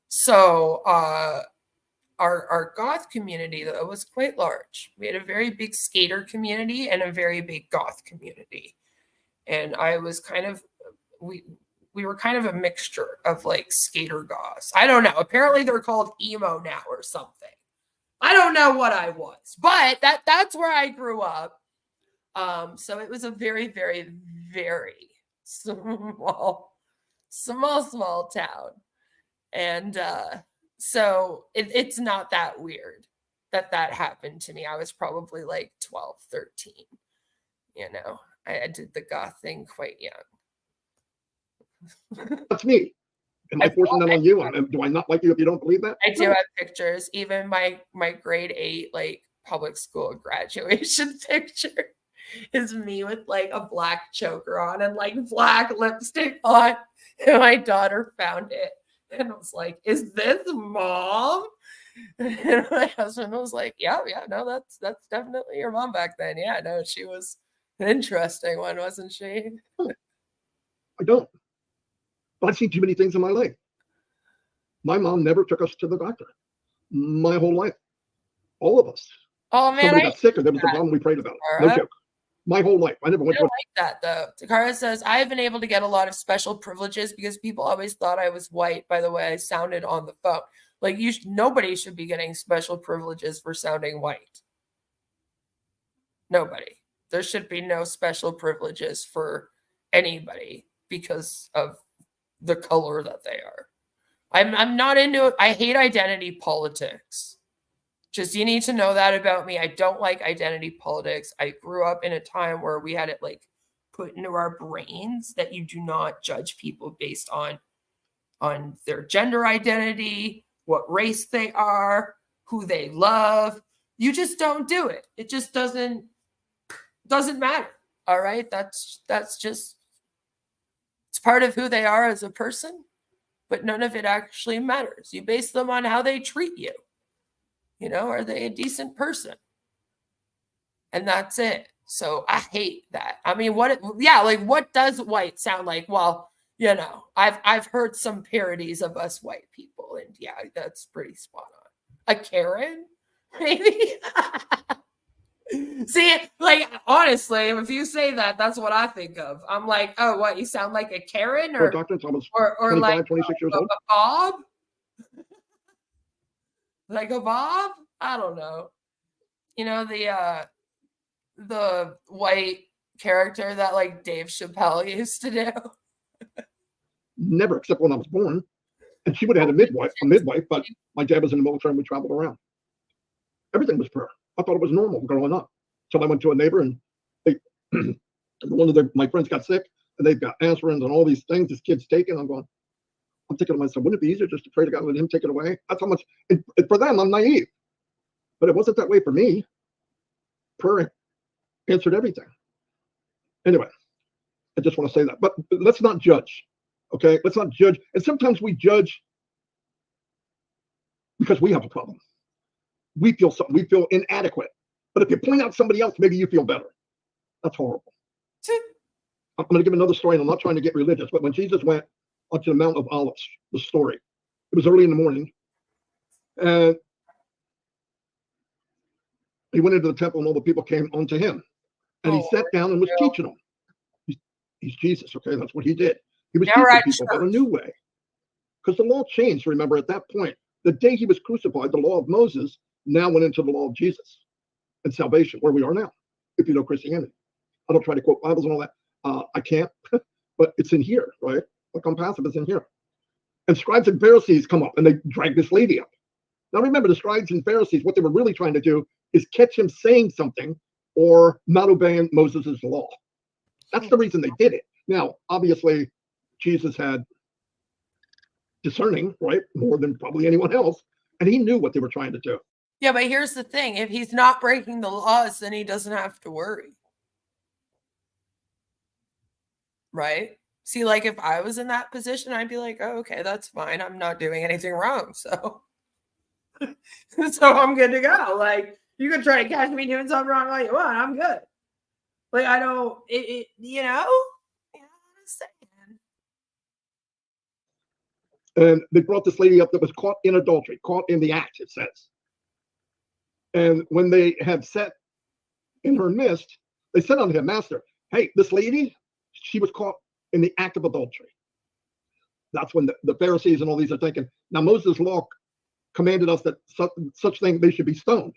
So our goth community, though, was quite large. We had a very big skater community and a very big goth community. And I was kind of, we were kind of a mixture of like skater goths. I don't know. Apparently they're called emo now or something. I don't know what I was, but that's where I grew up. So it was a very, very, very small town. And so it's not that weird that happened to me. I was probably like 12, 13. You know, I did the goth thing quite young. That's me. Am I forcing that on you? Do I not like you if you don't believe that? I do have pictures. Even my grade 8 like public school graduation picture is me with like a black choker on and like black lipstick on. And my daughter found it and was like, "Is this mom?" And my husband was like, "Yeah, no, that's definitely your mom back then. Yeah, no, she was an interesting one, wasn't she?" I don't. But I've seen too many things in my life. My mom never took us to the doctor. My whole life. All of us. Oh man, somebody got sick or there was a problem, we prayed about it. No joke. My whole life. I never went to like that though. Takara says, I have been able to get a lot of special privileges because people always thought I was white by the way I sounded on the phone. Like nobody should be getting special privileges for sounding white. Nobody. There should be no special privileges for anybody because of the color that they are. I'm not into it. I hate identity politics. Just you need to know that about me. I don't like identity politics. I grew up in a time where we had it like put into our brains that you do not judge people based on their gender identity, what race they are, who they love. You just don't do it. It just doesn't matter. All right? That's just it's part of who they are as a person, but none of it actually matters. You base them on how they treat you. You know, are they a decent person? And that's it. So I hate that. I mean, what does white sound like? Well, you know, I've heard some parodies of us white people, and yeah, that's pretty spot on. A Karen, maybe. See, like honestly, if you say that, that's what I think of. I'm like, oh, what? You sound like a Karen, or Dr. Thomas, or 25, like 26 years old. A Bob, like a Bob. I don't know. You know the white character that like Dave Chappelle used to do. Never, except when I was born, and she would have had a midwife, but my dad was in the military and we traveled around. Everything was prayer. I thought it was normal growing up. So I went to a neighbor and one of my friends got sick and they've got aspirins and all these things this kid's taking. I'm thinking to myself, wouldn't it be easier just to pray to God and let him take it away? That's how much, and for them, I'm naive. But it wasn't that way for me. Prayer answered everything. Anyway, I just want to say that. But let's not judge, okay? Let's not judge. And sometimes we judge because we have a problem. We feel something. We feel inadequate. But if you point out somebody else, maybe you feel better. That's horrible. I'm going to give another story, and I'm not trying to get religious, but when Jesus went onto the Mount of Olives, the story, it was early in the morning, and he went into the temple, and all the people came unto him, and he sat down and was teaching them. He's Jesus, okay? That's what he did. He was teaching people about a new way, because the law changed. Remember, at that point, the day he was crucified, the law of Moses now went into the law of Jesus and salvation, where we are now, if you know Christianity. I don't try to quote Bibles and all that. I can't, but it's in here, right? Like Onpassive is in here. And scribes and Pharisees come up and they drag this lady up. Now remember, the scribes and Pharisees, what they were really trying to do is catch him saying something or not obeying Moses' law. That's the reason they did it. Now, obviously, Jesus had discerning, right, more than probably anyone else, and he knew what they were trying to do. Yeah, but here's the thing. If he's not breaking the laws, then he doesn't have to worry. Right? See, like if I was in that position, I'd be like, oh, okay, that's fine. I'm not doing anything wrong. So, so I'm good to go. Like, you can try to catch me doing something wrong all you want. I'm good. Like, I don't, you know what I'm saying? And they brought this lady up that was caught in adultery, caught in the act, it says. And when they had set in her midst, they said unto him, Master, hey, this lady, she was caught in the act of adultery. That's when the Pharisees and all these are thinking, now Moses' law commanded us that such thing, they should be stoned.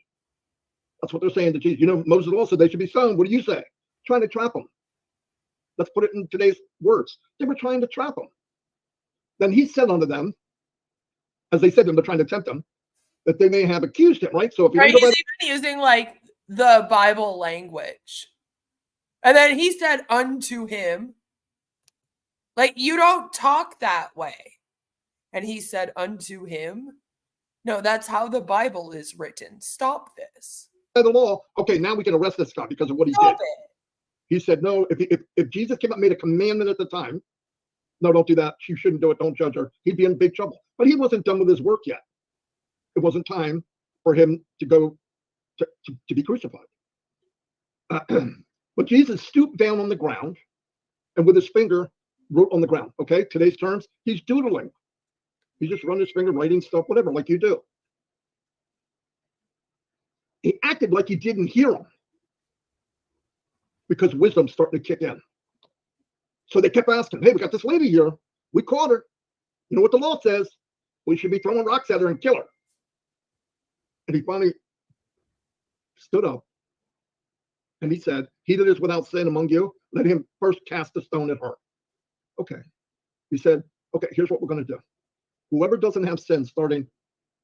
That's what they're saying to Jesus. You know, Moses' law said they should be stoned. What do you say? Trying to trap them. Let's put it in today's words. They were trying to trap them. Then he said unto them, as they said to him, they're trying to tempt him, that they may have accused him, right? So if you Right, don't go he's by even using like the Bible language. And then he said unto him, like, you don't talk that way. And he said unto him, no, that's how the Bible is written. Stop this. the law, okay, now we can arrest this guy because of what he Stop did. it. He said, no, if Jesus came up and made a commandment at the time, no, don't do that. You shouldn't do it. Don't judge her. He'd be in big trouble. But he wasn't done with his work yet. It wasn't time for him to go to be crucified. But Jesus stooped down on the ground and with his finger wrote on the ground. Okay, today's terms, he's doodling. He just run his finger, writing stuff, whatever, like you do. He acted like he didn't hear him because wisdom's starting to kick in. So they kept asking, hey, we got this lady here. We caught her. You know what the law says? We should be throwing rocks at her and kill her. And he finally stood up and he said, he that is without sin among you, let him first cast a stone at her. Okay. He said, okay, here's what we're going to do. Whoever doesn't have sin, starting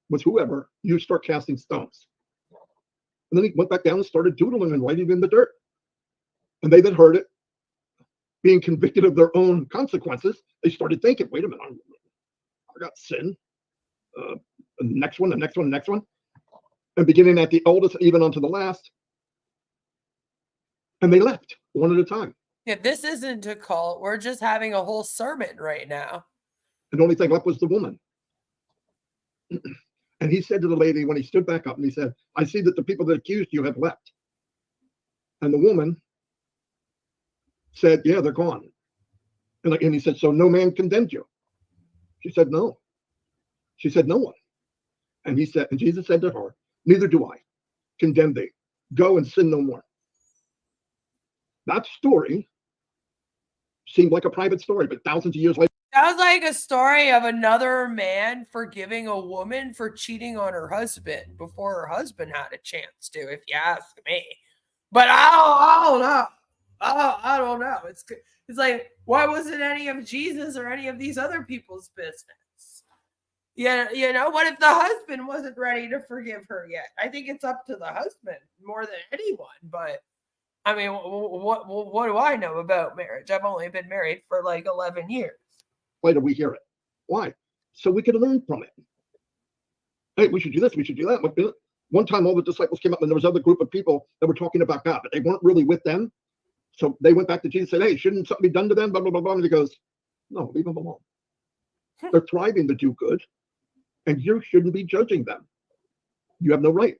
with whoever, you start casting stones. And then he went back down and started doodling and writing in the dirt. And they that heard it, being convicted of their own consequences, they started thinking, wait a minute, I got sin. The next one, the next one, the next one. And beginning at the oldest, even unto the last. And they left one at a time. Yeah, this isn't a cult. We're just having a whole sermon right now. And the only thing left was the woman. And he said to the lady when he stood back up, and he said, I see that the people that accused you have left. And the woman said, yeah, they're gone. And he said, so no man condemned you? She said, no. She said, no one. And he said, and Jesus said to her, neither do I condemn thee. Go and sin no more. That story seemed like a private story, but thousands of years later. Sounds like a story of another man forgiving a woman for cheating on her husband before her husband had a chance to, if you ask me. But I don't know. I don't know. It's like, why wasn't any of Jesus or any of these other people's business? Yeah, you know, what if the husband wasn't ready to forgive her yet? I think it's up to the husband more than anyone. But I mean, what do I know about marriage? I've only been married for like 11 years. Later we hear it. Why? So we could learn from it. Hey, we should do this. We should do that. One time all the disciples came up and there was another group of people that were talking about God, but they weren't really with them. So they went back to Jesus and said, hey, shouldn't something be done to them? Blah, blah, blah, blah. And he goes, no, leave them alone. They're thriving to do good. And you shouldn't be judging them. You have no right.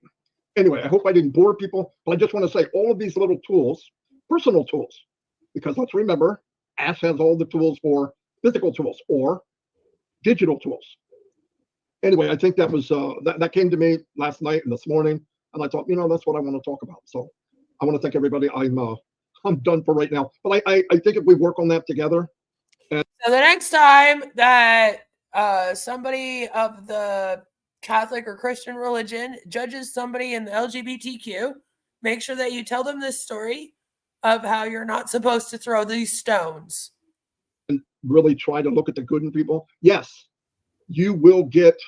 Anyway, I hope I didn't bore people, but I just want to say all of these little tools, personal tools, because let's remember, Ash has all the tools for physical tools or digital tools. Anyway, I think that was that came to me last night and this morning, and I thought, you know, that's what I want to talk about. So I want to thank everybody. I'm done for right now, but I think if we work on that together. So the next time that somebody of the Catholic or Christian religion judges somebody in the LGBTQ, make sure that you tell them this story of how you're not supposed to throw these stones. And really try to look at the good in people. Yes, you will get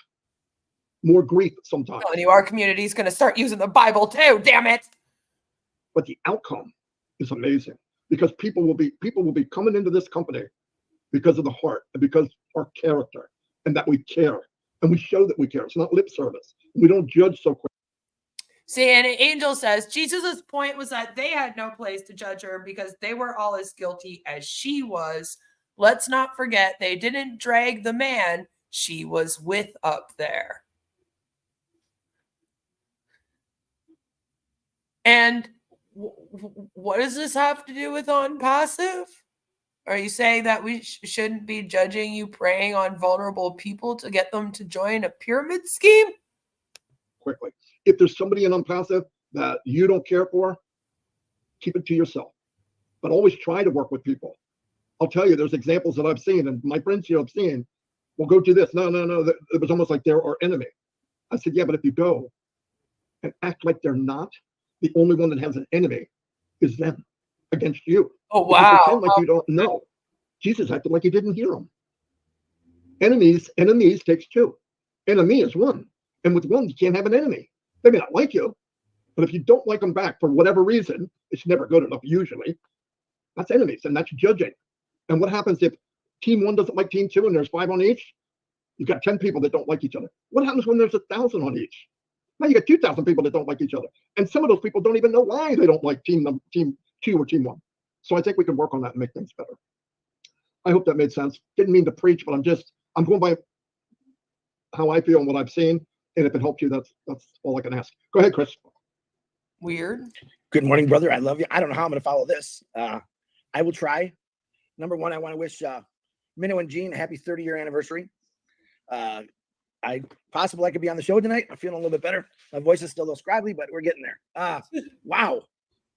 more grief sometimes. Telling you, our community is going to start using the Bible too. Damn it! But the outcome is amazing because people will be coming into this company because of the heart and because our character and that we care and we show that we care. It's not lip service. We don't judge so quick. See, and Angel says Jesus' point was that they had no place to judge her because they were all as guilty as she was. Let's not forget they didn't drag the man she was with up there. And what does this have to do with Onpassive? Are you saying that we shouldn't be judging you preying on vulnerable people to get them to join a pyramid scheme? Quickly. If there's somebody in Onpassive that you don't care for, keep it to yourself. But always try to work with people. I'll tell you, there's examples that I've seen, and my friends here have seen, well, go do this. No. It was almost like they're our enemy. I said, yeah, but if you go and act like they're not, the only one that has an enemy is them against you. Oh, If you wow. pretend like you don't know. Jesus acted like he didn't hear them. Enemies takes two. Enemy is one. And with one, you can't have an enemy. They may not like you, but if you don't like them back for whatever reason, it's never good enough usually. That's enemies, and that's judging. And what happens if team one doesn't like team two and there's 5 on each? You've got 10 people that don't like each other. What happens when there's 1,000 on each? Now you got 2,000 people that don't like each other. And some of those people don't even know why they don't like team 2 or team 1. So I think we can work on that and make things better. I hope that made sense. Didn't mean to preach, but I'm going by how I feel and what I've seen. And if it helps you, that's all I can ask. Go ahead, Chris. Weird. Good morning, brother. I love you. I don't know how I'm going to follow this. I will try. Number one, I want to wish Minnow and Jean a happy 30-year anniversary. I could be on the show tonight. I'm feeling a little bit better. My voice is still a little scraggly, but we're getting there. Wow,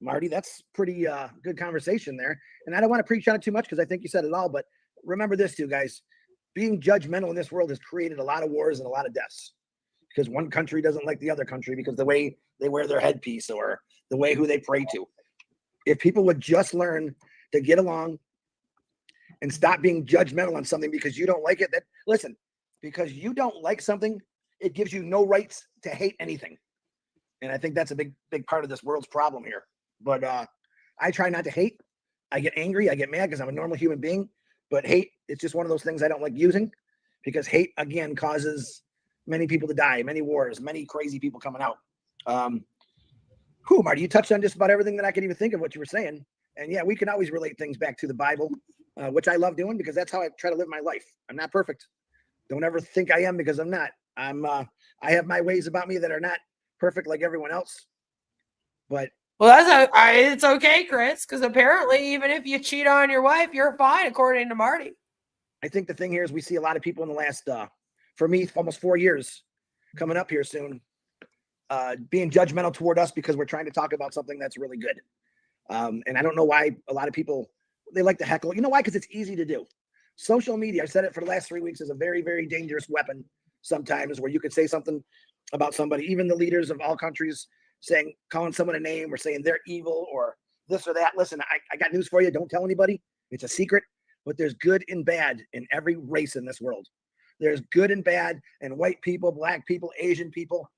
Marty, that's pretty good conversation there. And I don't want to preach on it too much because I think you said it all. But remember this too, guys. Being judgmental in this world has created a lot of wars and a lot of deaths because one country doesn't like the other country because the way they wear their headpiece or the way who they pray to. If people would just learn to get along and stop being judgmental on something because you don't like it, listen, because you don't like something, it gives you no rights to hate anything. And I think that's a big part of this world's problem here. But I try not to hate. I get angry. I get mad because I'm a normal human being. But hate, it's just one of those things I don't like using because hate, again, causes many people to die, many wars, many crazy people coming out. Marty, you touched on just about everything that I could even think of what you were saying. And yeah, we can always relate things back to the Bible, which I love doing because that's how I try to live my life. I'm not perfect. Don't ever think I am because I'm not. I have my ways about me that are not perfect like everyone else. But well, it's okay, Chris, because apparently even if you cheat on your wife, you're fine, according to Marty. I think the thing here is we see a lot of people in the last, for me, almost 4 years coming up here soon, being judgmental toward us because we're trying to talk about something that's really good. And I don't know why a lot of people, they like to heckle. You know why? Because it's easy to do. Social media, I've said it for the last 3 weeks, is a very, very dangerous weapon sometimes where you could say something about somebody, even the leaders of all countries calling someone a name or saying they're evil or this or that. Listen, I got news for you. Don't tell anybody. It's a secret, but there's good and bad in every race in this world. There's good and bad in white people, black people, Asian people,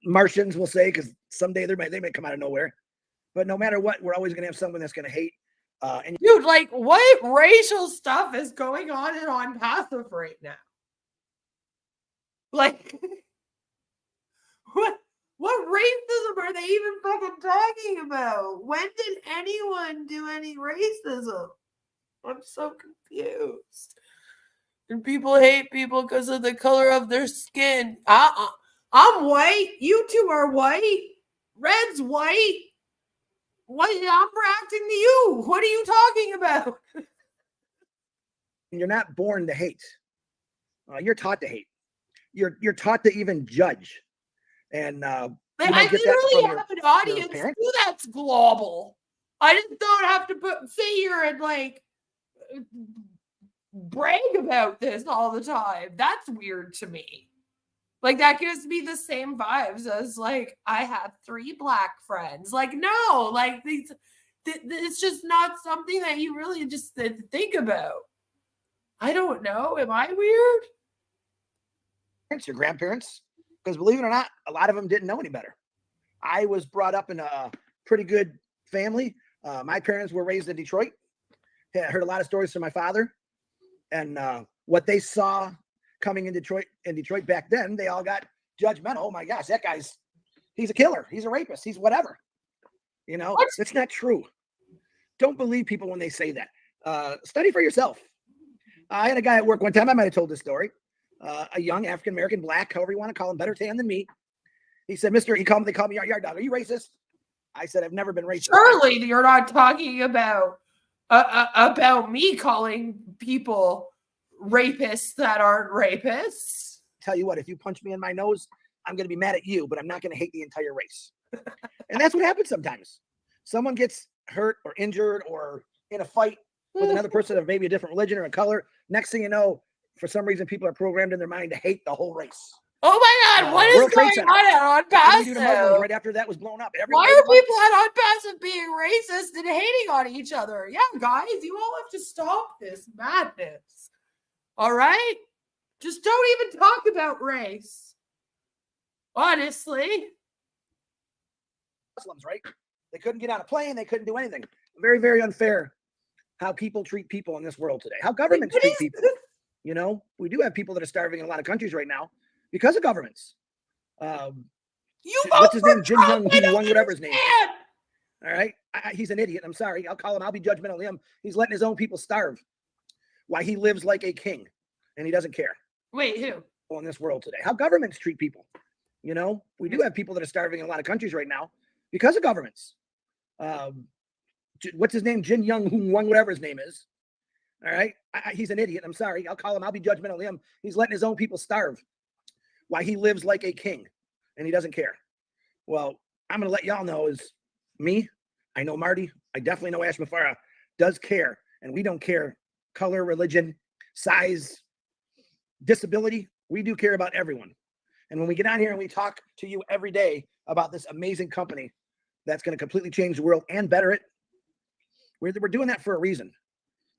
Martians will say, because someday they may come out of nowhere. But no matter what, we're always going to have someone that's going to hate. Dude, like, what racial stuff is going on in Onpassive right now? Like, what racism are they even fucking talking about? When did anyone do any racism? I'm so confused. And people hate people because of the color of their skin. I'm white. You two are white. Red's white. What? I'm reacting to you. What are you talking about? You're not born to hate. You're taught to hate. You're taught to even judge. And I literally have an audience too that's global. I just don't have to sit here and like brag about this all the time. That's weird to me. Like, that gives me the same vibes as like I have 3 black friends. Like, no, like it's just not something that you really just think about. I don't know. Am I weird? your grandparents, because believe it or not, a lot of them didn't know any better. I was brought up in a pretty good family. My parents were raised in Detroit. I heard a lot of stories from my father, and what they saw coming in Detroit back then, they all got judgmental. Oh my gosh, he's a killer. He's a rapist. He's whatever. You know, it's not true. Don't believe people when they say that. Study for yourself. I had a guy at work one time. I might have told this story. A young African-American, black, however you want to call him, better tan than me. He said, they call me yard dog. Are you racist? I said, I've never been racist. Surely you're not talking about me calling people rapists that aren't rapists. Tell you what, if you punch me in my nose, I'm going to be mad at you, but I'm not going to hate the entire race. And that's what happens sometimes. Someone gets hurt or injured or in a fight with another person of maybe a different religion or a color. Next thing you know, for some reason, people are programmed in their mind to hate the whole race. Oh my God, what is going on at Onpassive? Right after that was blown up. Why are people at Onpassive being racist and hating on each other? Yeah, guys, you all have to stop this madness. All right? Just don't even talk about race. Honestly. Muslims, right? They couldn't get on a plane. They couldn't do anything. Very, very unfair how people treat people in this world today. How governments treat people. You know, we do have people that are starving in a lot of countries right now because of governments. What's his name? Jin Young, whatever his name is. All right. He's an idiot. I'm sorry. I'll be judgmental of him. He's letting his own people starve. Why he lives like a king and he doesn't care. Wait, who? In this world today. How governments treat people. You know, we do have people that are starving in a lot of countries right now because of governments. What's his name? Jin Young, whatever his name is. All right. He's an idiot. I'm sorry. I'll be judgmental of him. He's letting his own people starve. Why he lives like a king and he doesn't care. Well, I'm going to let y'all know is me. I know Marty. I definitely know Ash Mufareh does care. And we don't care color, religion, size, disability. We do care about everyone. And when we get on here and we talk to you every day about this amazing company that's going to completely change the world and better it, we're doing that for a reason.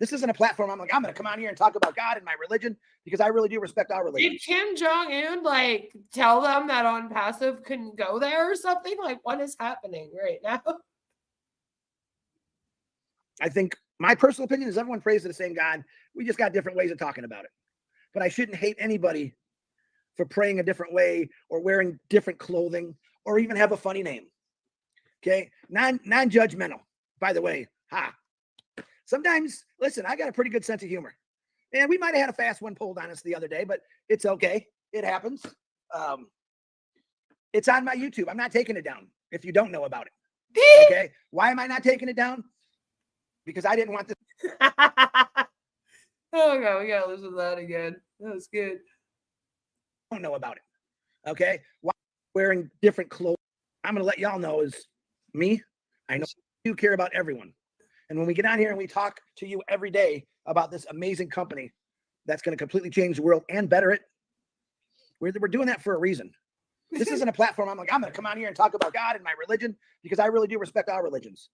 This isn't a platform. I'm going to come on here and talk about God and my religion because I really do respect our religion. Did Kim Jong-un tell them that Onpassive couldn't go there or something? What is happening right now? I think my personal opinion is everyone prays to the same God. We just got different ways of talking about it. But I shouldn't hate anybody for praying a different way or wearing different clothing or even have a funny name. Okay? Non-judgmental, by the way. Sometimes, listen, I got a pretty good sense of humor. And we might have had a fast one pulled on us the other day, but it's okay. It happens. It's on my YouTube. I'm not taking it down if you don't know about it. Okay? Why am I not taking it down? Because I didn't want this. Oh, God, we got to listen to that again. That was good. Don't know about it. Okay? Why wearing different clothes? I'm going to let y'all know is me. I know you care about everyone. And when we get on here and we talk to you every day about this amazing company that's going to completely change the world and better it, we're doing that for a reason. This isn't a platform. I'm going to come on here and talk about God and my religion because I really do respect our religions.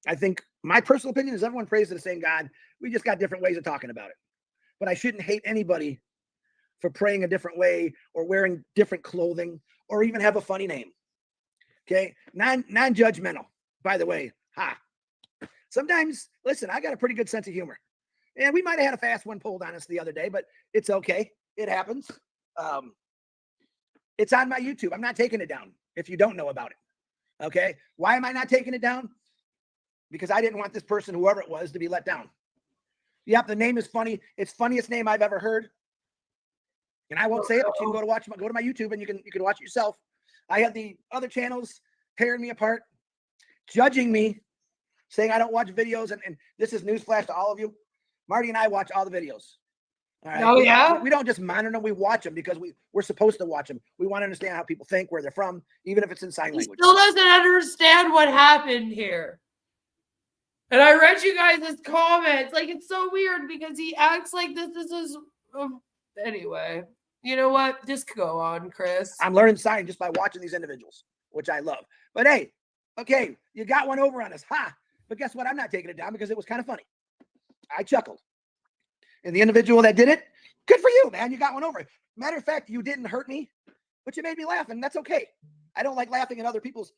I think my personal opinion is everyone prays to the same God. We just got different ways of talking about it. But I shouldn't hate anybody for praying a different way or wearing different clothing or even have a funny name. Okay? Non-judgmental, by the way. Sometimes, listen, I got a pretty good sense of humor. And we might have had a fast one pulled on us the other day, but it's okay. It happens. It's on my YouTube. I'm not taking it down if you don't know about it. Okay? Why am I not taking it down? Because I didn't want this person, whoever it was, to be let down. Yep, the name is funny. It's funniest name I've ever heard. And I won't say it, but you can go to my YouTube and you can watch it yourself. I had the other channels tearing me apart, judging me, saying I don't watch videos, and this is newsflash to all of you. Marty and I watch all the videos. All right? Oh, yeah? We don't just monitor them. We watch them because we're supposed to watch them. We want to understand how people think, where they're from, even if it's in sign language. He still doesn't understand what happened here. And I read you guys' comments. It's so weird because he acts like this is his... Anyway, you know what? Just go on, Chris. I'm learning sign just by watching these individuals, which I love. But hey, okay, you got one over on us. But guess what? I'm not taking it down because it was kind of funny. I chuckled. And the individual that did it, Good for you, man. You got one over. Matter of fact, you didn't hurt me, but you made me laugh, and that's okay. I don't like laughing at other people's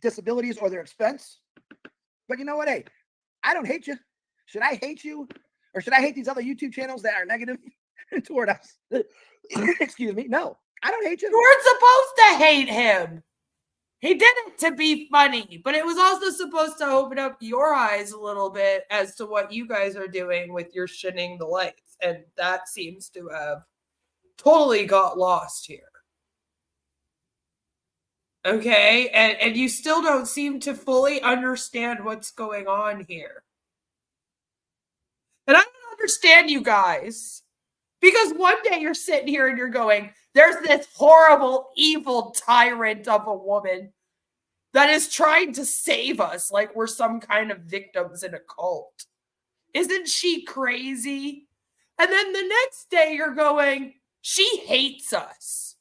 disabilities or their expense. But you know what? Hey, I don't hate you. Should I hate you? Or should I hate these other YouTube channels that are negative toward us? Excuse me. No, I don't hate you. You weren't supposed to hate him. He did it to be funny, but it was also supposed to open up your eyes a little bit as to what you guys are doing with your shining the lights. And that seems to have totally got lost here. Okay, and you still don't seem to fully understand what's going on here. And I don't understand you guys. Because one day you're sitting here and you're going, there's this horrible, evil tyrant of a woman that is trying to save us like we're some kind of victims in a cult. Isn't she crazy? And then the next day you're going, she hates us.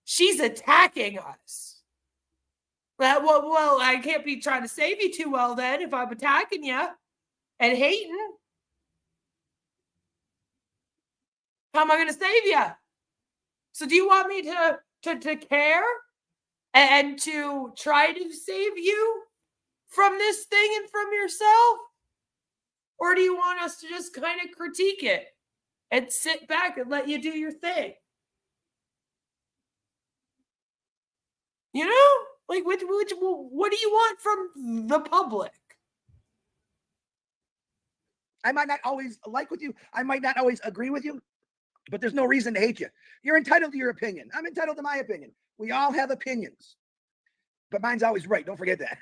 She's attacking us. Well, I can't be trying to save you too well then if I'm attacking you and hating. How am I going to save you? So do you want me to care and to try to save you from this thing and from yourself? Or do you want us to just kind of critique it and sit back and let you do your thing? You know, like what do you want from the public? I might not always like with you. I might not always agree with you, but there's no reason to hate you. You're entitled to your opinion. I'm entitled to my opinion. We all have opinions, but mine's always right. Don't forget that.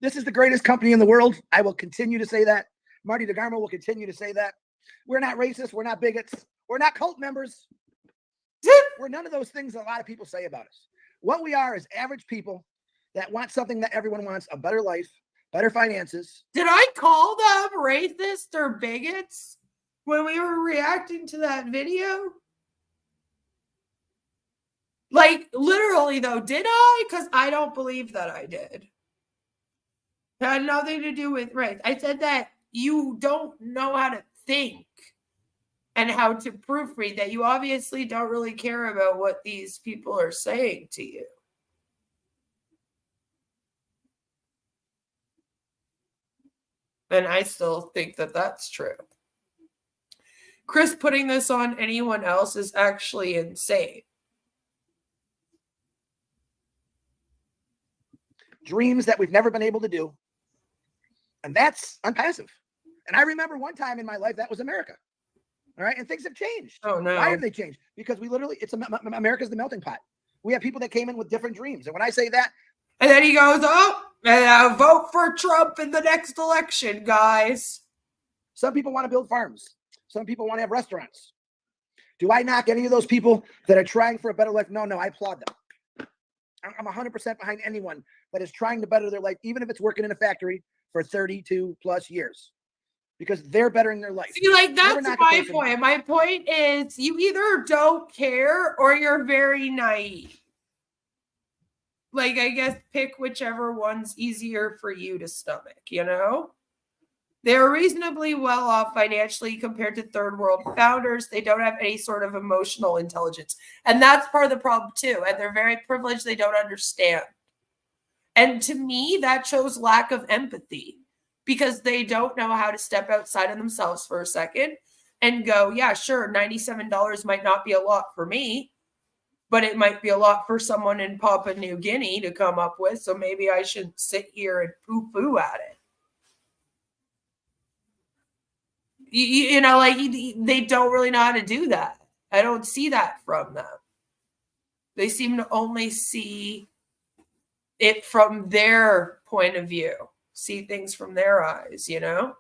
This is the greatest company in the world. I will continue to say that. Marty DeGarmo will continue to say that. We're not racist. We're not bigots. We're not cult members. We're none of those things that a lot of people say about us. What we are is average people that want something that everyone wants, a better life, better finances. Did I call them racist or bigots when we were reacting to that video? Like, literally, though, did I? Because I don't believe that I did. It had nothing to do with race. I said that you don't know how to think and how to proofread, that you obviously don't really care about what these people are saying to you. And I still think that that's true. Chris putting this on anyone else is actually insane. Dreams that we've never been able to do. And that's Onpassive. And I remember one time in my life, that was America. All right. And things have changed. Oh, no. Why have they changed? Because we literally, America's the melting pot. We have people that came in with different dreams. And when I say that. And then he goes, oh, and I'll vote for Trump in the next election, guys. Some people want to build farms. Some people want to have restaurants. Do I knock any of those people that are trying for a better life? No, I applaud them. I'm 100% behind anyone that is trying to better their life, even if it's working in a factory for 32 plus years, because they're bettering their life. See, like, that's my point. My point is you either don't care or you're very naive. Like, I guess pick whichever one's easier for you to stomach, you know? They're reasonably well off financially compared to third world founders. They don't have any sort of emotional intelligence. And that's part of the problem too. And they're very privileged. They don't understand. And to me, that shows lack of empathy because they don't know how to step outside of themselves for a second and go, yeah, sure, $97 might not be a lot for me, but it might be a lot for someone in Papua New Guinea to come up with. So maybe I shouldn't sit here and poo-poo at it. You know, like they don't really know how to do that. I don't see that from them. They seem to only see it from their point of view, see things from their eyes, you know?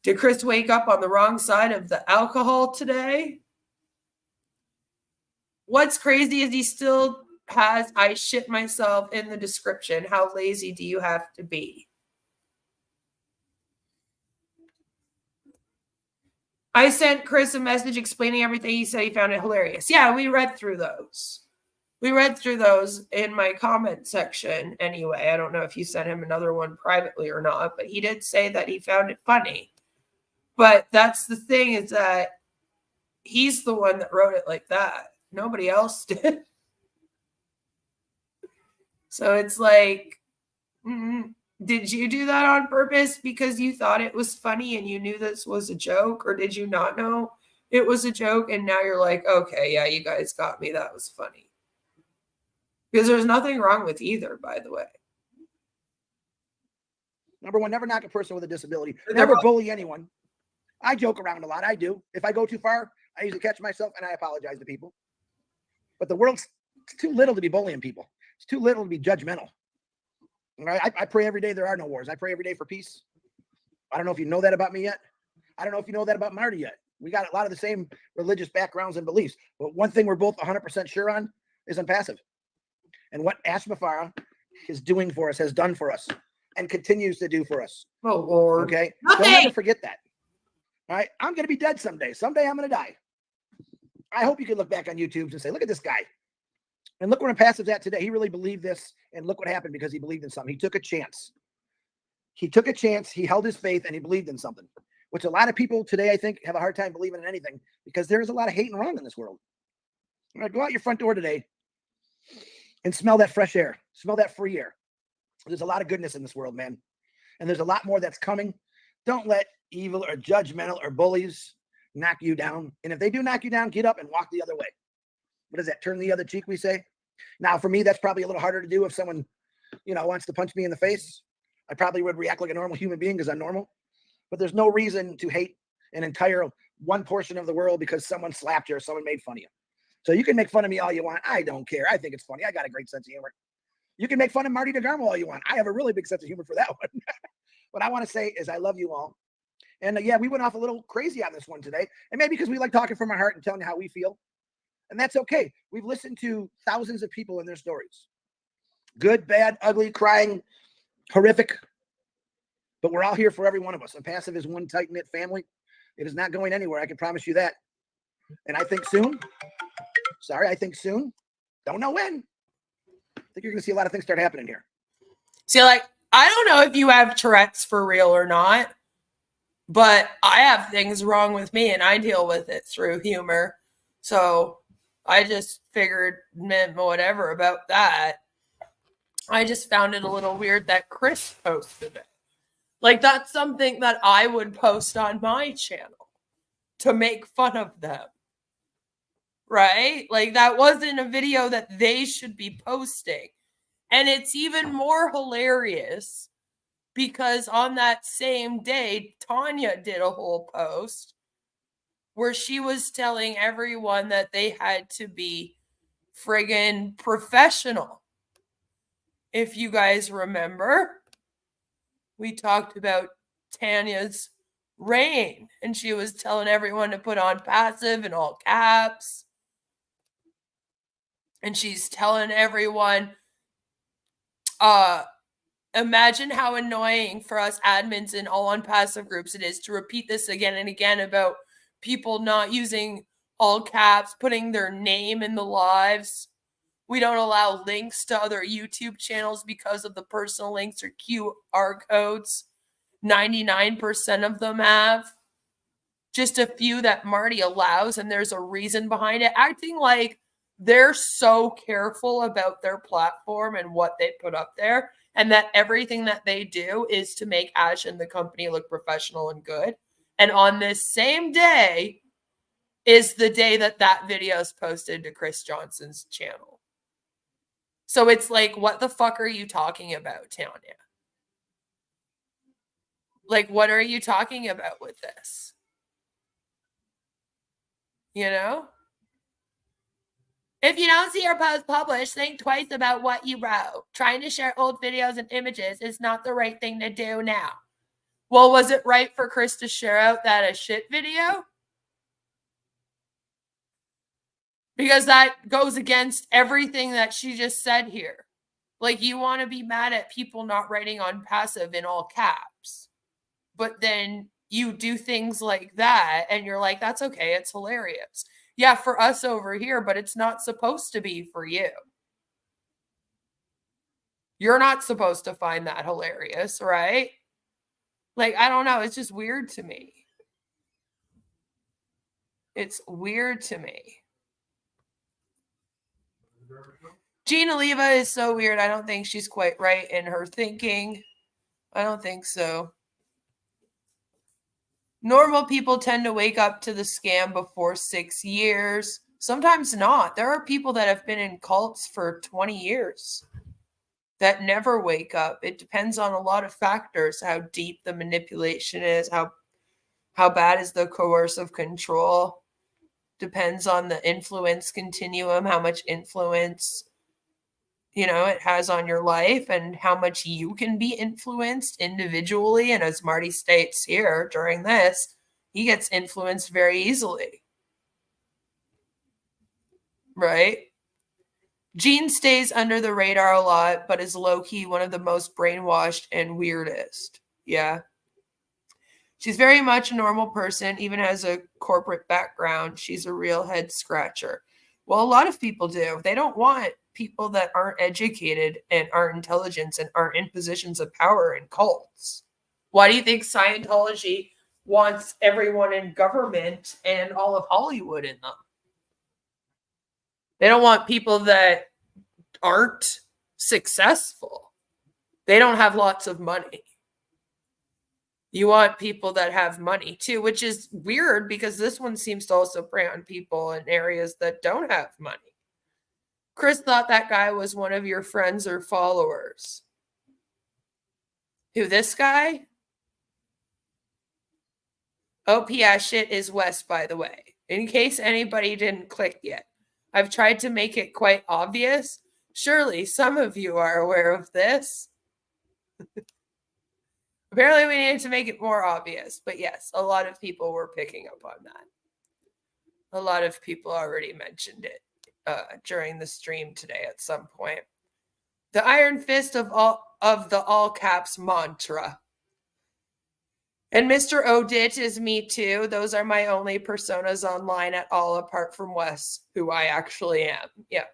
Did Chris wake up on the wrong side of the alcohol today? What's crazy is he still has, I shit myself in the description. How lazy do you have to be? I sent Chris a message explaining everything. He said he found it hilarious. Yeah, we read through those. We read through those in my comment section anyway. I don't know if you sent him another one privately or not, but he did say that he found it funny. But that's the thing, is that he's the one that wrote it like that. Nobody else did. So it's like, did you do that on purpose because you thought it was funny and you knew this was a joke? Or did you not know it was a joke and now you're like, okay, yeah, you guys got me. That was funny. Because there's nothing wrong with either, by the way. Number one, never knock a person with a disability. Never bully anyone. I joke around a lot. I do. If I go too far, I usually catch myself and I apologize to people. But the world's too little to be bullying people. It's too little to be judgmental. All right? I pray every day there are no wars. I pray every day for peace. I don't know if you know that about me yet. I don't know if you know that about Marty yet. We got a lot of the same religious backgrounds and beliefs. But one thing we're both 100% sure on is Onpassive. And what Ash Mufareh is doing for us, has done for us, and continues to do for us. Oh, Lord. Okay? Nothing. Don't ever forget that. All right? I'm going to be dead someday. Someday I'm going to die. I hope you can look back on YouTube and say, look at this guy. And look where Onpassive's at today. He really believed this, and look what happened because he believed in something. He took a chance. He took a chance. He held his faith, and he believed in something, which a lot of people today, I think, have a hard time believing in anything because there's a lot of hate and wrong in this world. All right, go out your front door today and smell that fresh air. Smell that free air. There's a lot of goodness in this world, man. And there's a lot more that's coming. Don't let evil or judgmental or bullies knock you down. And if they do knock you down, get up and walk the other way. What is that? Turn the other cheek, we say. Now, for me, that's probably a little harder to do if someone, wants to punch me in the face. I probably would react like a normal human being because I'm normal. But there's no reason to hate an entire one portion of the world because someone slapped you or someone made fun of you. So you can make fun of me all you want. I don't care. I think it's funny. I got a great sense of humor. You can make fun of Marty DeGarmo all you want. I have a really big sense of humor for that one. What I want to say is I love you all. And yeah, we went off a little crazy on this one today. And maybe because we like talking from our heart and telling you how we feel. And that's okay. We've listened to thousands of people and their stories. Good, bad, ugly, crying, horrific. But we're all here for every one of us. Onpassive is one tight-knit family. It is not going anywhere. I can promise you that. And I think soon. I think soon. Don't know when. I think you're going to see a lot of things start happening here. See, I don't know if you have Tourette's for real or not, but I have things wrong with me and I deal with it through humor. So I just figured, whatever about that. I just found it a little weird that Chris posted it. That's something that I would post on my channel to make fun of them. Right? That wasn't a video that they should be posting. And it's even more hilarious because on that same day, Tanya did a whole post where she was telling everyone that they had to be friggin' professional. If you guys remember, we talked about Tanya's reign, and she was telling everyone to put Onpassive in all caps. And she's telling everyone, imagine how annoying for us admins in all Onpassive groups it is to repeat this again and again about people not using all caps, putting their name in the lives. We don't allow links to other YouTube channels because of the personal links or QR codes. 99% of them have. Just a few that Marty allows, and there's a reason behind it. Acting like they're so careful about their platform and what they put up there, and that everything that they do is to make Ash and the company look professional and good. And on this same day is the day that video is posted to Chris Johnson's channel. So it's what the fuck are you talking about, Tanya? What are you talking about with this? If you don't see your post published, think twice about what you wrote. Trying to share old videos and images is not the right thing to do now. Well, was it right for Chris to share out that a shit video? Because that goes against everything that she just said here. You want to be mad at people not writing Onpassive in all caps. But then you do things like that and you're like, that's okay. It's hilarious. Yeah, for us over here, but it's not supposed to be for you. You're not supposed to find that hilarious, right? I don't know. It's just weird to me. It's weird to me. Gina Leva is so weird. I don't think she's quite right in her thinking. I don't think so. Normal people tend to wake up to the scam before 6 years. Sometimes not. There are people that have been in cults for 20 years that never wake up. It depends on a lot of factors, how deep the manipulation is, how bad is the coercive control. Depends on the influence continuum, how much influence it has on your life and how much you can be influenced individually. And as Marty states here during this, he gets influenced very easily. Right? Jean stays under the radar a lot, but is low-key one of the most brainwashed and weirdest. Yeah. She's very much a normal person, even has a corporate background. She's a real head scratcher. Well, a lot of people do. They don't want people that aren't educated and aren't intelligent and aren't in positions of power in cults. Why do you think Scientology wants everyone in government and all of Hollywood in them? They don't want people that aren't successful. They don't have lots of money. You want people that have money too, which is weird because this one seems to also prey on people in areas that don't have money. Chris thought that guy was one of your friends or followers. Who, this guy? OPS shit is West, by the way, in case anybody didn't click yet. I've tried to make it quite obvious. Surely some of you are aware of this. Apparently we needed to make it more obvious. But yes, a lot of people were picking up on that. A lot of people already mentioned it during the stream today at some point. The iron fist of the all caps mantra. And Mr. Odit is me too. Those are my only personas online at all, apart from Wes, who I actually am. Yeah.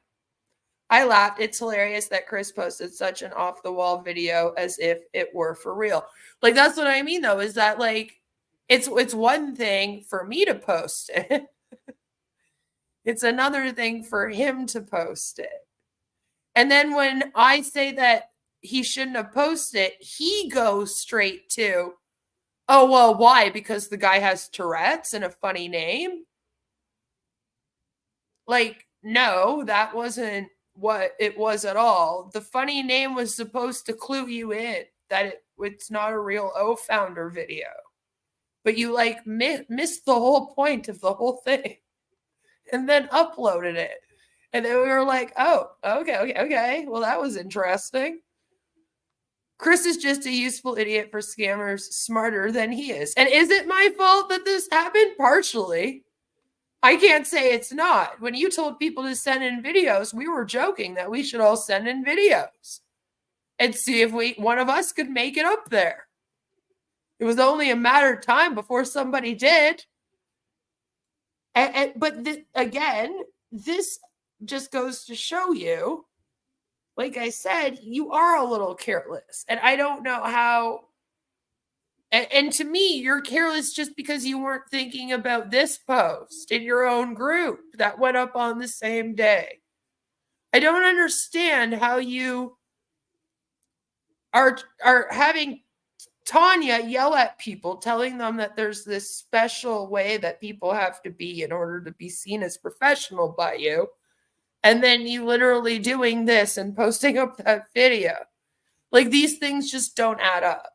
I laughed. It's hilarious that Chris posted such an off-the-wall video as if it were for real. Like, that's what I mean, though, is that, like, it's one thing for me to post it. It's another thing for him to post it. And then when I say that he shouldn't have posted it, he goes straight to, oh, well, why? Because the guy has Tourette's and a funny name? Like, no, that wasn't what it was at all. The funny name was supposed to clue you in that it's not a real O-Founder video. But you, like, missed the whole point of the whole thing and then uploaded it. And then we were like, oh, okay. Well, that was interesting. Chris is just a useful idiot for scammers smarter than he is. And is it my fault that this happened? Partially. I can't say it's not. When you told people to send in videos, we were joking that we should all send in videos and see if one of us could make it up there. It was only a matter of time before somebody did. But again, this just goes to show you, like I said, you are a little careless. And I don't know how. And to me, you're careless just because you weren't thinking about this post in your own group that went up on the same day. I don't understand how you are having Tanya yell at people, telling them that there's this special way that people have to be in order to be seen as professional by you. And then you literally doing this and posting up that video. Like, these things just don't add up.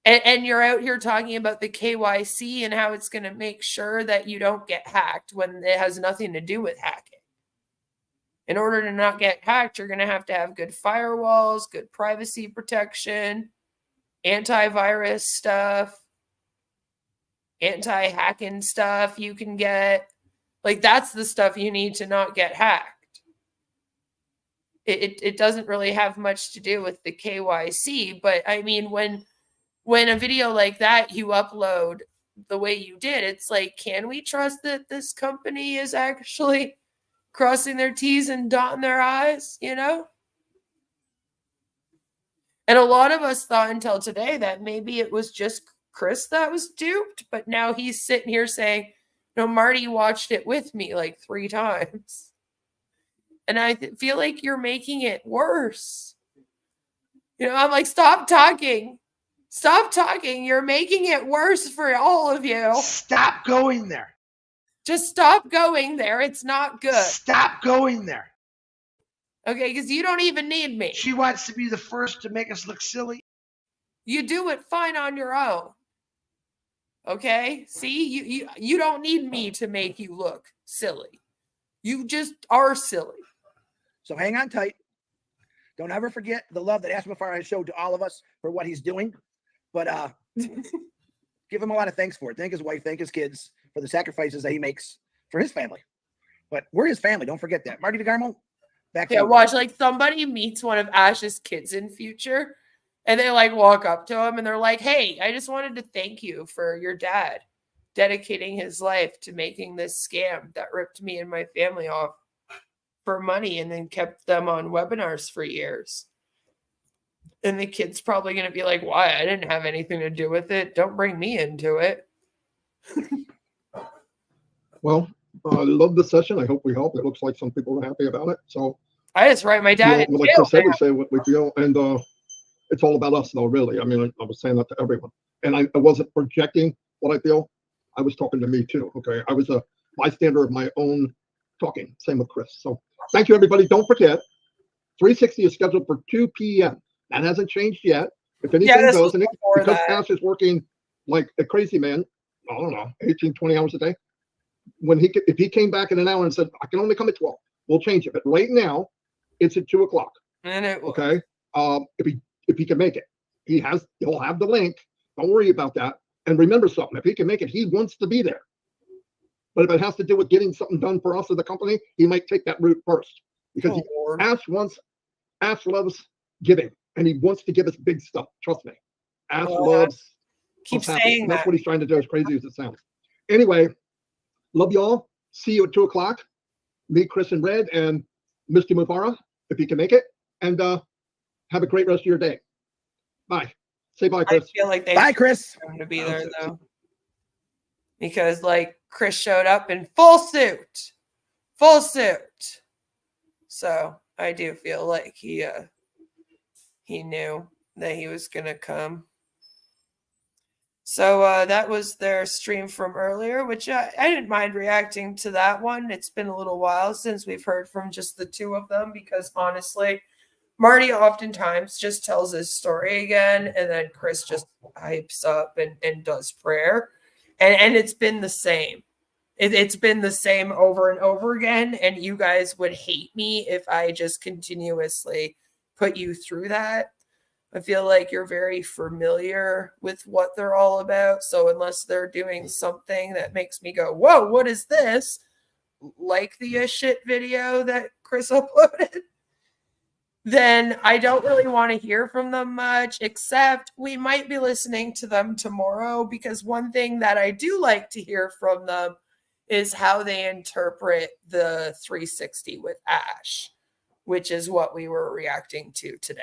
And you're out here talking about the KYC and how it's going to make sure that you don't get hacked when it has nothing to do with hacking. In order to not get hacked, you're going to have good firewalls, good privacy protection, antivirus stuff, anti-hacking stuff you can get. Like, that's the stuff you need to not get hacked. It doesn't really have much to do with the KYC, but I mean, when a video like that you upload the way you did, it's like, can we trust that this company is actually crossing their T's and dotting their I's, you know? And a lot of us thought until today that maybe it was just Chris that was duped, but now he's sitting here saying, No, Marty watched it with me like 3 times. And I feel like you're making it worse. I'm like, stop talking. Stop talking. You're making it worse for all of you. Stop going there. Just stop going there. It's not good. Stop going there. Okay, because you don't even need me. She wants to be the first to make us look silly. You do it fine on your own. Okay? See, you don't need me to make you look silly. You just are silly. So hang on tight. Don't ever forget the love that Ash Mufareh has showed to all of us for what he's doing. But give him a lot of thanks for it. Thank his wife, thank his kids for the sacrifices that he makes for his family. But we're his family. Don't forget that. Marty DeGarmo, back to Yeah, you. watch, like, somebody meets one of Ash's kids in future, and they, like, walk up to him, and they're like, hey, I just wanted to thank you for your dad dedicating his life to making this scam that ripped me and my family off for money and then kept them on webinars for years. And the kid's probably going to be like, why? I didn't have anything to do with it. Don't bring me into it. Well, I love the session. I hope we helped. It looks like some people are happy about it. So I just write my dad in like jail Chris said, now. we say what we feel, and it's all about us, though. Really, I mean, I was saying that to everyone, and I wasn't projecting what I feel. I was talking to me too. Okay, I was a bystander of my own talking. Same with Chris. So thank you, everybody. Don't forget, 360 is scheduled for 2 p.m. That hasn't changed yet. If anything this goes, was and before because that. Ash is working like a crazy man, I don't know, 18, 20 hours a day. If he came back in an hour and said, I can only come at 12, we'll change it. But right now, it's at 2 o'clock. And it was. Okay. If he can make it, he'll have the link. Don't worry about that. And remember something, if he can make it, he wants to be there. But if it has to do with getting something done for us as a company, he might take that route first. Because Lord. Ash loves giving, and he wants to give us big stuff. Trust me. Ash Well, loves keep us happy, saying and that's that. what he's trying to do, as crazy as it sounds. Anyway, love y'all. See you at 2 o'clock. Me, Chris, and Red, and Mr. Mufareh, if he can make it. And have a great rest of your day. Bye. Say bye, I Chris. feel like they Bye, Chris. want him to be there, though. Because, like, Chris showed up in full suit. Full suit. So I do feel like he knew that he was going to come. So that was their stream from earlier, which I didn't mind reacting to that one. It's been a little while since we've heard from just the two of them because, honestly, Marty oftentimes just tells his story again, and then Chris just hypes up and does prayer. And it's been the same. It's been the same over and over again, and you guys would hate me if I just continuously put you through that. I feel like you're very familiar with what they're all about. So unless they're doing something that makes me go, whoa, what is this? Like the shit video that Chris uploaded, then I don't really want to hear from them much, except we might be listening to them tomorrow, because one thing that I do like to hear from them is how they interpret the 360 with Ash, which is what we were reacting to today.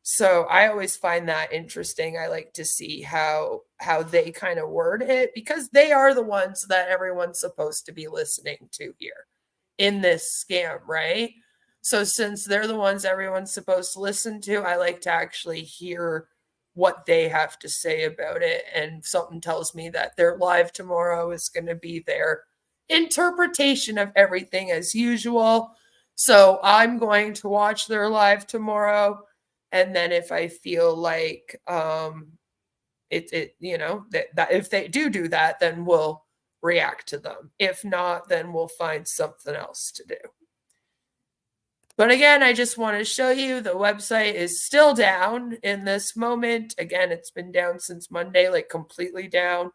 So I always find that interesting. I like to see how they kind of word it, because they are the ones that everyone's supposed to be listening to here in this scam, right? So since they're the ones everyone's supposed to listen to, I like to actually hear what they have to say about it. And something tells me that their live tomorrow is going to be their interpretation of everything as usual. So I'm going to watch their live tomorrow. And then if I feel like that if they do that, then we'll react to them. If not, then we'll find something else to do. But again, I just want to show you the website is still down in this moment. Again, it's been down since Monday, like completely down,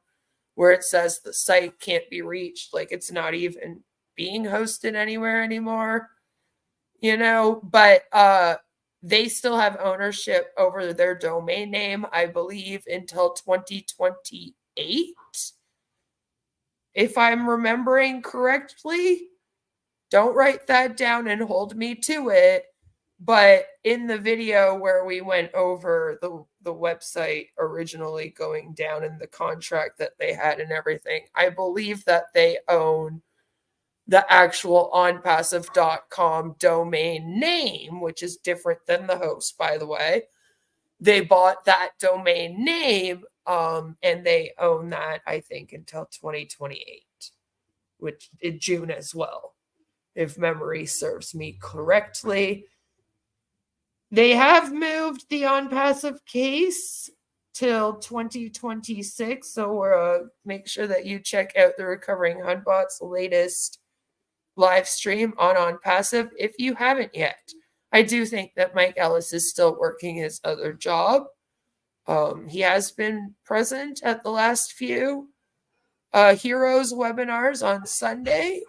where it says the site can't be reached. Like it's not even being hosted anywhere anymore, but they still have ownership over their domain name, I believe, until 2028. If I'm remembering correctly. Don't write that down and hold me to it. But in the video where we went over the website originally going down in the contract that they had and everything, I believe that they own the actual onpassive.com domain name, which is different than the host, by the way. They bought that domain name, and they own that, I think, until 2028, which in June as well, if memory serves me correctly. They have moved the Onpassive case till 2026, so we're make sure that you check out the Recovering Hunbot's latest live stream on Onpassive if you haven't yet. I do think that Mike Ellis is still working his other job. He has been present at the last few Heroes webinars on Sunday.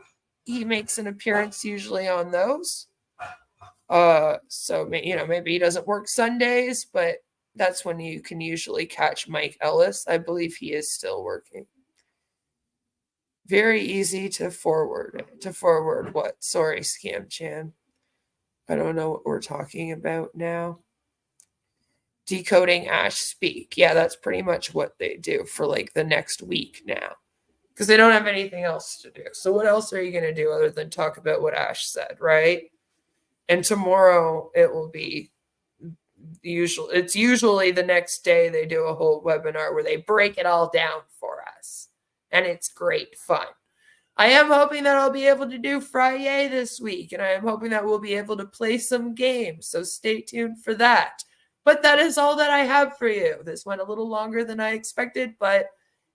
He makes an appearance usually on those. So, maybe he doesn't work Sundays, but that's when you can usually catch Mike Ellis. I believe he is still working. Very easy to forward. What? Sorry, Scam Chan. I don't know what we're talking about now. Decoding Ash Speak. Yeah, that's pretty much what they do for like the next week now. Because they don't have anything else to do. So what else are you going to do other than talk about what Ash said, right? And tomorrow it will be usual. It's usually the next day they do a whole webinar where they break it all down for us. And it's great fun. I am hoping that I'll be able to do Friday this week. And I am hoping that we'll be able to play some games. So stay tuned for that. But that is all that I have for you. This went a little longer than I expected, but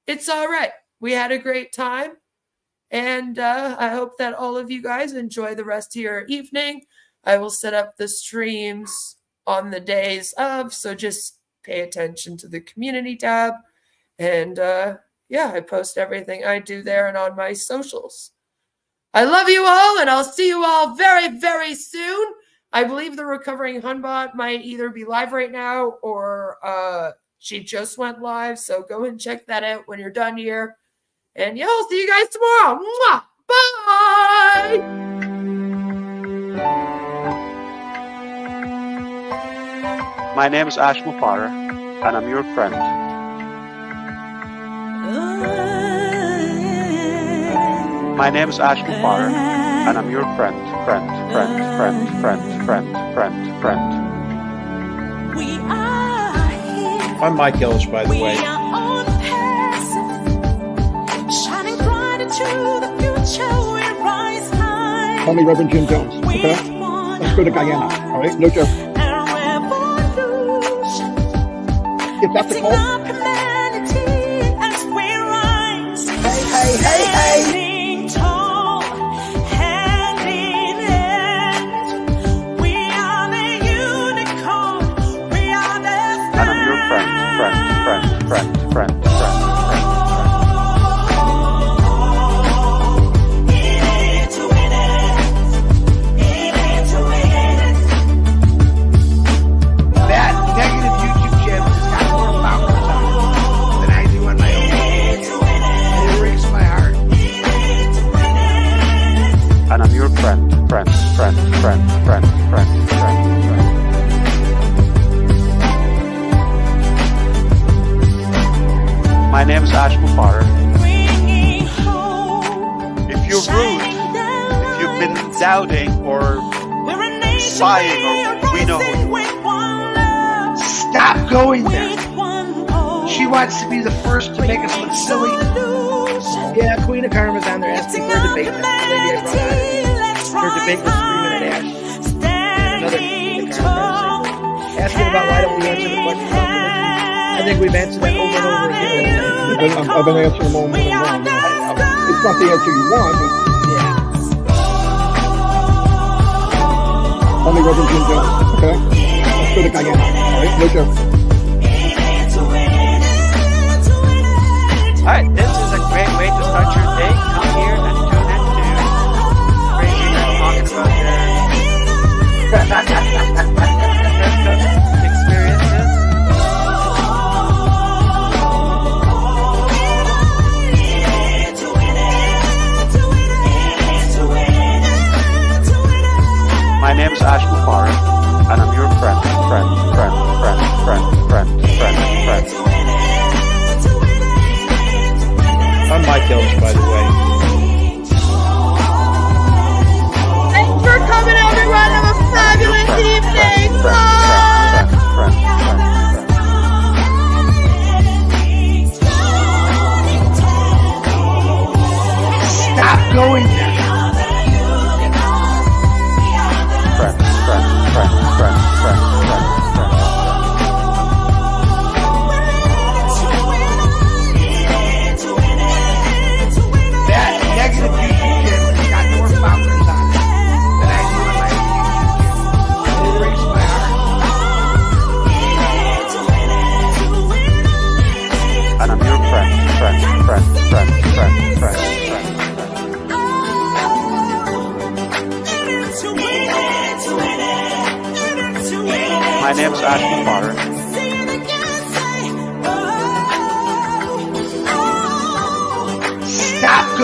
it's all right. We had a great time. And I hope that all of you guys enjoy the rest of your evening. I will set up the streams on the days of, so just pay attention to the community tab. And I post everything I do there and on my socials. I love you all, and I'll see you all very, very soon. I believe the Recovering Hunbot might either be live right now or she just went live. So go and check that out when you're done here. And I'll see you guys tomorrow. Mwah! Bye! My name is Ash Mufareh, and I'm your friend. My name is Ash Mufareh, and I'm your friend. I'm Mike Ellis, by the way. Call me Reverend Jim Jones, okay? Let's go to Guyana, all right? No joke. If that's a call. Hey. And I'm your friend. That negative YouTube channel has got more followers on it than I do on my own. And it breaks my heart. And I'm your friend. My name is Ash Mufareh. If you're rude, if you've been doubting or spying, or we know who you are. Stop going there. She wants to be the first to make us look silly. Yeah, Queen of Karma's on there asking for a debate. That's the lady I brought on. Her debate was 3-minute Ash. And another Queen of Karma person asking about why don't we answer the question about religion. I think we've answered that over and over again. I've been answering them all more than one. It's not the answer you want, but call me Reverend Jim Jones, okay? Let's go to Guyana, all right? No joke. All right, this is a great way to start your day. Come here and tune in to crazy men talking about their experiences. My name is Ash Mufareh.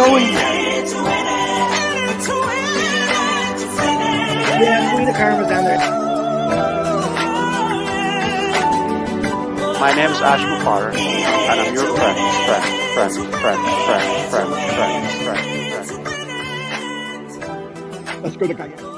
going there. Yeah, Queen of Karma's down there. My name is Ash Mufareh, and I'm your friend. Let's go to Guyana.